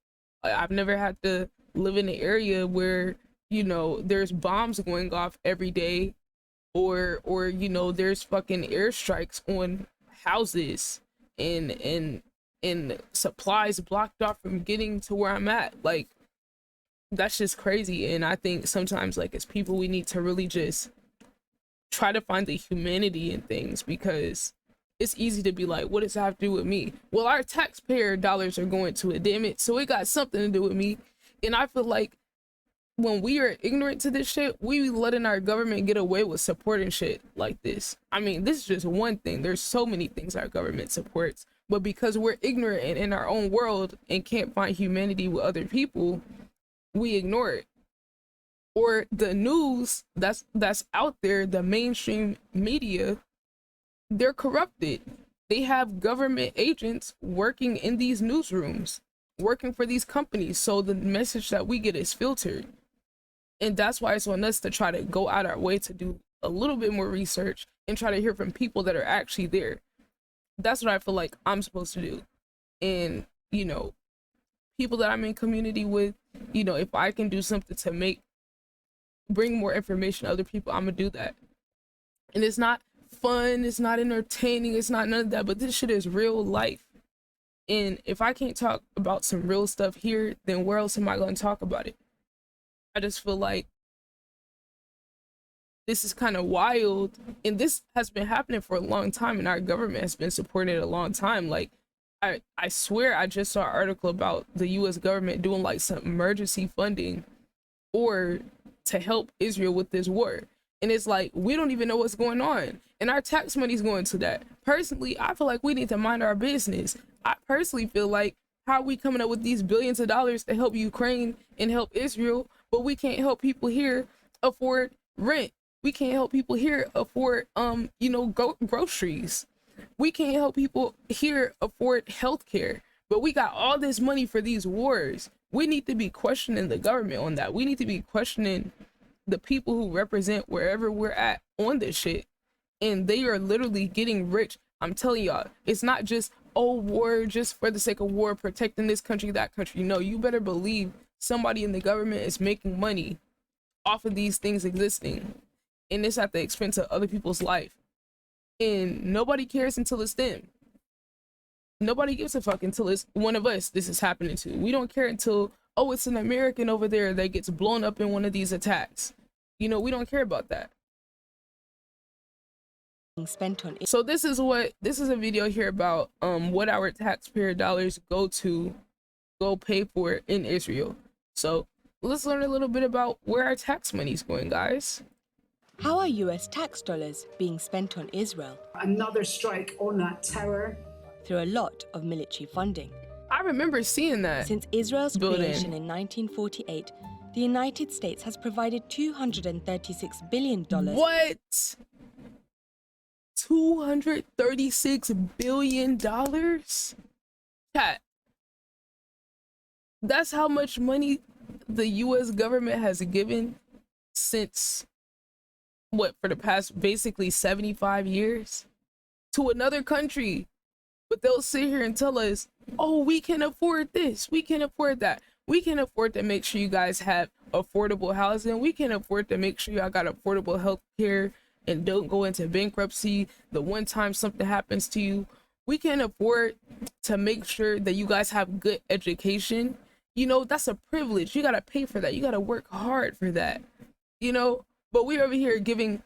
I've never had to live in an area where, you know, there's bombs going off every day, or you know, there's fucking airstrikes on houses and supplies blocked off from getting to where I'm at. Like, that's just crazy. And I think sometimes, like, as people, we need to really just try to find the humanity in things, because it's easy to be like, what does that have to do with me? Well, our taxpayer dollars are going to it, damn it, so it got something to do with me. And I feel like when we are ignorant to this shit, we be letting our government get away with supporting shit like this. I mean, this is just one thing. There's so many things our government supports, but because we're ignorant and in our own world and can't find humanity with other people, we ignore it. Or the news that's out there, the mainstream media, they're corrupted. They have government agents working in these newsrooms, working for these companies, so the message that we get is filtered. And that's why it's on us to try to go out our way to do a little bit more research and try to hear from people that are actually there. That's what I feel like I'm supposed to do. And, you know, people that I'm in community with, you know, if I can do something to bring more information to other people, I'm gonna do that. And it's not fun, it's not entertaining, it's not none of that, but this shit is real life. And if I can't talk about some real stuff here, then where else am I going to talk about it? I just feel like this is kind of wild, and this has been happening for a long time, and our government has been supporting it a long time. Like, I swear I just saw an article about the US government doing like some emergency funding or to help Israel with this war. And it's like, we don't even know what's going on, and our tax money's going to that. Personally, I feel like we need to mind our business. I personally feel like, how are we coming up with these billions of dollars to help Ukraine and help Israel, but we can't help people here afford rent? We can't help people here afford, you know, groceries. We can't help people here afford healthcare, but we got all this money for these wars. We need to be questioning the government on that. We need to be questioning the people who represent wherever we're at on this shit. And they are literally getting rich. I'm telling y'all, it's not just, oh, war just for the sake of war, protecting this country, that country. No, you better believe somebody in the government is making money off of these things existing. And it's at the expense of other people's life. And nobody cares until it's them. Nobody gives a fuck until it's one of us this is happening to. We don't care until, oh, it's an American over there that gets blown up in one of these attacks. You know, we don't care about that. Spent on So this is a video here about what our taxpayer dollars go pay for in Israel. So let's learn a little bit about where our tax money is going, guys. How are US tax dollars being spent on Israel? Another strike on that terror. Through a lot of military funding. I remember seeing that. Since Israel's creation in 1948, the United States has provided $236 billion. What? $236 billion? Chat. That's how much money the US government has given since, what, for the past basically 75 years to another country. But they'll sit here and tell us, oh, we can afford this, we can afford that. We can afford to make sure you guys have affordable housing. We can afford to make sure y'all got affordable health care and don't go into bankruptcy the one time something happens to you. We can afford to make sure that you guys have good education. You know, that's a privilege. You got to pay for that. You got to work hard for that, you know? But we're over here giving,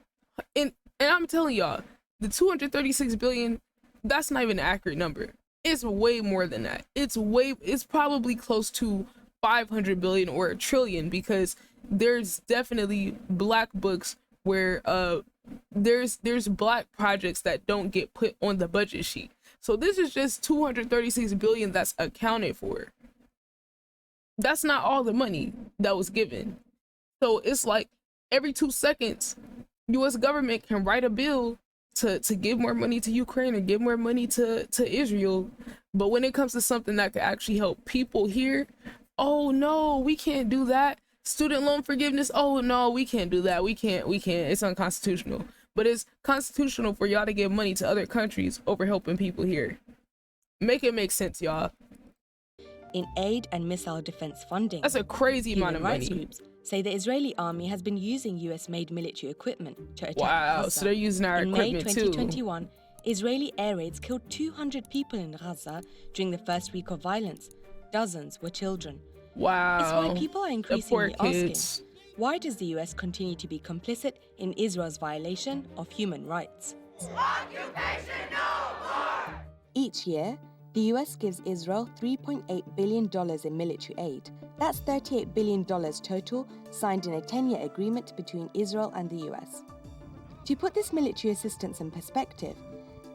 and I'm telling y'all, the 236 billion, that's not even an accurate number. It's way more than that. It's probably close to 500 billion or a trillion, because there's definitely black books where there's black projects that don't get put on the budget sheet. So this is just 236 billion that's accounted for. That's not all the money that was given. So it's like every 2 seconds, US government can write a bill to give more money to Ukraine and give more money to Israel. But when it comes to something that could actually help people here, oh no, we can't do that. Student loan forgiveness, oh no, we can't do that. We can't, it's unconstitutional. But it's constitutional for y'all to give money to other countries over helping people here. Make it make sense, y'all. In aid and missile defense funding. That's a crazy amount of money. Human rights groups say the Israeli army has been using US-made military equipment to attack Wow, Gaza. so they're using our equipment too. In May 2021, Israeli air raids killed 200 people in Gaza during the first week of violence. Dozens were children. Wow. It's why people are increasingly asking, why does the US continue to be complicit in Israel's violation of human rights? Occupation no more! Each year, the US gives Israel $3.8 billion in military aid. That's $38 billion total, signed in a 10-year agreement between Israel and the US. To put this military assistance in perspective,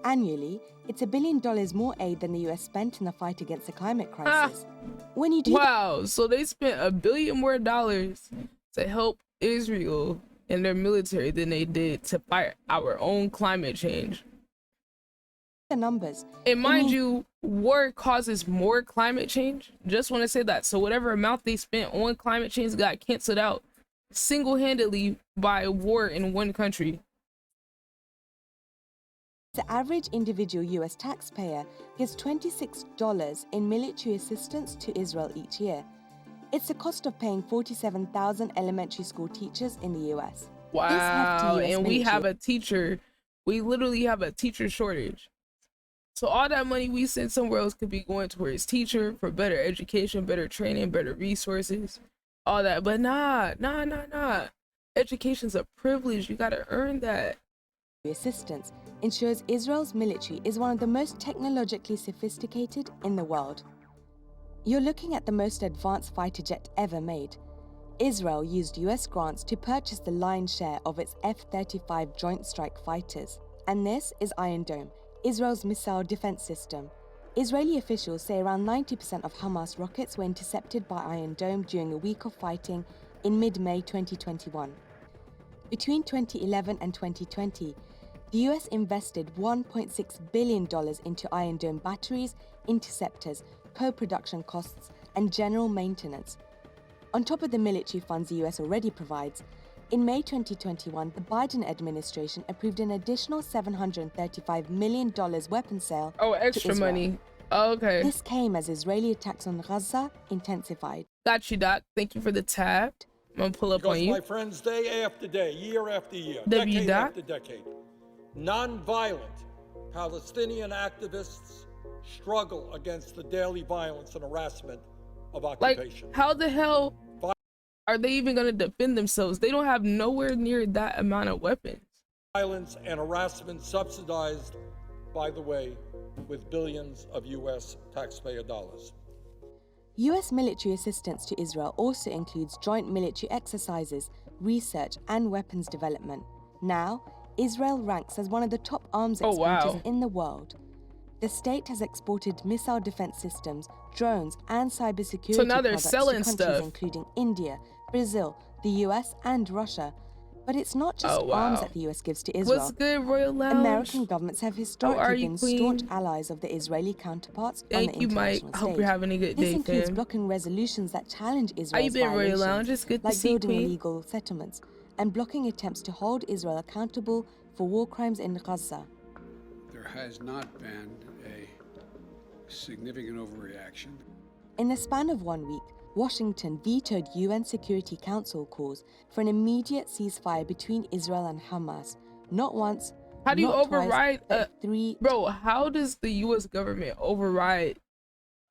annually, it's $1 billion more aid than the US spent in the fight against the climate crisis. When you do so they spent $1 billion more to help Israel and their military than they did to fight our own climate change. The numbers. And mind you, war causes more climate change. Just want to say that. So whatever amount they spent on climate change got canceled out single-handedly by war in one country. The average individual US taxpayer gives $26 in military assistance to Israel each year. It's the cost of paying 47,000 elementary school teachers in the US. Wow, and we have a teacher. We literally have a teacher shortage. So all that money we send somewhere else could be going towards teacher for better education, better training, better resources, all that. But nah. Education's a privilege. You gotta earn that. Assistance ensures Israel's military is one of the most technologically sophisticated in the world. You're looking at the most advanced fighter jet ever made. Israel used US grants to purchase the lion's share of its F-35 Joint Strike fighters. And this is Iron Dome, Israel's missile defense system. Israeli officials say around 90% of Hamas rockets were intercepted by Iron Dome during a week of fighting in mid-May 2021. Between 2011 and 2020, the US invested $1.6 billion into Iron Dome batteries, interceptors, co-production costs, and general maintenance. On top of the military funds the US already provides, in May 2021, the Biden administration approved an additional $735 million weapon sale. Oh, extra money. Oh, okay. This came as Israeli attacks on Gaza intensified. Got you, Doc. Thank you for the tab. I'm gonna pull up on you. My friends, day after day, year after year, W. decade Doc? after decade, non-violent Palestinian activists struggle against the daily violence and harassment of Like, occupation. how the hell are they even going to defend themselves? They don't have nowhere near that amount of weapons. Violence and harassment subsidized, by the way, with billions of U.S. taxpayer dollars. US military assistance to Israel also includes joint military exercises, research, and weapons development. Now, Israel ranks as one of the top arms exporters in the world. The state has exported missile defense systems, drones, and cybersecurity So now they're products selling to countries stuff. including India, Brazil, the US, and Russia. But it's not just arms that the US gives to Israel. What's good, Royal Lounge? American governments have historically been staunch allies of the Israeli counterparts on the Thank you, Mike. international stage. Hope you're having a good day, This includes fam. blocking resolutions that challenge How you Israel's been, Royal violations, Lounge? It's good to like see you, building Queen. illegal settlements, and blocking attempts to hold Israel accountable for war crimes in Gaza. There has not been a significant overreaction. In the span of 1 week, Washington vetoed UN Security Council calls for an immediate ceasefire between Israel and Hamas. Not once, How do you not twice, override but three bro, how does the US government override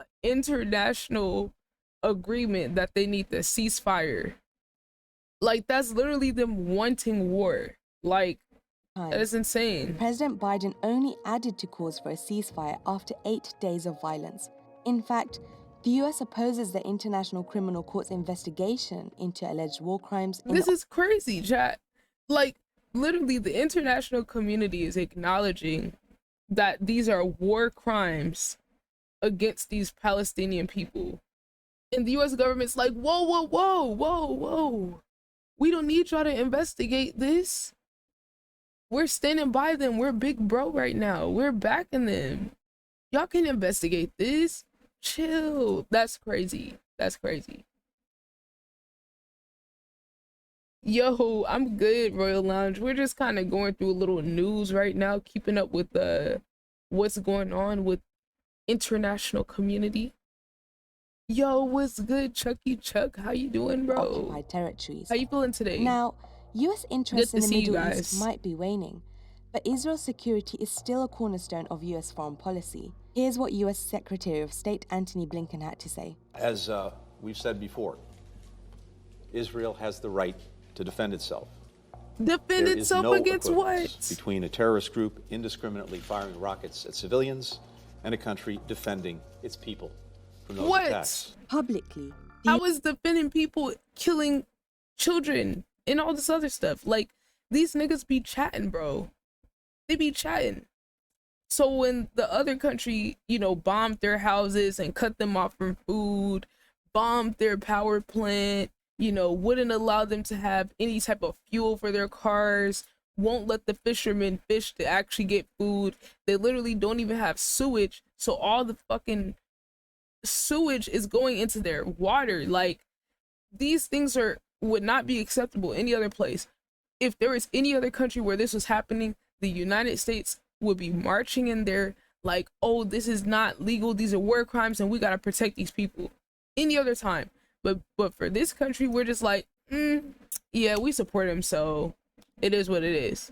an international agreement that they need the ceasefire? Like, that's literally them wanting war. Like, that is insane. President Biden only added to calls for a ceasefire after 8 days of violence. In fact, the US opposes the International Criminal Court's investigation into alleged war crimes. This is crazy, chat. Like, literally, the international community is acknowledging that these are war crimes against these Palestinian people. And the US government's like, whoa, whoa, whoa, whoa, whoa. We don't need y'all to investigate this. We're standing by them. We're big bro right now. We're backing them. Y'all can investigate this. Chill. That's crazy. That's crazy. Yo, I'm good, Royal Lounge. We're just kind of going through a little news right now, keeping up with what's going on with international community. Yo, what's good, Chucky Chuck? How you doing, bro? Occupied territories. How you feeling today? Now, US interest in Good to the see you Middle guys. East might be waning, but Israel's security is still a cornerstone of US foreign policy. Here's what US Secretary of State Antony Blinken had to say. As we've said before, Israel has the right to defend itself. Defend There is itself no against equivalence what? between a terrorist group indiscriminately firing rockets at civilians and a country defending its people from those attacks. Publicly, How is defending people killing children and all this other stuff? Like, these niggas be chatting, bro. They be chatting. So when the other country, you know, bombed their houses and cut them off from food, bombed their power plant, you know, wouldn't allow them to have any type of fuel for their cars, won't let the fishermen fish to actually get food. They literally don't even have sewage. So all the fucking sewage is going into their water. Like, these things would not be acceptable any other place. If there was any other country where this was happening, the United States would be marching in there like, oh, this is not legal, these are war crimes, and we gotta protect these people. Any other time. But for this country, we're just like, yeah, we support him, so it is what it is.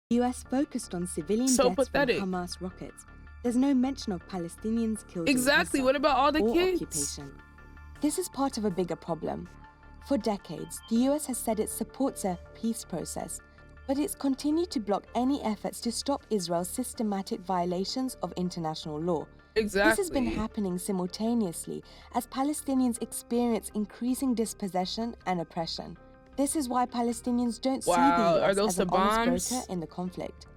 The US focused on civilian So deaths pathetic. from Hamas rockets. There's no mention of Palestinians killed Exactly. in Gaza What about all the or kids? occupation. This is part of a bigger problem. For decades, the US has said it supports a peace process, but it's continued to block any efforts to stop Israel's systematic violations of international law. Exactly. This has been happening simultaneously as Palestinians experience increasing dispossession and oppression. This is why Palestinians don't see Wow, the are US those as the an honest bombs? broker in the conflict.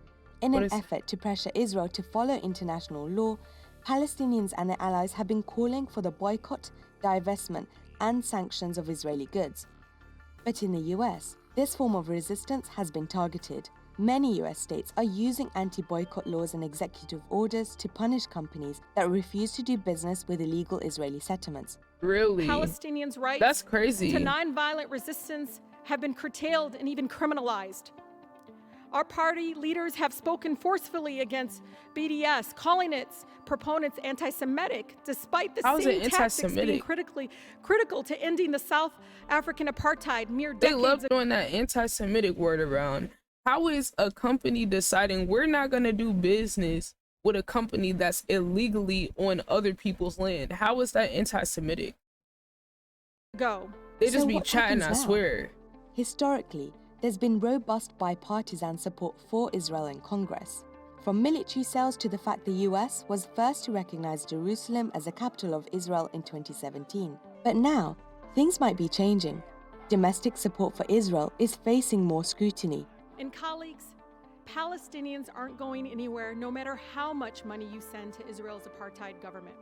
In What an is- effort to pressure Israel to follow international law, Palestinians and their allies have been calling for the boycott, divestment, and sanctions of Israeli goods. But in the US, this form of resistance has been targeted. Many US states are using anti-boycott laws and executive orders to punish companies that refuse to do business with illegal Israeli settlements. Really? Palestinians' rights That's crazy. to nonviolent resistance have been curtailed and even criminalized. Our party leaders have spoken forcefully against BDS, calling its proponents anti-Semitic, despite the How is same it tactics being anti-Semitic? critical to ending the South African apartheid mere They decades love ago. throwing that anti-Semitic word around. How is a company deciding we're not going to do business with a company that's illegally on other people's land? How is that anti-Semitic? Go. They just So be what chatting, I happens now? swear. Historically, there's been robust bipartisan support for Israel in Congress. From military sales to the fact the US was first to recognize Jerusalem as the capital of Israel in 2017. But now, things might be changing. Domestic support for Israel is facing more scrutiny. And colleagues, Palestinians aren't going anywhere no matter how much money you send to Israel's apartheid government.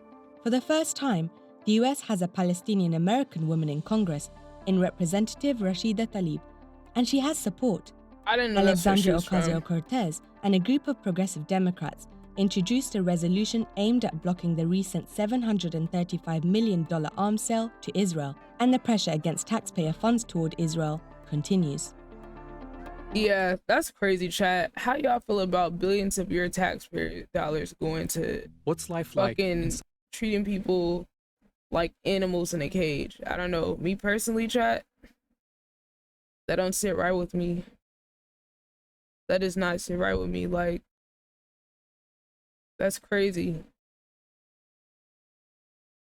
For the first time, the US has a Palestinian-American woman in Congress, in Representative Rashida Tlaib, and she has support. I didn't know that's where she Alexandria was from. Ocasio-Cortez and a group of progressive Democrats introduced a resolution aimed at blocking the recent $735 million arms sale to Israel, and the pressure against taxpayer funds toward Israel continues. Yeah, that's crazy, chat. How y'all feel about billions of your taxpayer dollars going to What's life fucking treating people like animals in a cage? I don't know. Me personally, chat, that don't sit right with me. That does not sit right with me. Like, that's crazy.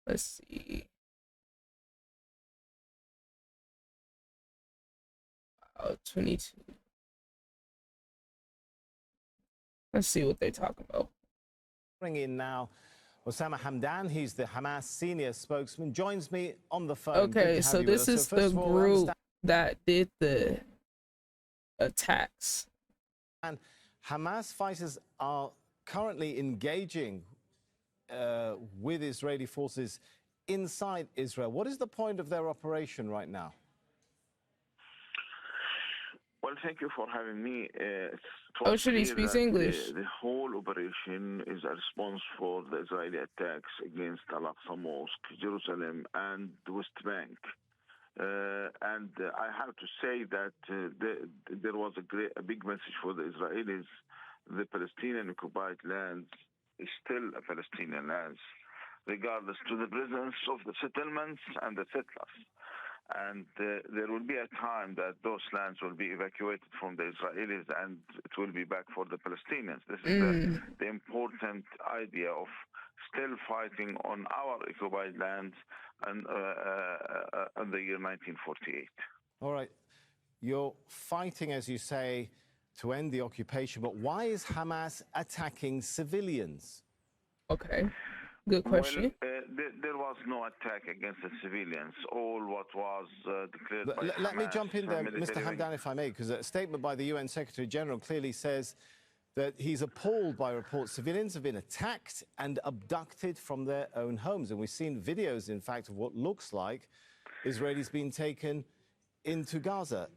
Let's see. Oh, 22. Let's see what they're talking about. Bring in now Osama Hamdan. He's the Hamas senior spokesman. Joins me on the phone. Okay, so this is the group that did the attacks. And Hamas fighters are currently engaging with Israeli forces inside Israel. What is the point of their operation right now? Well, thank you for having me. Oh, should he speak English? The whole operation is a response for the Israeli attacks against Al-Aqsa Mosque, Jerusalem, and the West Bank. And I have to say that there was a big message for the Israelis. The Palestinian occupied lands is still a Palestinian lands, regardless to the presence of the settlements and the settlers. And there will be a time that those lands will be evacuated from the Israelis and it will be back for the Palestinians. This is the important idea of still fighting on our occupied lands and in the year 1948. All right. You're fighting, as you say, to end the occupation, but why is Hamas attacking civilians? Okay. Good question. Well, there was no attack against the civilians. All what was declared by Let me Hamas jump in there, military Mr. Hamdan, if I may, because a statement by the UN Secretary General clearly says that he's appalled by reports civilians have been attacked and abducted from their own homes. And we've seen videos, in fact, of what looks like Israelis being taken into Gaza.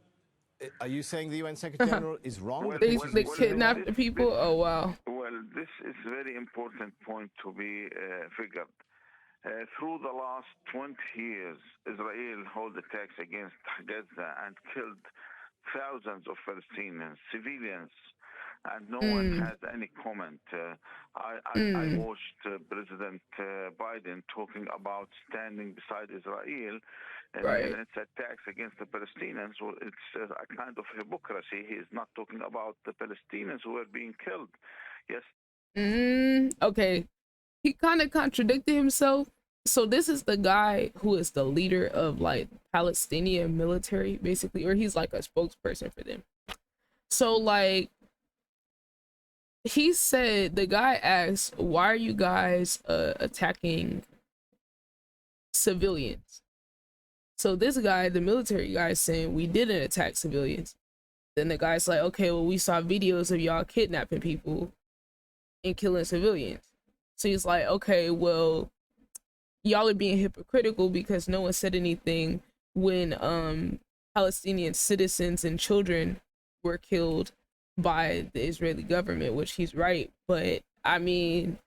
Are you saying the UN Secretary General is wrong? They kidnapped the people? Oh, wow. Well, this is a very important point to be figured. Through the last 20 years, Israel held attacks against Gaza and killed thousands of Palestinians, civilians, and no one had any comment. I watched President Biden talking about standing beside Israel and its attacks against the Palestinians. Well, it's a kind of hypocrisy. He is not talking about the Palestinians who are being killed. Yes. Okay. He kind of contradicted himself. So this is the guy who is the leader of like Palestinian military, basically, or he's like a spokesperson for them. So like, he said, the guy asked, why are you guys attacking civilians? So this guy, the military guy, is saying we didn't attack civilians. Then the guy's like, okay, well, we saw videos of y'all kidnapping people and killing civilians. So he's like, okay, well, y'all are being hypocritical because no one said anything when Palestinian citizens and children were killed by the Israeli government, which he's right. But I mean,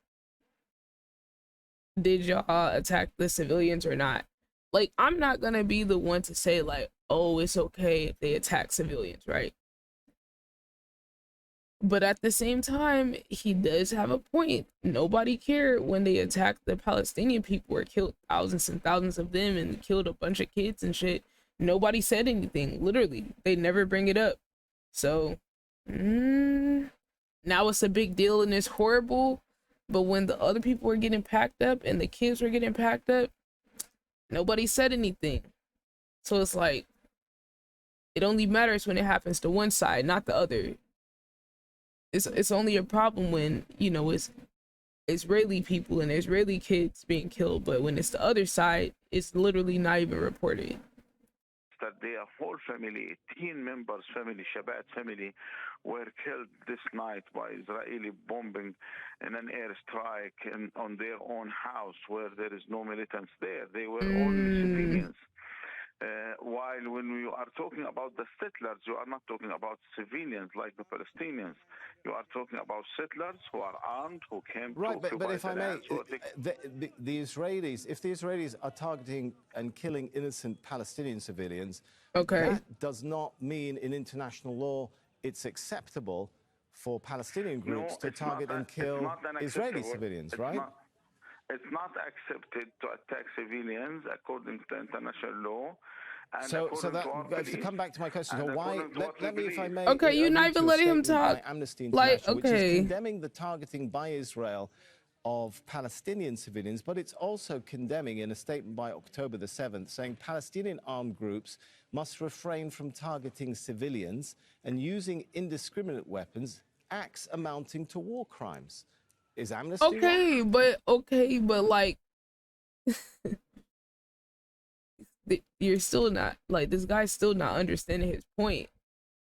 did y'all attack the civilians or not? Like, I'm not gonna be the one to say like, oh, it's okay if they attack civilians, right? But at the same time, he does have a point. Nobody cared when they attacked the Palestinian people or killed thousands and thousands of them and killed a bunch of kids and shit. Nobody said anything, literally. They never bring it up. So now it's a big deal and it's horrible. But when the other people were getting packed up and the kids were getting packed up, nobody said anything. So it's like, it only matters when it happens to one side, not the other. It's only a problem when, you know, it's Israeli people and Israeli kids being killed, but when it's the other side, it's literally not even reported. That their whole family, 18 members family, Shabbat family, were killed this night by Israeli bombing in an airstrike on their own house where there is no militants there. They were only civilians. While when you are talking about the settlers, you are not talking about civilians like the Palestinians. You are talking about settlers who are armed, who came to occupy but if I may, the Israelis, if the Israelis are targeting and killing innocent Palestinian civilians, okay, that does not mean in international law it's acceptable for Palestinian groups to target and kill Israeli civilians, right? It's not accepted to attack civilians according to international law. And so to come back to my question, so why? Let me, if I may. Okay, you're not even letting him talk. Amnesty International, which is condemning the targeting by Israel of Palestinian civilians, but it's also condemning in a statement by October the 7th, saying Palestinian armed groups must refrain from targeting civilians and using indiscriminate weapons, acts amounting to war crimes. Is Amnesty okay, but like you're still not, like, this guy's still not understanding his point.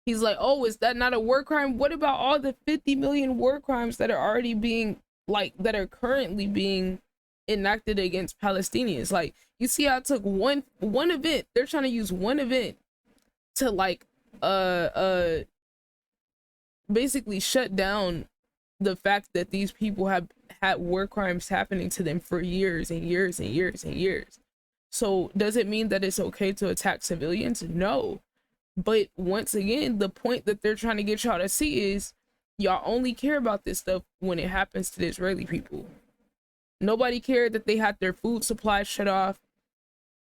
He's like, oh, is that not a war crime? What about all the 50 million war crimes that are already being, like, that are currently being enacted against Palestinians? Like, you see how it took one event, they're trying to use one event to, like, basically shut down the fact that these people have had war crimes happening to them for years and years and years and years. So does it mean that it's okay to attack civilians? No. But once again, the point that they're trying to get y'all to see is y'all only care about this stuff when it happens to the Israeli people. Nobody cared that they had their food supplies shut off.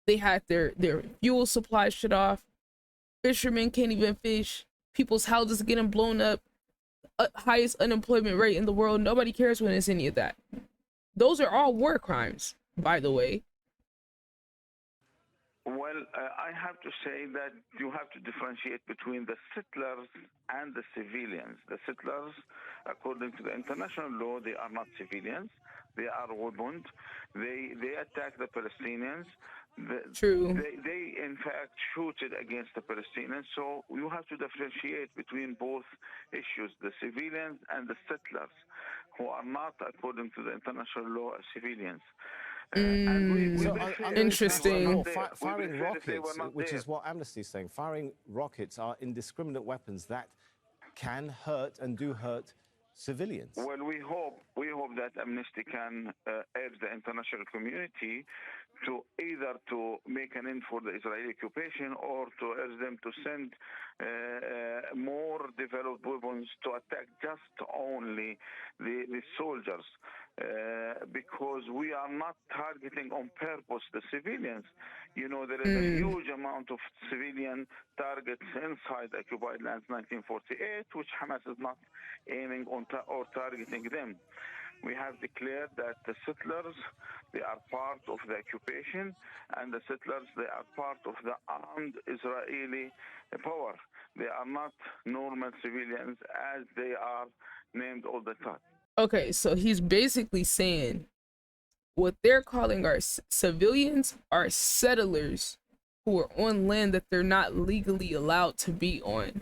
They had their fuel supplies shut off. Fishermen can't even fish. People's houses getting blown up. Highest unemployment rate in the world. Nobody cares when it's any of that. Those are all war crimes, by the way. Well, I have to say that you have to differentiate between the settlers and the civilians. The settlers, according to the international law, they are not civilians. They are weaponed. They attack the Palestinians. True. They in fact shooted against the Palestinians. So you have to differentiate between both issues, the civilians and the settlers, who are not, according to the international law, civilians. Interesting. Firing rockets, which is what Amnesty is saying, firing rockets are indiscriminate weapons that can hurt and do hurt civilians. Well, we hope that Amnesty can urge the international community to either to make an end for the Israeli occupation or to urge them to send more developed weapons to attack just only the soldiers. Because we are not targeting on purpose the civilians. You know, there is a huge amount of civilian targets inside occupied lands 1948, which Hamas is not aiming on or targeting them. We have declared that the settlers, they are part of the occupation, and the settlers, they are part of the armed Israeli power. They are not normal civilians as they are named all the time. Okay, so he's basically saying what they're calling our civilians are settlers who are on land that they're not legally allowed to be on.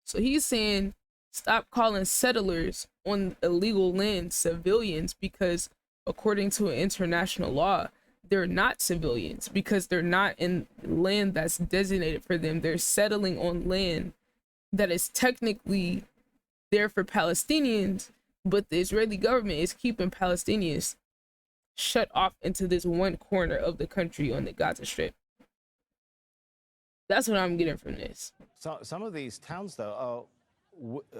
So he's saying stop calling settlers on illegal land civilians, because according to international law, they're not civilians because they're not in land that's designated for them. They're settling on land that is technically there for Palestinians, but the Israeli government is keeping Palestinians shut off into this one corner of the country on the Gaza Strip. That's what I'm getting from this. So some of these towns, though,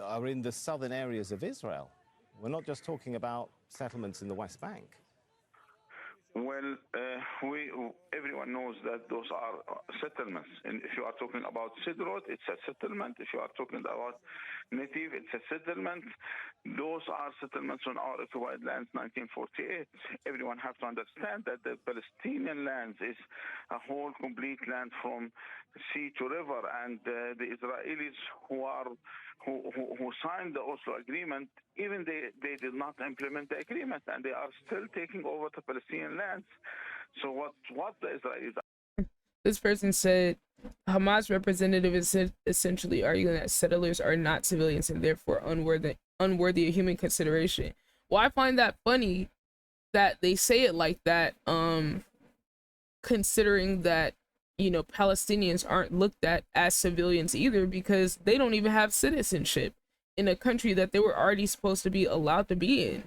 are in the southern areas of Israel. We're not just talking about settlements in the West Bank. Well, everyone knows that those are settlements. And if you are talking about Sidrot, it's a settlement. If you are talking about Native, it's a settlement. Those are settlements on our occupied lands, 1948. Everyone has to understand that the Palestinian lands is a whole complete land from sea to river, and the Israelis who signed the Oslo agreement, even they did not implement the agreement, and they are still taking over the Palestinian lands. So what the Israelis... This person said, Hamas representative is essentially arguing that settlers are not civilians and therefore unworthy of human consideration. Well, I find that funny that they say it like that, considering that, you know, Palestinians aren't looked at as civilians either, because they don't even have citizenship in a country that they were already supposed to be allowed to be in.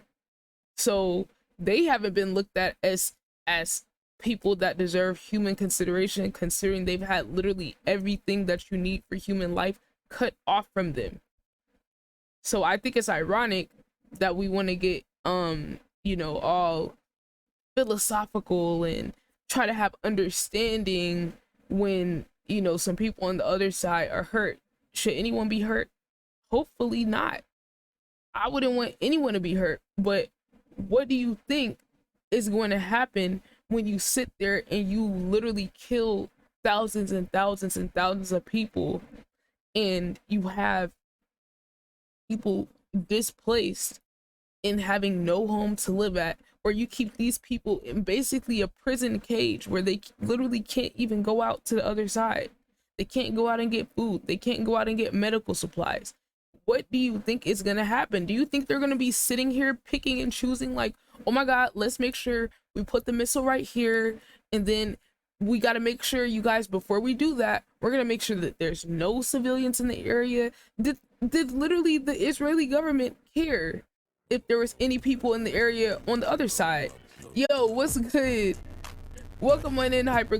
So they haven't been looked at as people that deserve human consideration, considering they've had literally everything that you need for human life cut off from them. So I think it's ironic that we want to get you know, all philosophical and try to have understanding when, you know, some people on the other side are hurt. Should anyone be hurt? Hopefully not. I wouldn't want anyone to be hurt, but what do you think is going to happen when you sit there and you literally kill thousands and thousands and thousands of people, and you have people displaced and having no home to live at, or you keep these people in basically a prison cage where they literally can't even go out to the other side. They can't go out and get food. They can't go out and get medical supplies. What do you think is going to happen? Do you think they're going to be sitting here picking and choosing like, oh my God, let's make sure we put the missile right here, and then we got to make sure, you guys, before we do that, we're going to make sure that there's no civilians in the area? Did literally the Israeli government care if there was any people in the area on the other side? Yo, what's good? Welcome on in, Hyper.